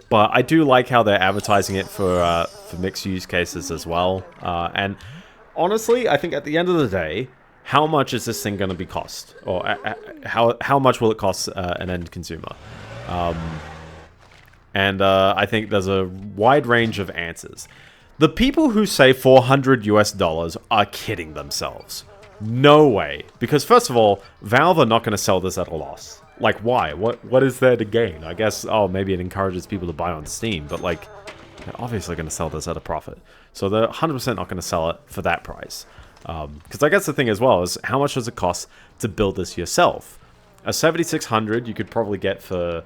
But I do like how they're advertising it for mixed use cases as well. And honestly, I think at the end of the day, how much is this thing going to be cost? Or how much will it cost an end consumer? And I think there's a wide range of answers. The people who say $400 US are kidding themselves. No way. Because first of all, Valve are not going to sell this at a loss. Like, why? What is there to gain? I guess, oh, maybe it encourages people to buy on Steam, but, like, they're obviously going to sell this at a profit. So they're 100% not going to sell it for that price. Because I guess the thing as well is, how much does it cost to build this yourself? A 7600 you could probably get for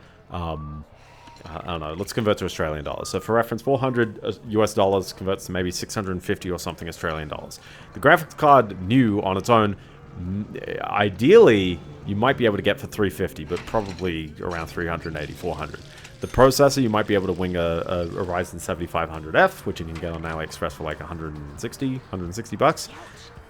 I don't know, let's convert to Australian dollars. So for reference, 400 US dollars converts to maybe 650 or something Australian dollars. The graphics card new on its own, ideally, you might be able to get for 350, but probably around 380, 400. The processor, you might be able to wing a Ryzen 7500F, which you can get on AliExpress for like 160 bucks.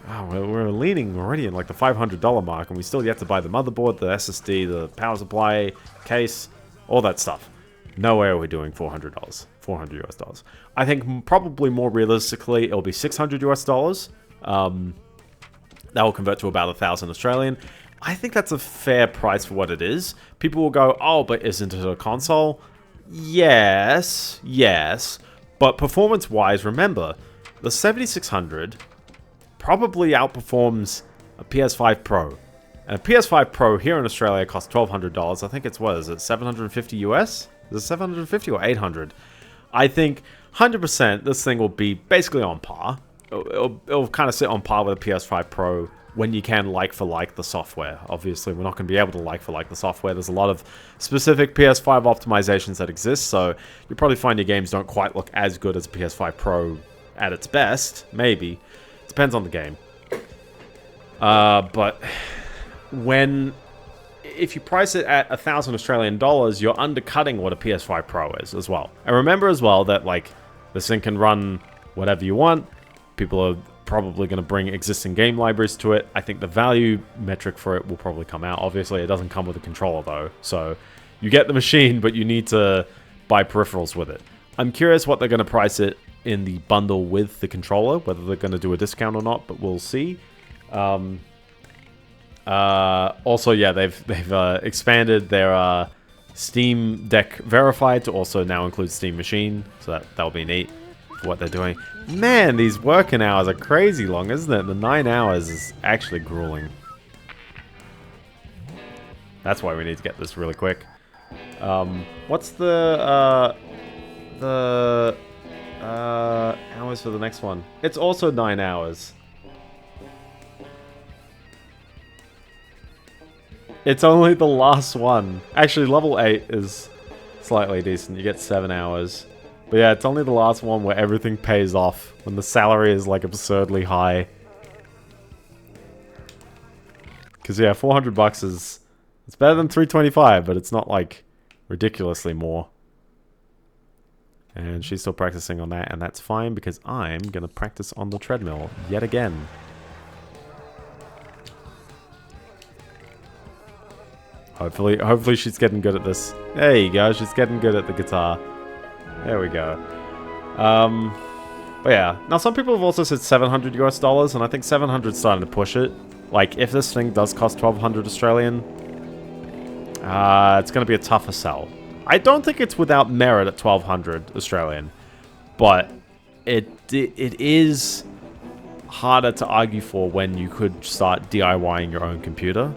Wow, we're leaning already in like the $500 mark, and we still yet to buy the motherboard, the SSD, the power supply, case, all that stuff. No way are we doing $400, 400 US dollars. I think probably more realistically, it'll be 600 US dollars. That will convert to about 1,000 Australian. I think that's a fair price for what it is. People will go, oh, but isn't it a console? Yes, yes. But performance-wise, remember, the 7600 probably outperforms a PS5 Pro. And a PS5 Pro here in Australia costs $1,200. I think it's, what is it, 750 US? Is it 750 or 800? I think 100% this thing will be basically on par. It'll kind of sit on par with a PS5 Pro when you can like-for-like the software. Obviously, we're not going to be able to like-for-like the software. There's a lot of specific PS5 optimizations that exist, so you'll probably find your games don't quite look as good as a PS5 Pro at its best. Maybe. Depends on the game. But if you price it at 1,000 Australian dollars, you're undercutting what a PS5 Pro is as well. And remember as well that, like, this thing can run whatever you want. People are probably going to bring existing game libraries to it. I think the value metric for it will probably come out. Obviously, it doesn't come with a controller, though. So you get the machine, but you need to buy peripherals with it. I'm curious what they're going to price it in the bundle with the controller, whether they're going to do a discount or not, but we'll see. Also, yeah, they've expanded their Steam Deck Verified to also now include Steam Machine, so that'll be neat for what they're doing. Man, these working hours are crazy long, isn't it? The 9 hours is actually grueling. That's why we need to get this really quick. What's the hours for the next one? It's also 9 hours. It's only the last one. Actually, level 8 is slightly decent. You get 7 hours. But yeah, it's only the last one where everything pays off. When the salary is like absurdly high. Because yeah, 400 bucks is... It's better than 325, but it's not like ridiculously more. And she's still practicing on that, and that's fine because I'm going to practice on the treadmill yet again. Hopefully she's getting good at this. There you go, she's getting good at the guitar. There we go. But yeah, now some people have also said 700 US dollars, and I think 700 is starting to push it. Like, if this thing does cost 1,200 Australian, it's going to be a tougher sell. I don't think it's without merit at 1,200 Australian, but it is harder to argue for when you could start DIYing your own computer.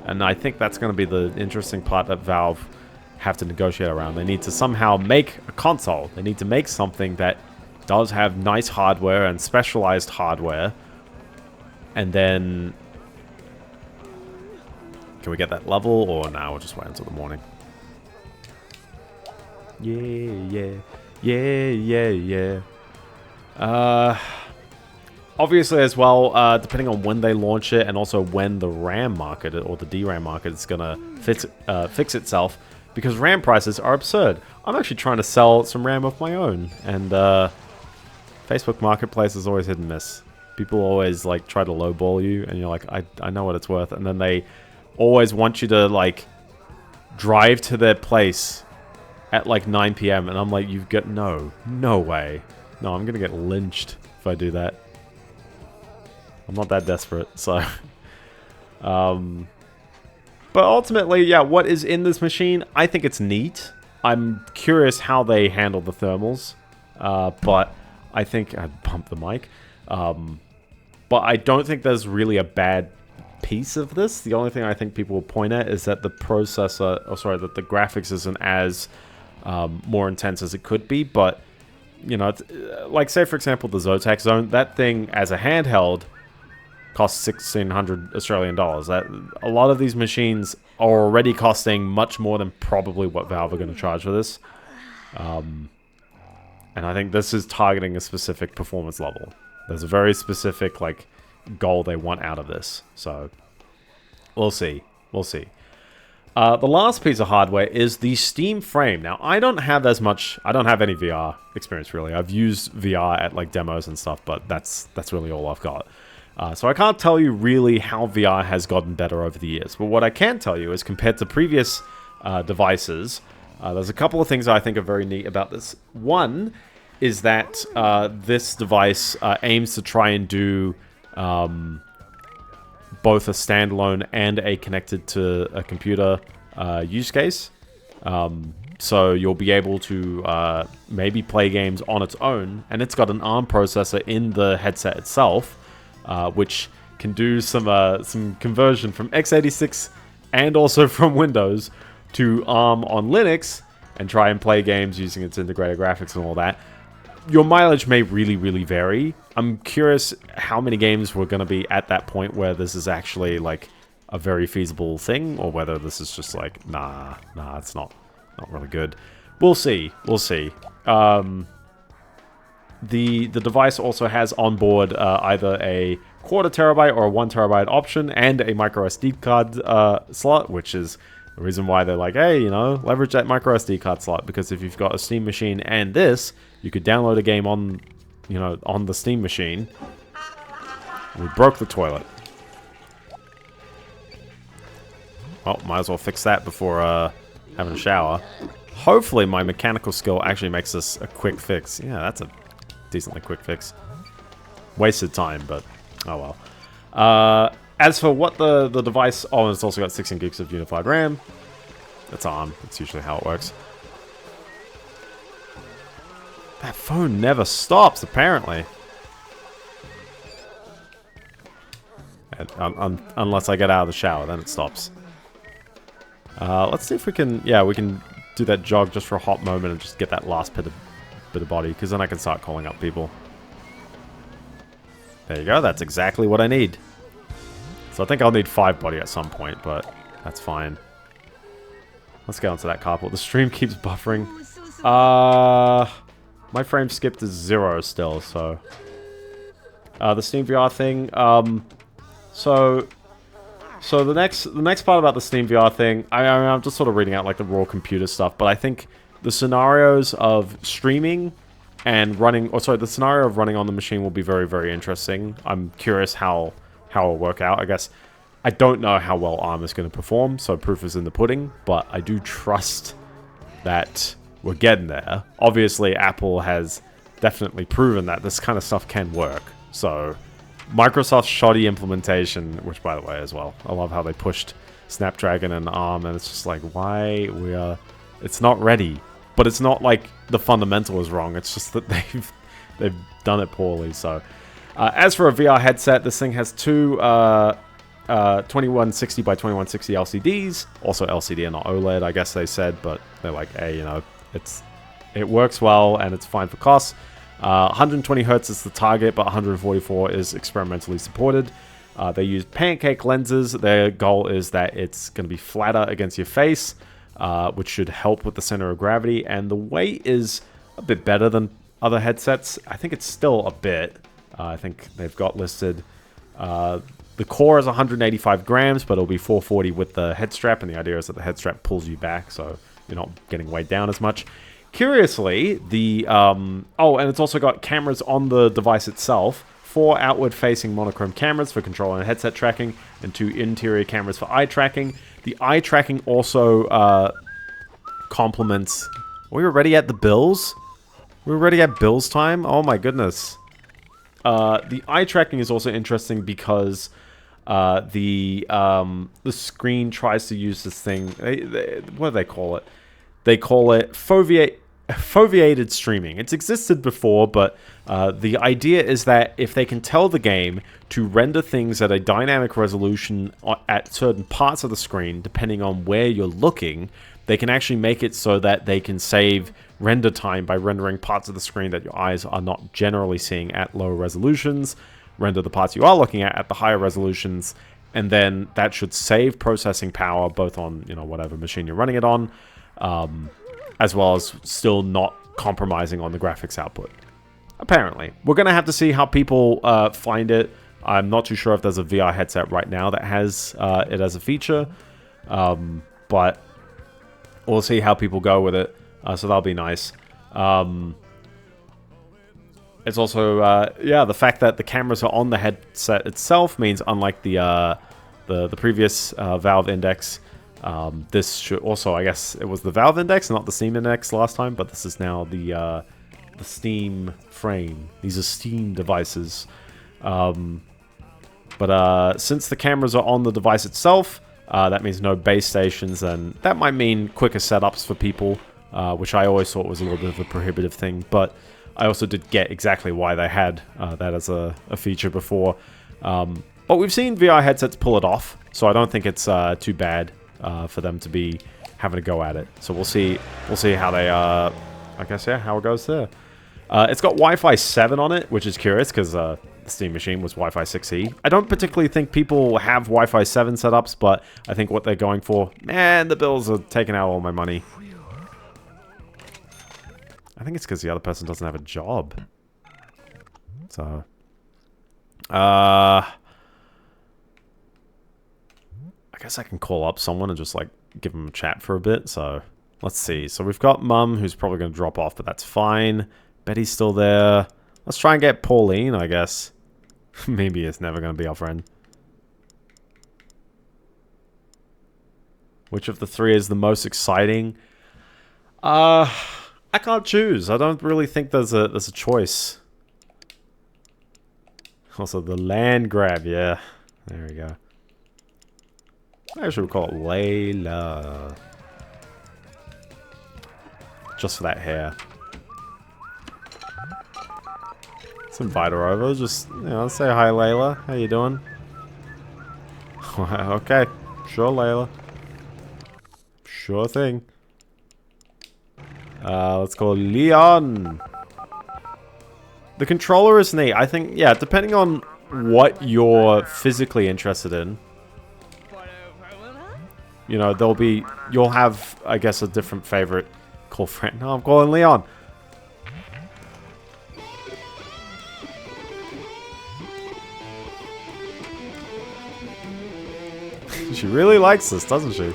And I think that's going to be the interesting part that Valve have to negotiate around. They need to somehow make a console. They need to make something that does have nice hardware and specialized hardware. And then... Can we get that level? Or no, we'll just wait until the morning. Yeah. Obviously as well, depending on when they launch it and also when the RAM market or the DRAM market is going to fix itself, because RAM prices are absurd. I'm actually trying to sell some RAM of my own, and Facebook Marketplace is always hit and miss. People always like try to lowball you, and you're like, I know what it's worth, and then they always want you to like drive to their place at like 9 PM, and I'm like, you've got no way. No, I'm gonna get lynched if I do that. I'm not that desperate, so... But ultimately, yeah, what is in this machine? I think it's neat. I'm curious how they handle the thermals. But I think... I bumped the mic. But I don't think there's really a bad piece of this. The only thing I think people will point at is that the processor... Oh, sorry, that the graphics isn't as more intense as it could be. But, you know, it's, like, say, for example, the Zotac Zone. That thing, as a handheld... costs 1,600 Australian dollars. That a lot of these machines are already costing much more than probably what Valve are going to charge for this. And I think this is targeting a specific performance level. There's a very specific, like, goal they want out of this. So, we'll see. We'll see. The last piece of hardware is the Steam Frame. Now, I don't have any VR experience, really. I've used VR at, like, demos and stuff, but that's really all I've got. So I can't tell you really how VR has gotten better over the years. But what I can tell you is, compared to previous devices, there's a couple of things I think are very neat about this. One is that this device aims to try and do both a standalone and a connected to a computer use case. So you'll be able to maybe play games on its own, and it's got an ARM processor in the headset itself, which can do some conversion from x86 and also from Windows to ARM on Linux, and try and play games using its integrated graphics and all that. Your mileage may really, really vary. I'm curious how many games we're going to be at that point where this is actually, like, a very feasible thing, or whether this is just like, nah, it's not really good. We'll see. We'll see. The device also has on board either a 1/4 terabyte or a 1 terabyte option, and a micro SD card slot, which is the reason why they're like, hey, you know, leverage that micro SD card slot, because if you've got a Steam machine and this, you could download a game on, you know, on the Steam machine. We broke the toilet. Well, might as well fix that before having a shower. Hopefully my mechanical skill actually makes this a quick fix. Yeah, that's a decently quick fix. Wasted time, but oh well. As for what the device... Oh, it's also got 16 gigs of unified RAM. That's ARM. That's usually how it works. That phone never stops, apparently. Unless I get out of the shower, then it stops. Let's see if we can... Yeah, we can do that jog just for a hot moment and just get that last bit of body, because then I can start calling up people. There you go. That's exactly what I need. So I think I'll need 5 body at some point, but that's fine. Let's get onto that carport. The stream keeps buffering. My frame skipped to 0 still, so... the Steam VR thing, So the next part about the Steam VR thing, I'm just sort of reading out like the raw computer stuff, but I think the scenarios of streaming and running, the scenario of running on the machine will be very, very interesting. I'm curious how it'll work out. I guess I don't know how well ARM is going to perform, so proof is in the pudding, but I do trust that we're getting there. Obviously, Apple has definitely proven that this kind of stuff can work, so... Microsoft's shoddy implementation, which by the way as well, I love how they pushed Snapdragon and ARM, and it's just like, why it's not ready. But it's not like the fundamental is wrong, it's just that they've done it poorly. So as for a VR headset, this thing has two 2160 by 2160 LCDs, also LCD and not OLED, I guess they said, but they're like, hey, you know, it works well and it's fine for costs. 120 Hz is the target, but 144 is experimentally supported. They use pancake lenses. Their goal is that it's going to be flatter against your face, which should help with the center of gravity. And the weight is a bit better than other headsets. I think it's still a bit. I think they've got listed. The core is 185 grams, but it'll be 440 with the head strap. And the idea is that the head strap pulls you back, so you're not getting weighed down as much. Curiously, and it's also got cameras on the device itself, 4 outward-facing monochrome cameras for control and headset tracking, and 2 interior cameras for eye tracking. The eye tracking also complements... We were already at the bills? We were already at bills time? Oh my goodness. The eye tracking is also interesting because the screen tries to use this thing... what do they call it? They call it foveated streaming. It's existed before, but the idea is that if they can tell the game to render things at a dynamic resolution at certain parts of the screen, depending on where you're looking, they can actually make it so that they can save render time by rendering parts of the screen that your eyes are not generally seeing at lower resolutions, render the parts you are looking at the higher resolutions, and then that should save processing power both on, you know, whatever machine you're running it on. as well as still not compromising on the graphics output. Apparently. We're going to have to see how people find it. I'm not too sure if there's a VR headset right now that has it as a feature. But we'll see how people go with it. So that'll be nice. It's also, yeah, the fact that the cameras are on the headset itself means, unlike the previous Valve Index, this should also, I guess, it was the Valve Index, not the Steam Index last time, but this is now the Steam frame. These are Steam devices. But since the cameras are on the device itself, that means no base stations, and that might mean quicker setups for people, which I always thought was a little bit of a prohibitive thing, but I also did get exactly why they had that as a feature before. But we've seen VR headsets pull it off, so I don't think it's too bad for them to be having a go at it. So we'll see how they, I guess, yeah, how it goes there. It's got Wi-Fi 7 on it, which is curious, because the Steam machine was Wi-Fi 6E. I don't particularly think people have Wi-Fi 7 setups, but I think what they're going for, man, the bills are taking out all my money. I think it's because the other person doesn't have a job. So, I guess I can call up someone and just, like, give them a chat for a bit. So, let's see. So, we've got Mum, who's probably going to drop off, but that's fine. Betty's still there. Let's try and get Pauline, I guess. Maybe it's never going to be our friend. Which of the three is the most exciting? I can't choose. I don't really think there's a choice. Also, the land grab, yeah. There we go. Actually, we'll call it Layla. Just for that hair. Let's invite her over. Just, you know, say hi, Layla. How you doing? Okay. Sure, Layla. Sure thing. Let's call Leon. The controller is neat. I think, yeah, depending on what you're physically interested in, you know, you'll have, I guess, a different favorite. Call friend. No, I'm calling Leon. She really likes this, doesn't she?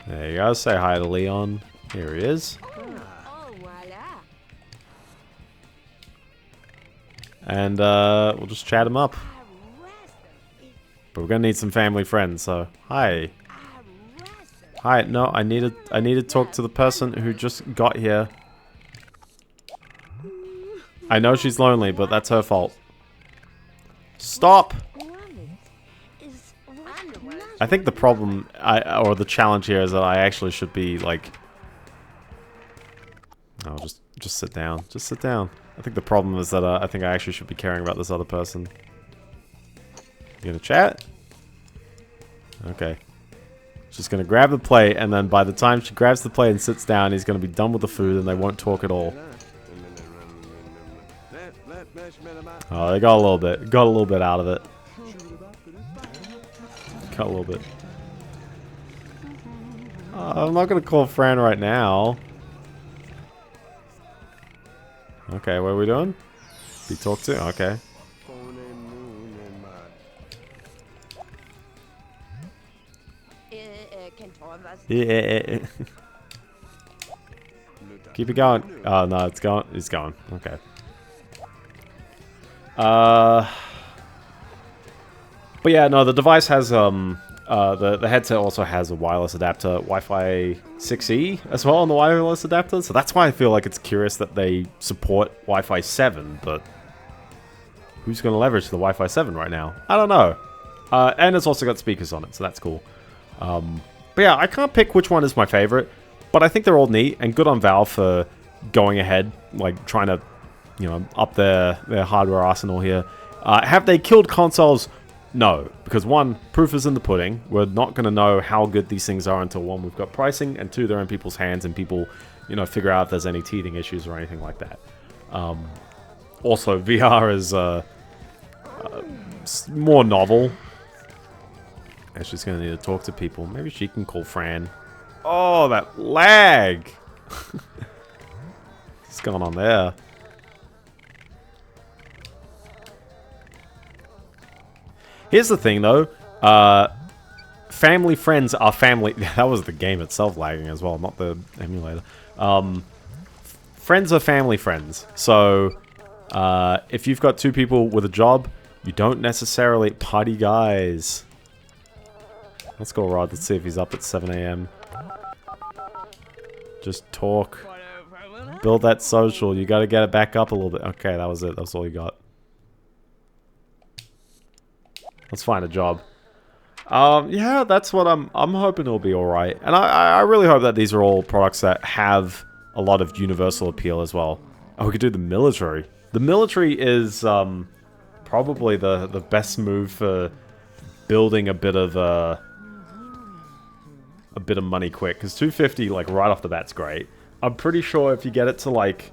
There you go. Say hi to Leon. Here he is. And we'll just chat him up. But we're gonna need some family friends, so hi. Hi, no, I need to talk to the person who just got here. I know she's lonely, but that's her fault. Stop! I think the problem, or the challenge here is that I actually should be, like... Oh, just sit down. Just sit down. I think the problem is that I think I actually should be caring about this other person. You gonna chat? Okay. She's gonna grab the plate, and then by the time she grabs the plate and sits down, he's gonna be done with the food, and they won't talk at all. Oh, they got a little bit. Got a little bit out of it. Got a little bit. I'm not gonna call Fran right now. Okay, what are we doing? Be talked to? Okay. Yeah. Keep it going. Oh no, it's going. It's going. Okay. But yeah, no, the device has the headset also has a wireless adapter, Wi-Fi 6E as well on the wireless adapter. So that's why I feel like it's curious that they support Wi-Fi 7, but who's going to leverage the Wi-Fi 7 right now? I don't know. And it's also got speakers on it, so that's cool. But yeah, I can't pick which one is my favorite, but I think they're all neat and good on Valve for going ahead, like trying to, you know, up their hardware arsenal here. Have they killed consoles? No, because one, proof is in the pudding. We're not going to know how good these things are until one, we've got pricing, and two, they're in people's hands and people, you know, figure out if there's any teething issues or anything like that. Also, VR is more novel. And she's going to need to talk to people. Maybe she can call Fran. Oh, that lag! What's going on there? Here's the thing, though. Family friends are family. That was the game itself lagging as well, not the emulator. Friends are family friends. So, if you've got two people with a job, you don't necessarily... Party guys. Let's go ride. Let's see if he's up at 7 AM. Just talk. Build that social. You gotta get it back up a little bit. Okay, that was it. That's all you got. Let's find a job. Yeah, that's what I'm hoping it'll be alright. And I really hope that these are all products that have a lot of universal appeal as well. Oh, we could do the military. The military is probably the best move for building a bit of money quick. Because 250, like, right off the bat's great. I'm pretty sure if you get it to, like...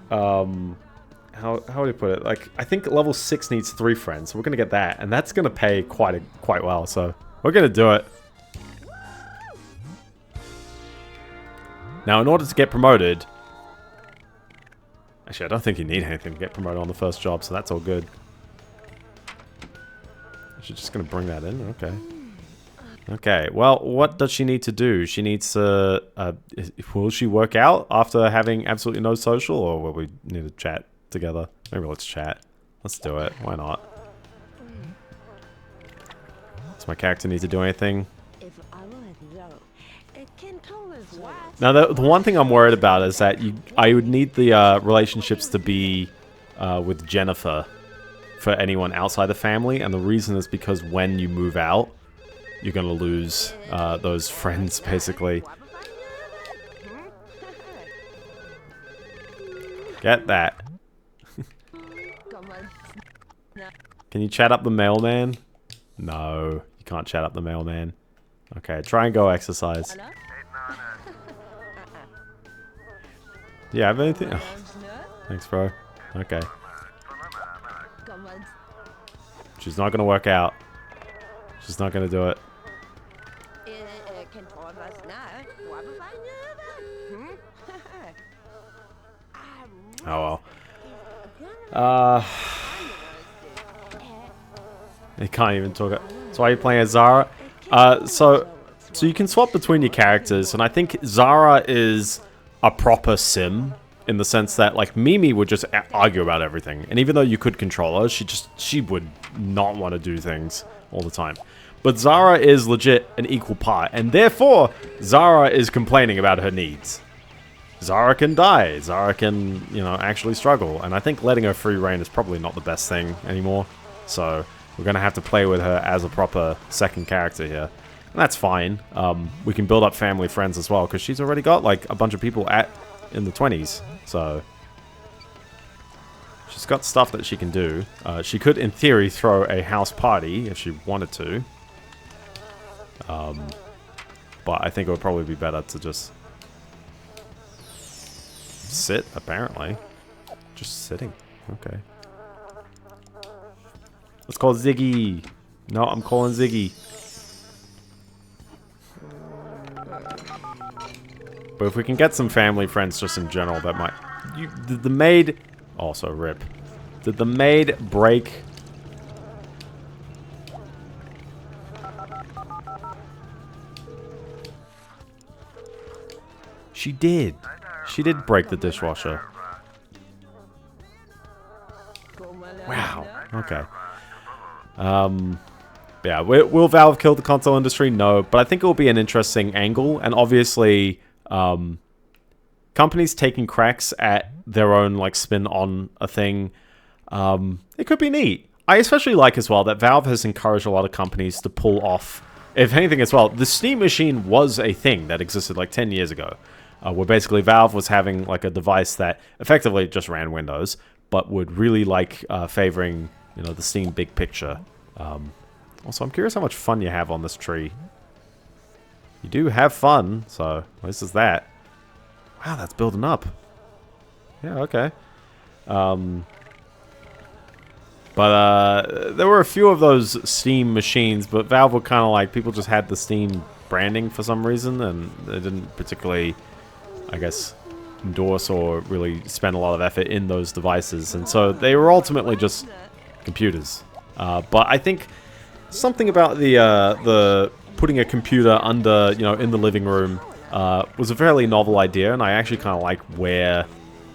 How would you put it? Like, I think level 6 needs 3 friends, so we're gonna get that, and that's gonna pay quite well, so we're gonna do it. Now, in order to get promoted... Actually, I don't think you need anything to get promoted on the first job, so that's all good. She's just gonna bring that in? Okay. Okay, well, what does she need to do? She needs to... will she work out after having absolutely no social, or will we need to chat together? Maybe let's chat. Let's do it. Why not? Does my character need to do anything? Now, the one thing I'm worried about is that I would need the relationships to be with Jennifer for anyone outside the family, and the reason is because when you move out, you're gonna lose those friends, basically. Get that. Can you chat up the mailman? No, you can't chat up the mailman. Okay, try and go exercise. Do you have anything? Oh, thanks, bro. Okay. She's not gonna work out. She's not gonna do it. Oh well. They can't even talk. So why are you playing as Zara? So you can swap between your characters, and I think Zara is a proper sim in the sense that, like, Mimi would just argue about everything, and even though you could control her, she would not want to do things all the time. But Zara is legit an equal part, and therefore Zara is complaining about her needs. Zara can die. Zara can, you know, actually struggle, and I think letting her free reign is probably not the best thing anymore. So we're gonna have to play with her as a proper second character here. And that's fine. We can build up family friends as well, because she's already got, like, a bunch of people in the 20s. So she's got stuff that she can do. She could, in theory, throw a house party if she wanted to. But I think it would probably be better to just sit, apparently. Just sitting. Okay. Let's call Ziggy. No, I'm calling Ziggy. But if we can get some family friends just in general, that might... Did the maid... Also, rip. Did the maid break... She did. She did break the dishwasher. Wow. Okay. Yeah, will Valve kill the console industry? No, but I think it will be an interesting angle, and obviously, companies taking cracks at their own, like, spin on a thing, it could be neat. I especially like as well that Valve has encouraged a lot of companies to pull off, if anything as well, the Steam Machine was a thing that existed like 10 years ago, where basically Valve was having like a device that effectively just ran Windows, but would really like favoring, you know, the Steam big picture. Also, I'm curious how much fun you have on this tree. You do have fun, so this is that. Wow, that's building up. Yeah, okay. But there were a few of those Steam machines, but Valve were kind of like, people just had the Steam branding for some reason, and they didn't particularly, I guess, endorse or really spend a lot of effort in those devices. And so they were ultimately just computers. But I think something about the putting a computer under, you know, in the living room was a fairly novel idea, and I actually kind of like where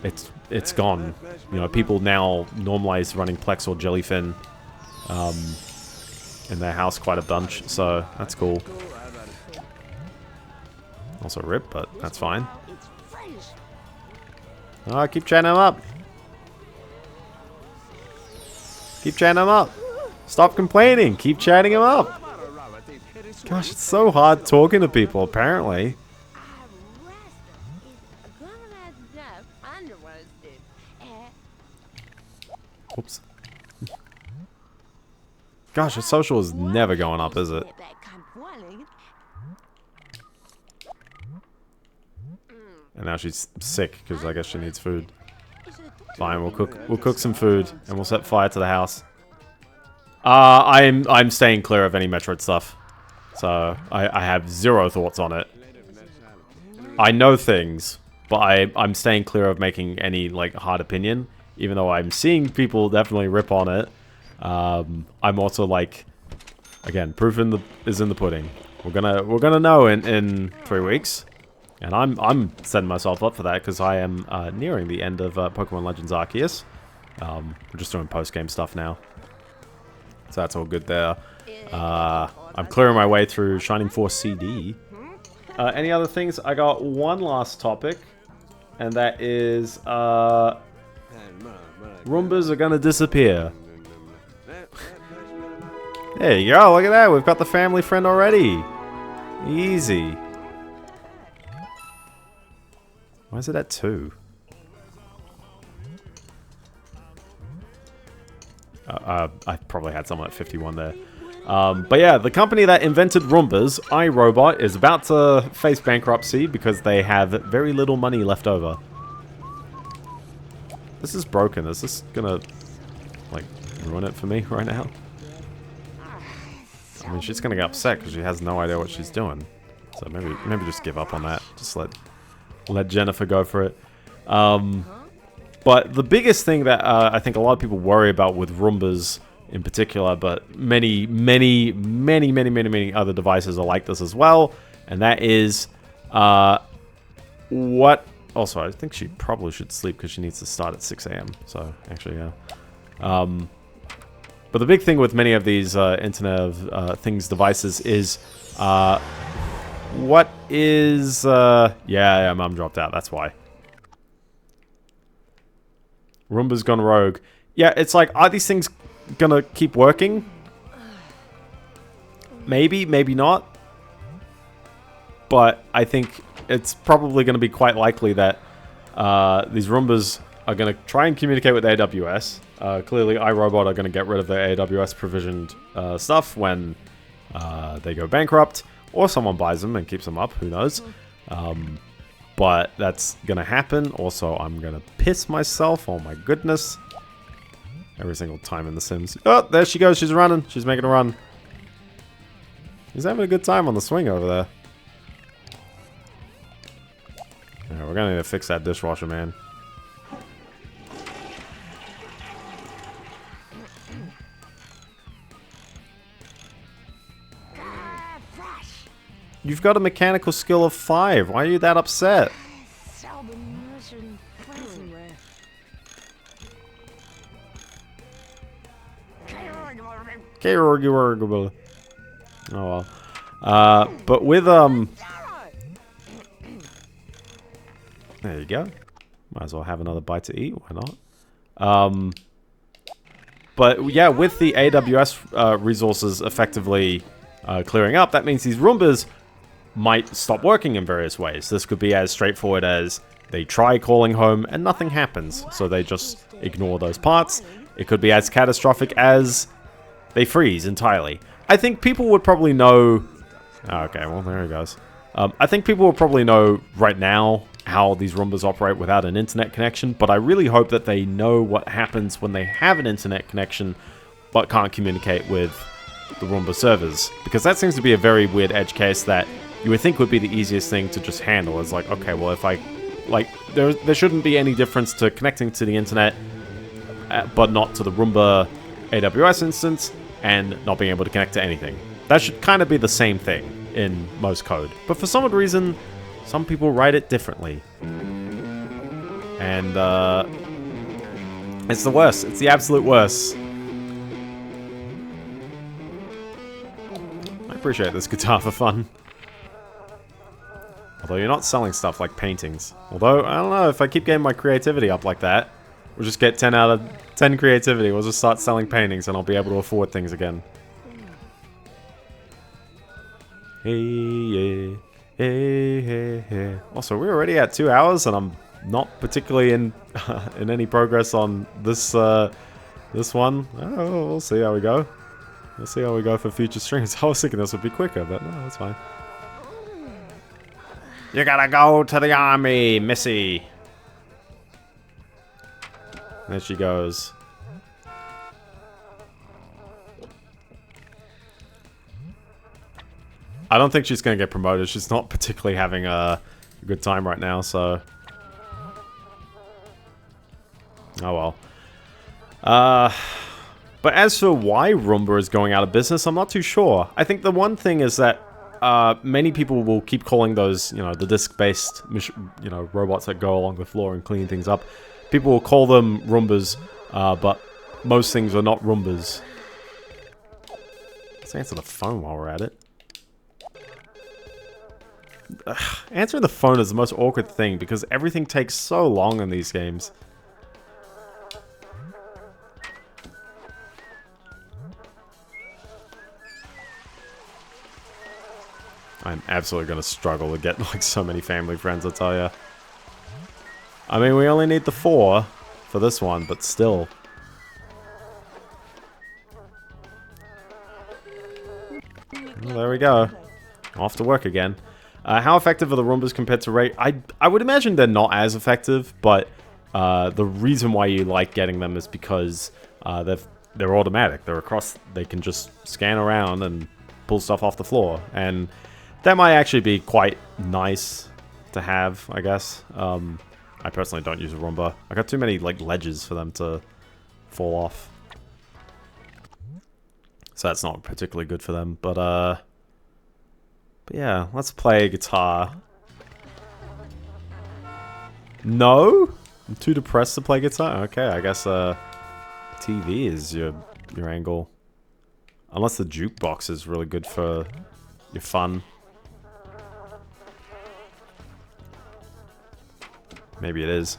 it's gone. You know, people now normalize running Plex or Jellyfin in their house quite a bunch, so that's cool. Also rip, but that's fine. Oh, keep chatting him up. Keep chatting him up. Stop complaining. Keep chatting him up. Gosh, it's so hard talking to people, apparently. Oops. Gosh, her social is never going up, is it? And now she's sick because I guess she needs food. Fine, we'll cook some food and we'll set fire to the house. I'm staying clear of any Metroid stuff, so I have zero thoughts on it. I know things, but I'm staying clear of making any like hard opinion. Even though I'm seeing people definitely rip on it, I'm also like, again, proof is in the pudding. We're gonna know in 3 weeks, and I'm setting myself up for that because I am nearing the end of Pokemon Legends Arceus. We're just doing post game stuff now, so that's all good there. I'm clearing my way through Shining Force CD. Any other things? I got one last topic, and that is Roombas are gonna disappear. There you go, look at that. We've got the family friend already. Easy. Why is it at 2? I probably had someone at 51 there. But yeah, the company that invented Roombas, iRobot, is about to face bankruptcy because they have very little money left over. This is broken. Is this gonna, like, ruin it for me right now? I mean, she's gonna get upset because she has no idea what she's doing. So maybe just give up on that. Just let Jennifer go for it. But the biggest thing that I think a lot of people worry about with Roombas in particular, but many other devices are like this as well, and that is what... Also, I think she probably should sleep because she needs to start at 6 AM. So, actually, yeah. But the big thing with many of these Internet of Things devices is... what is... yeah, Mum dropped out. That's why. Roomba's gone rogue. Yeah, it's like, are these things gonna keep working? Maybe, maybe not. But I think it's probably going to be quite likely that these Roombas are going to try and communicate with AWS. Clearly, iRobot are going to get rid of their AWS provisioned stuff when they go bankrupt, or someone buys them and keeps them up, who knows. But that's going to happen. Also, I'm going to piss myself, oh my goodness. Every single time in The Sims. Oh, there she goes, she's running. She's making a run. He's having a good time on the swing over there. Yeah, we're gonna need to fix that dishwasher, man. You've got a mechanical skill of 5. Why are you that upset? Oh well. But with there you go. Might as well have another bite to eat. Why not? But yeah, with the AWS resources effectively clearing up, that means these Roombas might stop working in various ways. This could be as straightforward as they try calling home and nothing happens, so they just ignore those parts. It could be as catastrophic as they freeze entirely. I think people would probably know... Okay, well, there he goes. I think people will probably know right now how these Roombas operate without an internet connection, but I really hope that they know what happens when they have an internet connection, but can't communicate with the Roomba servers. Because that seems to be a very weird edge case that you would think would be the easiest thing to just handle. It's like, okay, well, if I... Like, there shouldn't be any difference to connecting to the internet, but not to the Roomba AWS instance, and not being able to connect to anything. That should kind of be the same thing in most code. But for some odd reason, some people write it differently. And, it's the worst. It's the absolute worst. I appreciate this guitar for fun. Although you're not selling stuff like paintings. Although, I don't know, if I keep getting my creativity up like that, we'll just get 10 out of 10 creativity. We'll just start selling paintings and I'll be able to afford things again. Hey, yeah. Hey. Also, we're already at 2 hours and I'm not particularly in any progress on this this one. Oh, we'll see how we go. We'll see how we go for future streams. I was thinking this would be quicker, but no, that's fine. You gotta go to the army, Missy. There she goes. I don't think she's gonna get promoted. She's not particularly having a good time right now, so... Oh well. But as for why Roomba is going out of business, I'm not too sure. I think the one thing is that many people will keep calling those, you know, the disc-based, you know, robots that go along the floor and clean things up. People will call them Roombas, but most things are not Roombas. Let's answer the phone while we're at it. Ugh, answering the phone is the most awkward thing because everything takes so long in these games. I'm absolutely going to struggle to get like so many family friends, I tell ya. I mean, we only need the 4 for this one, but still. Well, there we go. Off to work again. How effective are the Roombas compared to Ray? I would imagine they're not as effective, but the reason why you like getting them is because they're automatic. They're across. They can just scan around and pull stuff off the floor, and that might actually be quite nice to have, I guess. I personally don't use a Roomba. I got too many like ledges for them to fall off, so that's not particularly good for them. But yeah, let's play guitar. No? I'm too depressed to play guitar? Okay, I guess TV is your angle. Unless the jukebox is really good for your fun. Maybe it is.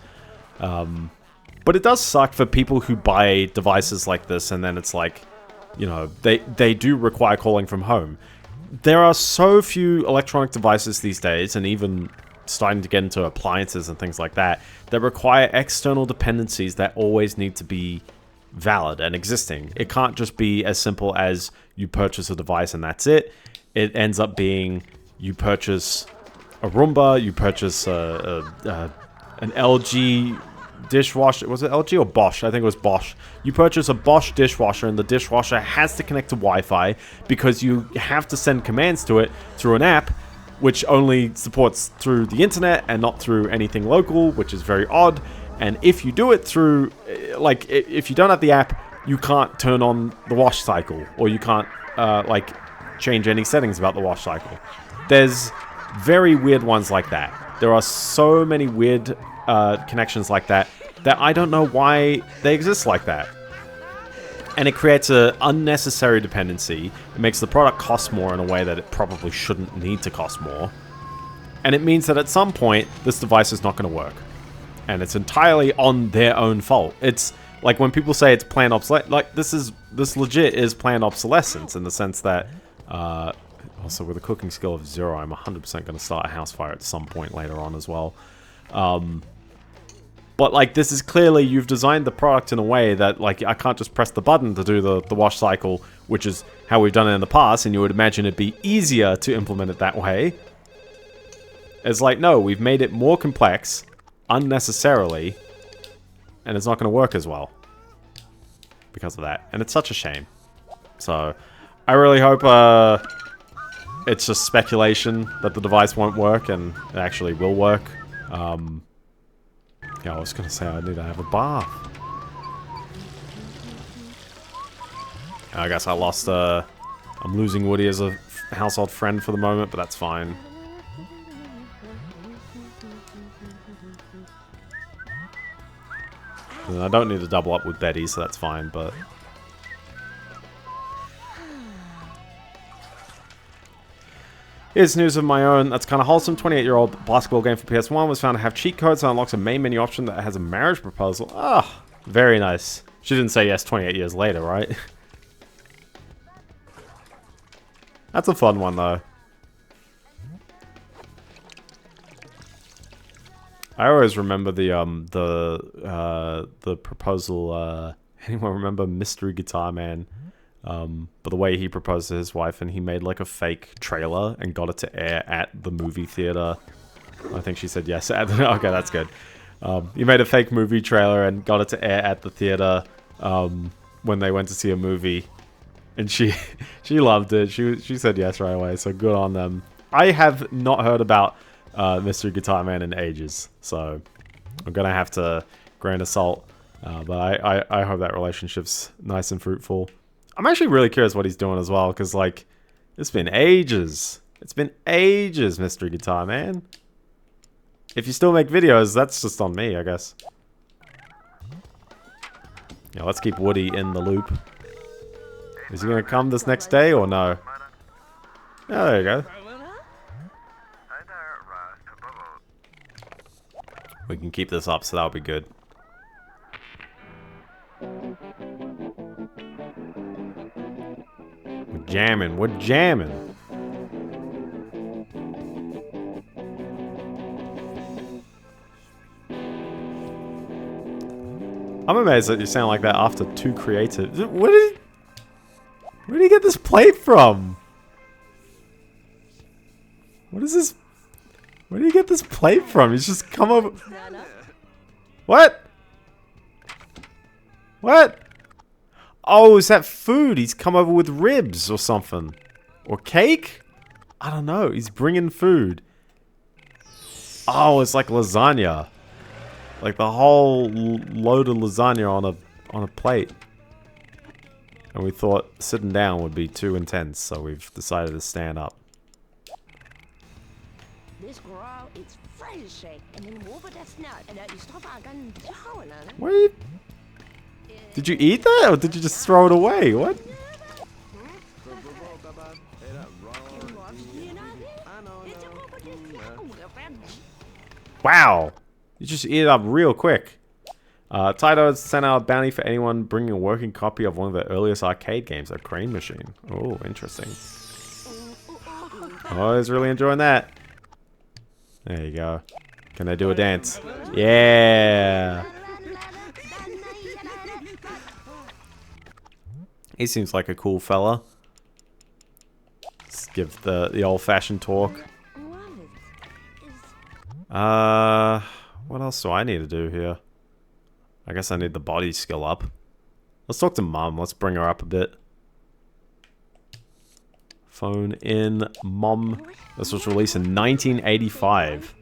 But it does suck for people who buy devices like this and then it's like, you know, they do require calling from home. There are so few electronic devices these days, and even starting to get into appliances and things like that, that require external dependencies that always need to be valid and existing. It can't just be as simple as you purchase a device and that's it. It ends up being you purchase a Roomba, you purchase an LG dishwasher. Was it LG or Bosch? I think it was Bosch. You purchase a Bosch dishwasher and the dishwasher has to connect to Wi-Fi because you have to send commands to it through an app which only supports through the internet and not through anything local, which is very odd. And if you do it through, like, if you don't have the app, you can't turn on the wash cycle, or you can't, like, change any settings about the wash cycle. There's very weird ones like that. There are so many weird connections like that that I don't know why they exist like that. And it creates an unnecessary dependency. It makes the product cost more in a way that it probably shouldn't need to cost more. And it means that at some point, this device is not going to work. And it's entirely on their own fault. It's like when people say it's planned obsolescence, like this legit is planned obsolescence in the sense that, also with a cooking skill of 0, I'm 100% going to start a house fire at some point later on as well. But like this is clearly, you've designed the product in a way that like I can't just press the button to do the wash cycle, which is how we've done it in the past, and you would imagine it'd be easier to implement it that way. It's like, no, we've made it more complex unnecessarily, and it's not going to work as well. because of that. And it's such a shame. So, I really hope it's just speculation that the device won't work and it actually will work. Yeah, I was going to say I need to have a bath. I guess I lost, I'm losing Woody as a household friend for the moment, but that's fine. And I don't need to double up with Betty, so that's fine, but... Here's news of my own that's kind of wholesome. 28-year-old basketball game for PS1 was found to have cheat codes and unlocks a main menu option that has a marriage proposal. Ah, very nice. She didn't say yes 28 years later, right? That's a fun one, though. I always remember the proposal. Anyone remember Mystery Guitar Man? But the way he proposed to his wife, and he made like a fake trailer and got it to air at the movie theater. I think she said yes. Okay, that's good. He made a fake movie trailer and got it to air at the theater when they went to see a movie, and she loved it. She said yes right away. So good on them. I have not heard about Mystery Guitar Man in ages, so I'm gonna have to grain of salt. But I hope that relationship's nice and fruitful. I'm actually really curious what he's doing as well, because, like, it's been ages. It's been ages, Mystery Guitar Man. If you still make videos, that's just on me, I guess. Yeah, let's keep Woody in the loop. Is he going to come this next day or no? Yeah, there you go. We can keep this up, so that'll be good. We're jamming. We're jamming. I'm amazed that you sound like that after 2 creative. Where did he get this plate from? What is this? Where do you get this plate from? He's just come over. What? What? Oh, is that food? He's come over with ribs or something. Or cake? I don't know. He's bringing food. Oh, it's like lasagna. Like the whole load of lasagna on a plate. And we thought sitting down would be too intense, so we've decided to stand up. What are you... Did you eat that, or did you just throw it away? What? Wow! You just eat it up real quick. Taito sent out a bounty for anyone bringing a working copy of one of the earliest arcade games, a crane machine. Oh, interesting. Oh, he's really enjoying that. There you go. Can I do a dance? Yeah! He seems like a cool fella. Let's give the old-fashioned talk. What else do I need to do here? I guess I need the body skill up. Let's talk to Mom. Let's bring her up a bit. Phone in Mom. This was released in 1985.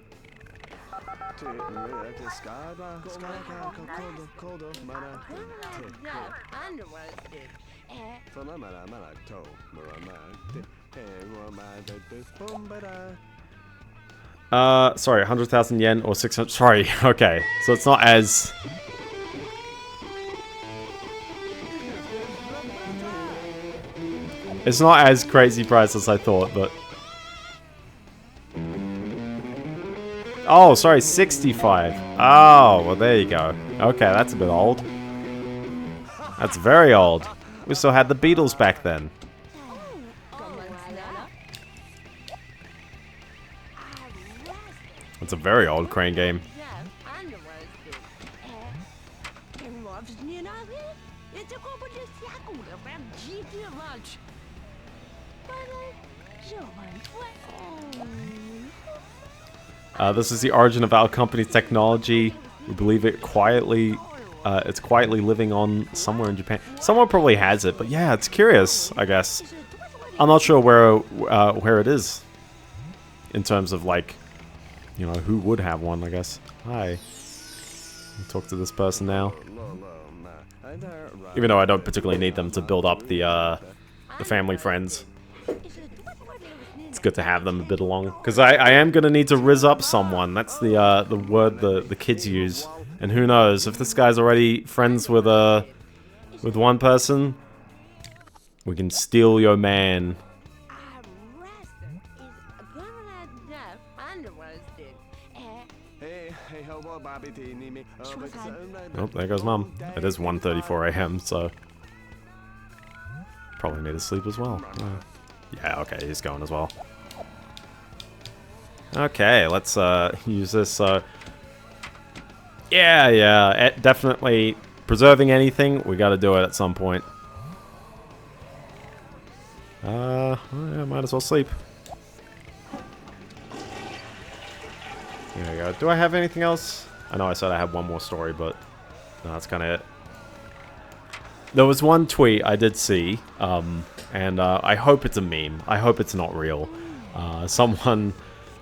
Sorry, 100,000 yen or 600. Sorry, okay. So it's not as... It's not as crazy price as I thought, but... Oh, sorry, 65. Oh, well, there you go. Okay, that's a bit old. That's very old. We still had the Beatles back then. It's a very old crane game. This is the origin of our company's technology. We believe it quietly it's quietly living on somewhere in Japan. Someone probably has it, but yeah, it's curious, I guess. I'm not sure where it is in terms of, like, you know, who would have one, I guess. Hi. I'll talk to this person now. Even though I don't particularly need them to build up the family friends. It's good to have them a bit along. Because I am going to need to rizz up someone. That's the word the kids use. And who knows, if this guy's already friends with one person, we can steal your man. Oh, there goes Mum. It is 1:34 a.m., so probably need to sleep as well. Yeah, okay, he's going as well. Okay, let's use this. Yeah, definitely preserving anything. We got to do it at some point. Yeah, might as well sleep. There we go. Do I have anything else? I know I said I had one more story, but no, that's kind of it. There was one tweet I did see, and I hope it's a meme. I hope it's not real. Someone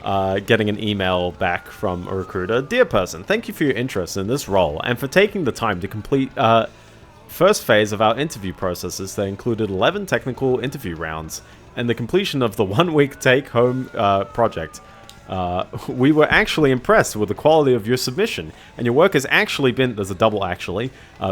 getting an email back from a recruiter. Dear person, thank you for your interest in this role and for taking the time to complete first phase of our interview processes that included 11 technical interview rounds and the completion of the 1-week take-home project. We were actually impressed with the quality of your submission, and your work has actually been, there's a double actually,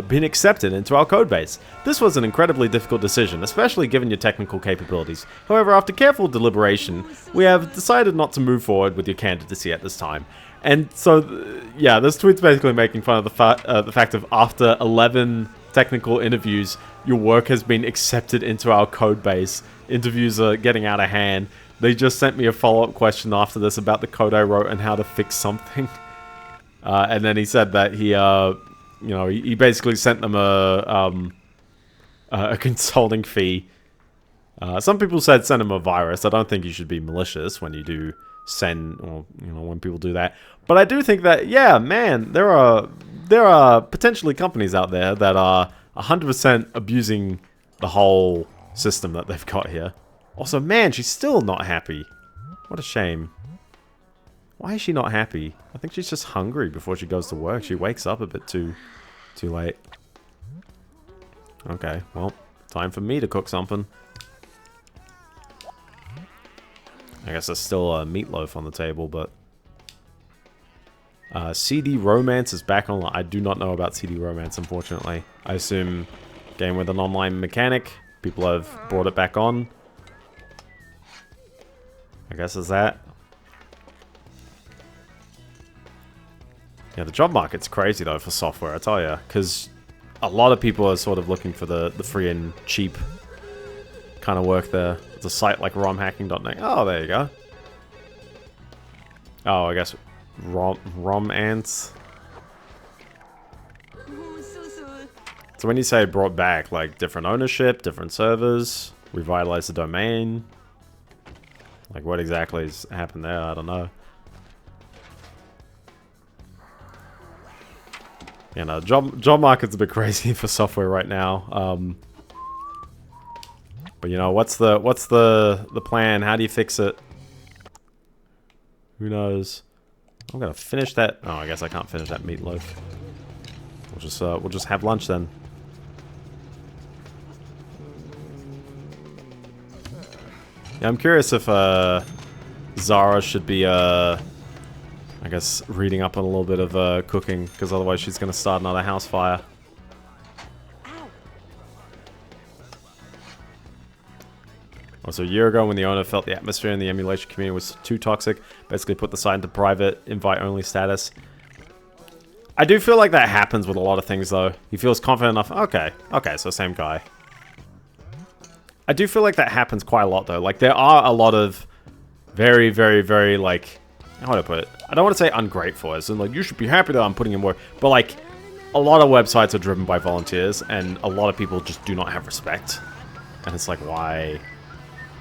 been accepted into our codebase. This was an incredibly difficult decision, especially given your technical capabilities. However, after careful deliberation, we have decided not to move forward with your candidacy at this time. And so, yeah, this tweet's basically making fun of the fact of after 11 technical interviews, your work has been accepted into our codebase. Interviews are getting out of hand. They just sent me a follow-up question after this about the code I wrote and how to fix something. And then he said that he, you know, he basically sent them a consulting fee. Some people said send him a virus. I don't think you should be malicious when you do send, or, you know, when people do that. But I do think that, yeah, man, there are potentially companies out there that are 100% abusing the whole system that they've got here. Also, man, she's still not happy. What a shame. Why is she not happy? I think she's just hungry before she goes to work. She wakes up a bit too late. Okay, well, time for me to cook something. I guess there's still a meatloaf on the table, but... CD Romance is back online. I do not know about CD Romance, unfortunately. I assume game with an online mechanic. People have brought it back on. I guess is that. Yeah, the job market's crazy though for software, I tell ya, because a lot of people are sort of looking for the free and cheap kind of work there. It's a site like romhacking.net. Oh, there you go. Oh, I guess Rom Ants. So when you say brought back, like different ownership, different servers, revitalize the domain. Like, what exactly has happened there? I don't know. You know, job market's a bit crazy for software right now. But you know, what's the plan? How do you fix it? Who knows? I'm gonna finish that. Oh, I guess I can't finish that meatloaf. We'll just have lunch then. Yeah, I'm curious if Zara should be, I guess, reading up on a little bit of cooking, because otherwise she's going to start another house fire. Also, a year ago when the owner felt the atmosphere in the emulation community was too toxic, basically put the site into private, invite-only status. I do feel like that happens with a lot of things, though. He feels confident enough. Okay, so same guy. I do feel like that happens quite a lot, though. Like, there are a lot of very, very, very, like... How would I put it? I don't want to say ungrateful, as in, like, you should be happy that I'm putting in work. But, like, a lot of websites are driven by volunteers, and a lot of people just do not have respect. And it's like, why?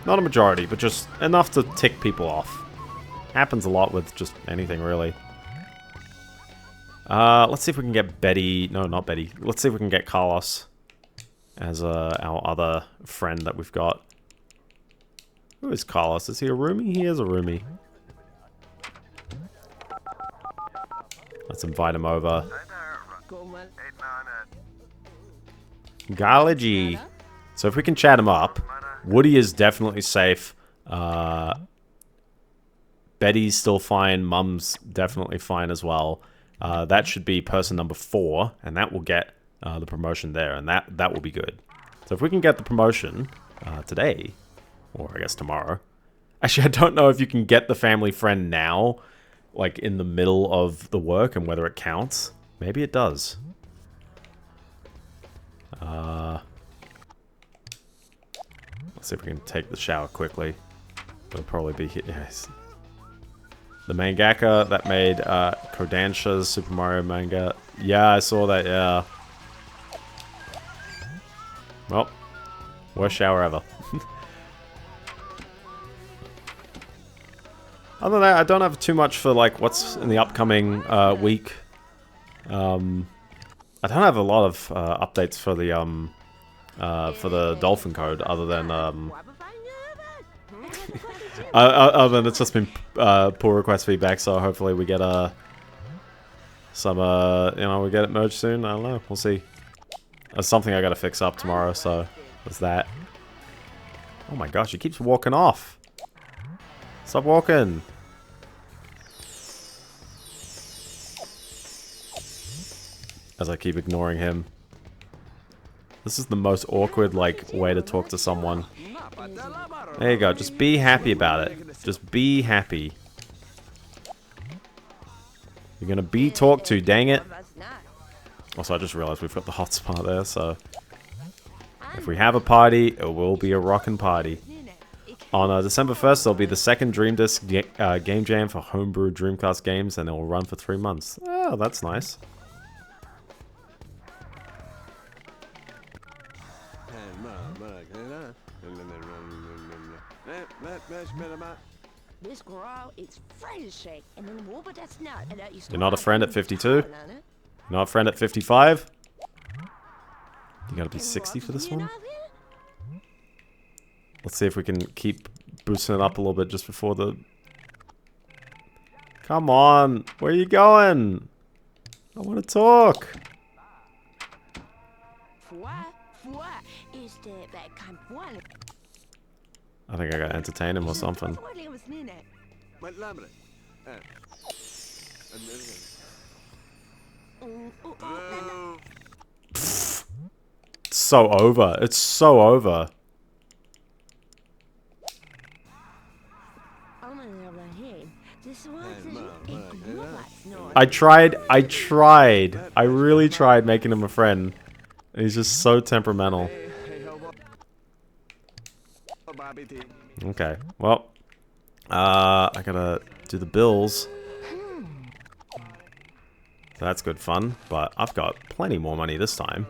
Not a majority, but just enough to tick people off. Happens a lot with just anything, really. Let's see if we can get Betty. No, not Betty. Let's see if we can get Carlos as our other friend that we've got. Who is Carlos? Is he a roomie? He is a roomie. Let's invite him over. Galagy. So if we can chat him up, Woody is definitely safe. Betty's still fine. Mum's definitely fine as well. That should be person number 4, and that will get the promotion there, and that will be good. So if we can get the promotion today, or I guess tomorrow. Actually, I don't know if you can get the family friend now, like in the middle of the work, and whether it counts. Maybe it does. Let's see if we can take the shower quickly. It'll probably be here. Yes. The mangaka that made Kodansha's Super Mario manga. Yeah, I saw that, yeah. Well, worst shower ever. Other than that, I don't have too much for like what's in the upcoming week. I don't have a lot of updates for the Dolphin Code, other than other than it's just been pull request feedback. So hopefully we get some you know, we get it merged soon. I don't know. We'll see. There's something I gotta fix up tomorrow, so there's that. Oh my gosh, he keeps walking off. Stop walking. As I keep ignoring him. This is the most awkward, like, way to talk to someone. There you go. Just be happy about it. Just be happy. You're gonna be talked to, dang it. Also, I just realized we've got the hotspot there, so... If we have a party, it will be a rockin' party. On December 1st, there'll be the second Dream Disc Game Jam for homebrew Dreamcast games, and it will run for 3 months. Oh, that's nice. You're not a friend at 52? You're not a friend at 55? You gotta be 60 for this one? Let's see if we can keep boosting it up a little bit just before the... Come on! Where are you going? I want to talk! I think I gotta entertain him or something. It's so over. It's so over. I really tried making him a friend. And he's just so temperamental. Okay, well. I gotta do the bills. So that's good fun, but I've got plenty more money this time.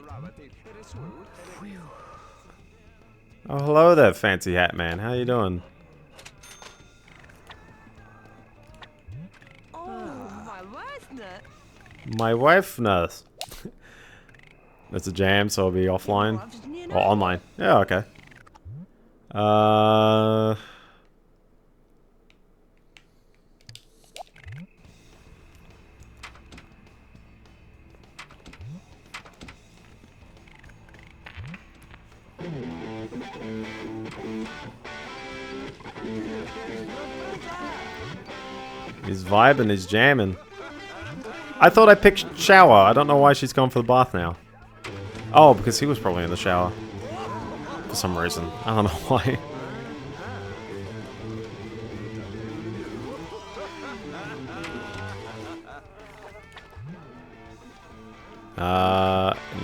Oh, hello there, fancy hat man. How you doing? My wife nurse. It's a jam, so I'll be offline. Or online. Yeah, okay. He's vibing, he's jamming. I thought I picked shower. I don't know why she's gone for the bath now. Oh, because he was probably in the shower. For some reason. I don't know why.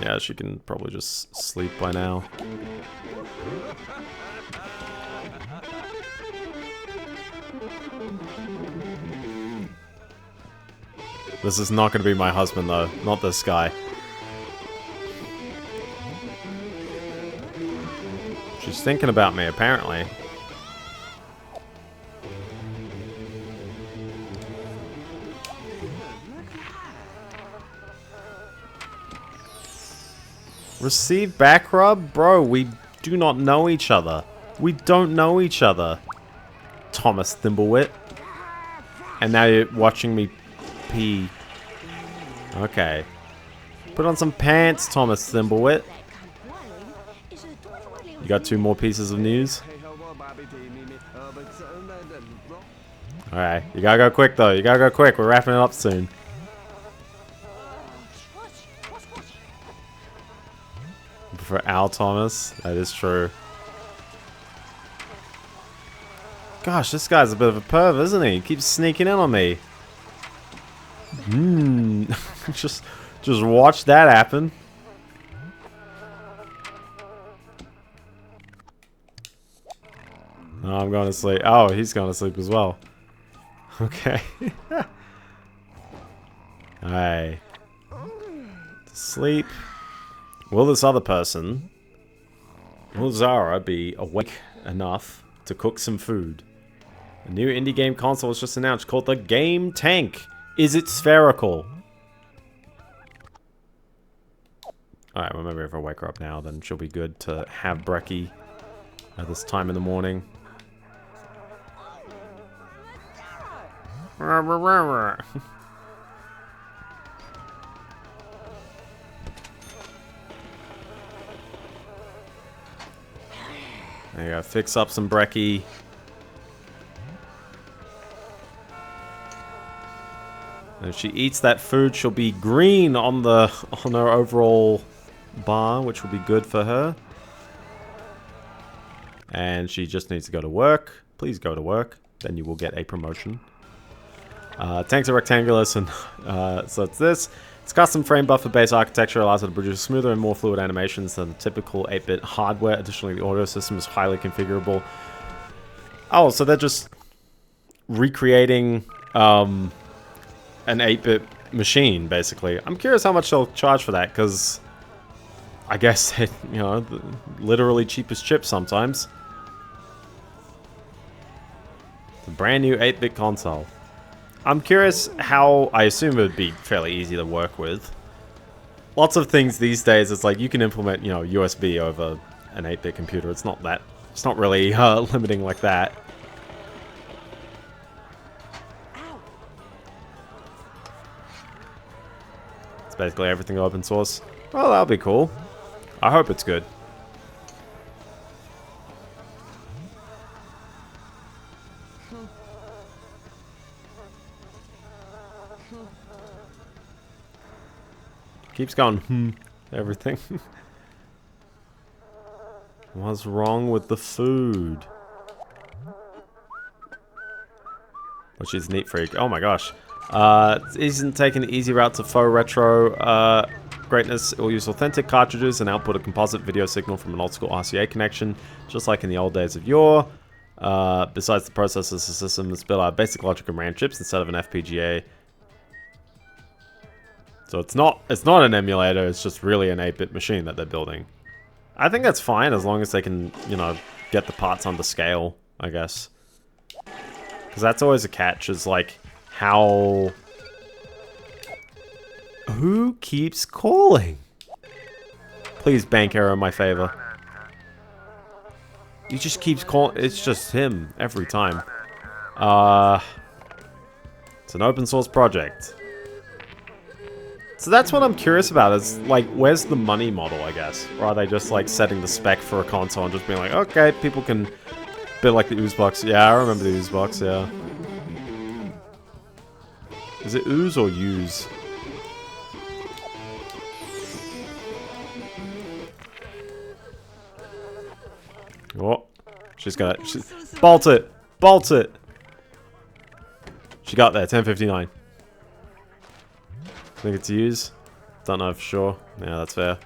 Yeah, she can probably just sleep by now. This is not going to be my husband, though. Not this guy. She's thinking about me, apparently. Receive back rub? Bro, we do not know each other. We don't know each other. Thomas Thimblewit. And now you're watching me pee. Okay. Put on some pants, Thomas Thimblewit. You got 2 more pieces of news? Alright, you gotta go quick though. You gotta go quick. We're wrapping it up soon. For Al Thomas, that is true. Gosh, this guy's a bit of a perv, isn't he? He keeps sneaking in on me. Just watch that happen. Oh, I'm going to sleep. Oh, he's going to sleep as well. Okay. Alright. Sleep. Will this other person, will Zara be awake enough to cook some food? A new indie game console was just announced called the Game Tank. Is it spherical? Alright, well maybe if I wake her up now, then she'll be good to have brekkie at this time in the morning. There you go, fix up some brekkie. And if she eats that food, she'll be green on her overall bar, which will be good for her. And she just needs to go to work. Please go to work. Then you will get a promotion. Tanks are rectangular, so it's this. Its custom frame buffer-based architecture allows it to produce smoother and more fluid animations than the typical 8-bit hardware. Additionally, the audio system is highly configurable. Oh, so they're just recreating an 8-bit machine, basically. I'm curious how much they'll charge for that, because I guess it, you know, literally cheapest chip sometimes. It's a brand new 8-bit console. I'm curious how, I assume it would be fairly easy to work with. Lots of things these days, it's like you can implement, you know, USB over an 8-bit computer. It's not really limiting like that. It's basically everything open source. Well, that'll be cool. I hope it's good. Keeps going, everything. What's wrong with the food? Well, she's a neat freak. Oh my gosh. It isn't taking an easy route to faux retro greatness. It will use authentic cartridges and output a composite video signal from an old school RCA connection, just like in the old days of yore. Besides the processors, the system is built out of basic logic and RAM chips instead of an FPGA. So it's not an emulator, it's just really an 8-bit machine that they're building. I think that's fine as long as they can, you know, get the parts under scale, I guess. Because that's always a catch, is like, how... Who keeps calling? Please bank error in my favor. He just keeps calling, it's just him, every time. It's an open source project. So that's what I'm curious about, is, like, where's the money model, I guess? Or are they just, like, setting the spec for a console and just being like, okay, people can... Bit like the Ooze box. Yeah, I remember the Ooze box, yeah. Is it Ooze or Use? Oh, she's got it. Bolt it! Bolt it! She got there, 10:59. Think it's Use? Don't know for sure. Yeah, that's fair.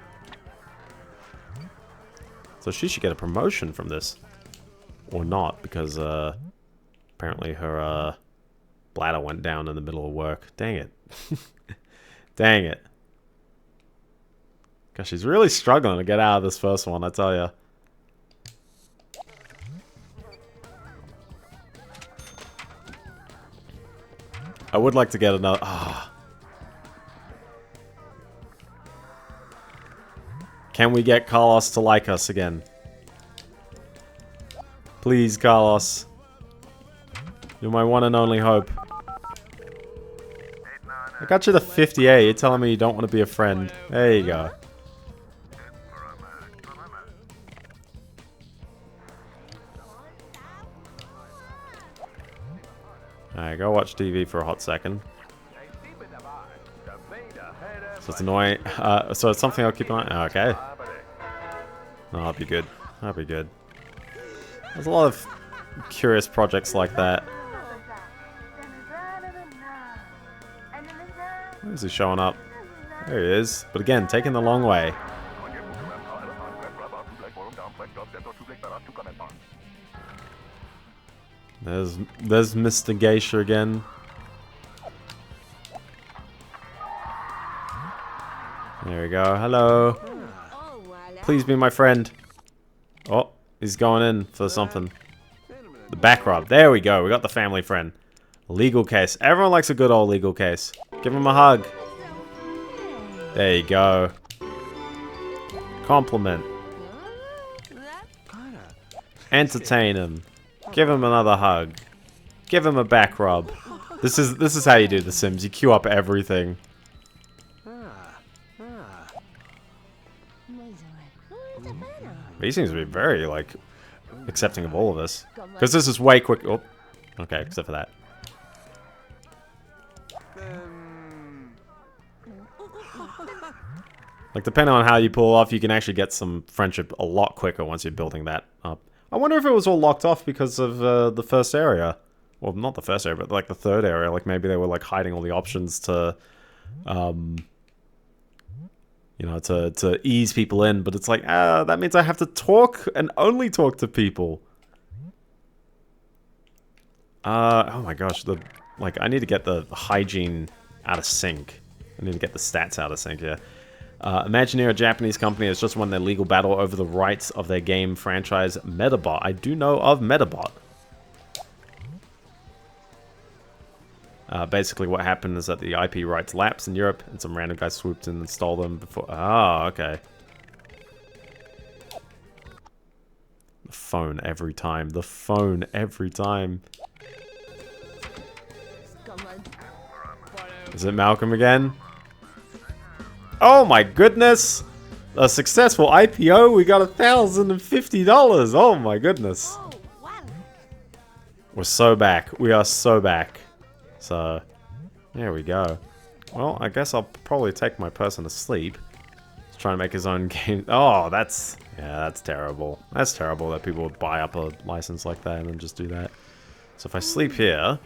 So she should get a promotion from this. Or not, because apparently her bladder went down in the middle of work. Dang it. Dang it. Gosh, she's really struggling to get out of this first one, I tell ya. I would like to get another... Can we get Carlos to like us again? Please, Carlos. You're my one and only hope. I got you to 58. You're telling me you don't want to be a friend. There you go. Alright, go watch TV for a hot second. So it's annoying. So it's something I'll keep an eye on. Okay. No, that'll be good. That'll be good. There's a lot of curious projects like that. Where is he showing up? There he is. But again, taking the long way. There's Mr. Geisha again. There we go. Hello. Please be my friend. Oh, he's going in for something. The back rub. There we go. We got the family friend. Legal case. Everyone likes a good old legal case. Give him a hug. There you go. Compliment. Entertain him. Give him another hug. Give him a back rub. This is how you do The Sims. You queue up everything. He seems to be very, like, accepting of all of this. Because this is way quick. Oh, okay, except for that. Like, depending on how you pull off, you can actually get some friendship a lot quicker once you're building that up. I wonder if it was all locked off because of the first area. Well, not the first area, but like the third area. Like, maybe they were, like, hiding all the options to, you know, to ease people in. But it's like, that means I have to talk and only talk to people. Oh my gosh, like, I need to get the hygiene out of sync. I need to get the stats out of sync, yeah. Imagineer, a Japanese company, has just won their legal battle over the rights of their game franchise Metabot. I do know of Metabot. Basically what happened is that the IP rights lapsed in Europe and some random guy swooped in and stole them before... Oh, okay. The phone every time. The phone every time. Is it Malcolm again? Oh my goodness! A successful IPO, we got $1,050! Oh my goodness. We're so back. We are so back. So, there we go. Well, I guess I'll probably take my person to sleep. He's trying to make his own game. Oh, that's... Yeah, that's terrible. That's terrible that people would buy up a license like that and then just do that. So if I sleep here,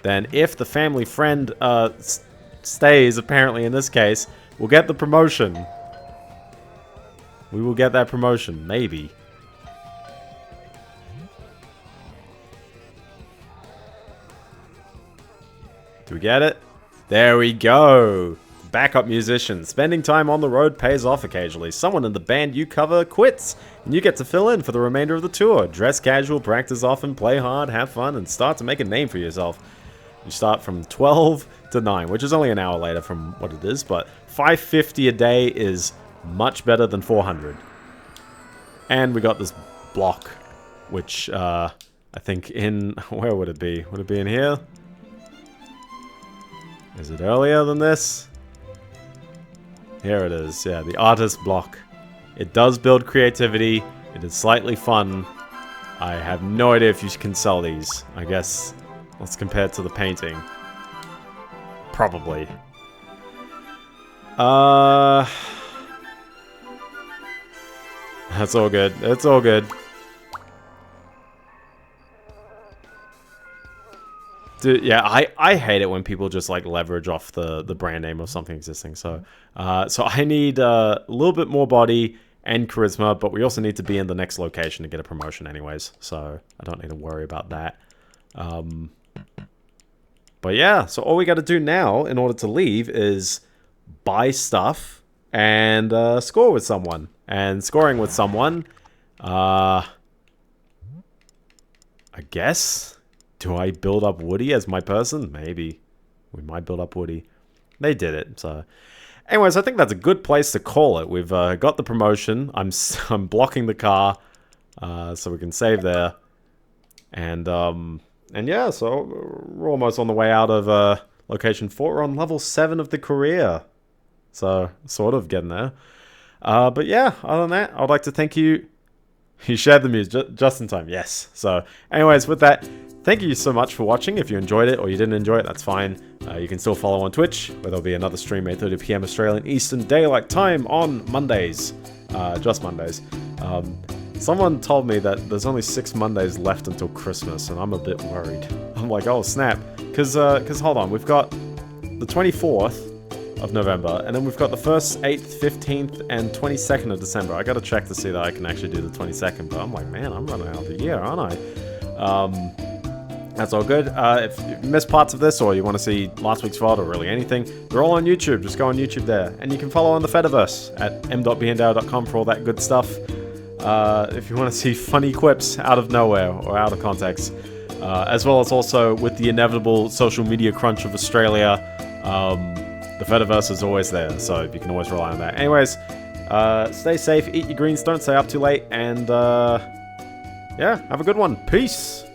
then if the family friend stays, apparently in this case, we'll get the promotion. We will get that promotion, maybe. Do we get it? There we go. Backup musician. Spending time on the road pays off occasionally. Someone in the band you cover quits, and you get to fill in for the remainder of the tour. Dress casual, practice often, play hard, have fun, and start to make a name for yourself. You start from 12 to 9, which is only an hour later from what it is, but $550 a day is much better than 400. And we got this block, which I think in... Where would it be? Would it be in here? Is it earlier than this? Here it is, yeah, the artist block. It does build creativity. It is slightly fun. I have no idea if you can sell these. I guess let's compare it to the painting. Probably. That's all good. It's all good. Dude, yeah, I hate it when people just like leverage off the brand name of something existing. So so I need a little bit more body and charisma, but we also need to be in the next location to get a promotion anyways. So I don't need to worry about that. But yeah, so all we got to do now in order to leave is buy stuff and score with someone. And scoring with someone, I guess... Do I build up Woody as my person? Maybe. We might build up Woody. They did it, so... Anyways, I think that's a good place to call it. We've got the promotion. I'm blocking the car, so we can save there. And yeah, so we're almost on the way out of location 4. We're on level 7 of the career. So, sort of getting there. But yeah, other than that, I'd like to thank you. You shared the news just in time, yes. So, anyways, with that, thank you so much for watching. If you enjoyed it or you didn't enjoy it, that's fine. You can still follow on Twitch, where there'll be another stream 8:30 PM Australian Eastern Daylight Time on Mondays. Just Mondays. Someone told me that there's only 6 Mondays left until Christmas, and I'm a bit worried. I'm like, oh snap. Because hold on, we've got the 24th of November, and then we've got the 1st, 8th, 15th, and 22nd of December. I gotta check to see that I can actually do the 22nd, but I'm like, man, I'm running out of the year, aren't I? That's all good. If you missed parts of this, or you want to see last week's VOD, or really anything, they're all on YouTube. Just go on YouTube there. And you can follow on the Fediverse at m.biendeo.com for all that good stuff. If you want to see funny quips out of nowhere, or out of context. As well as also with the inevitable social media crunch of Australia, the Fediverse is always there, so you can always rely on that. Anyways, stay safe, eat your greens, don't stay up too late, and yeah, have a good one. Peace!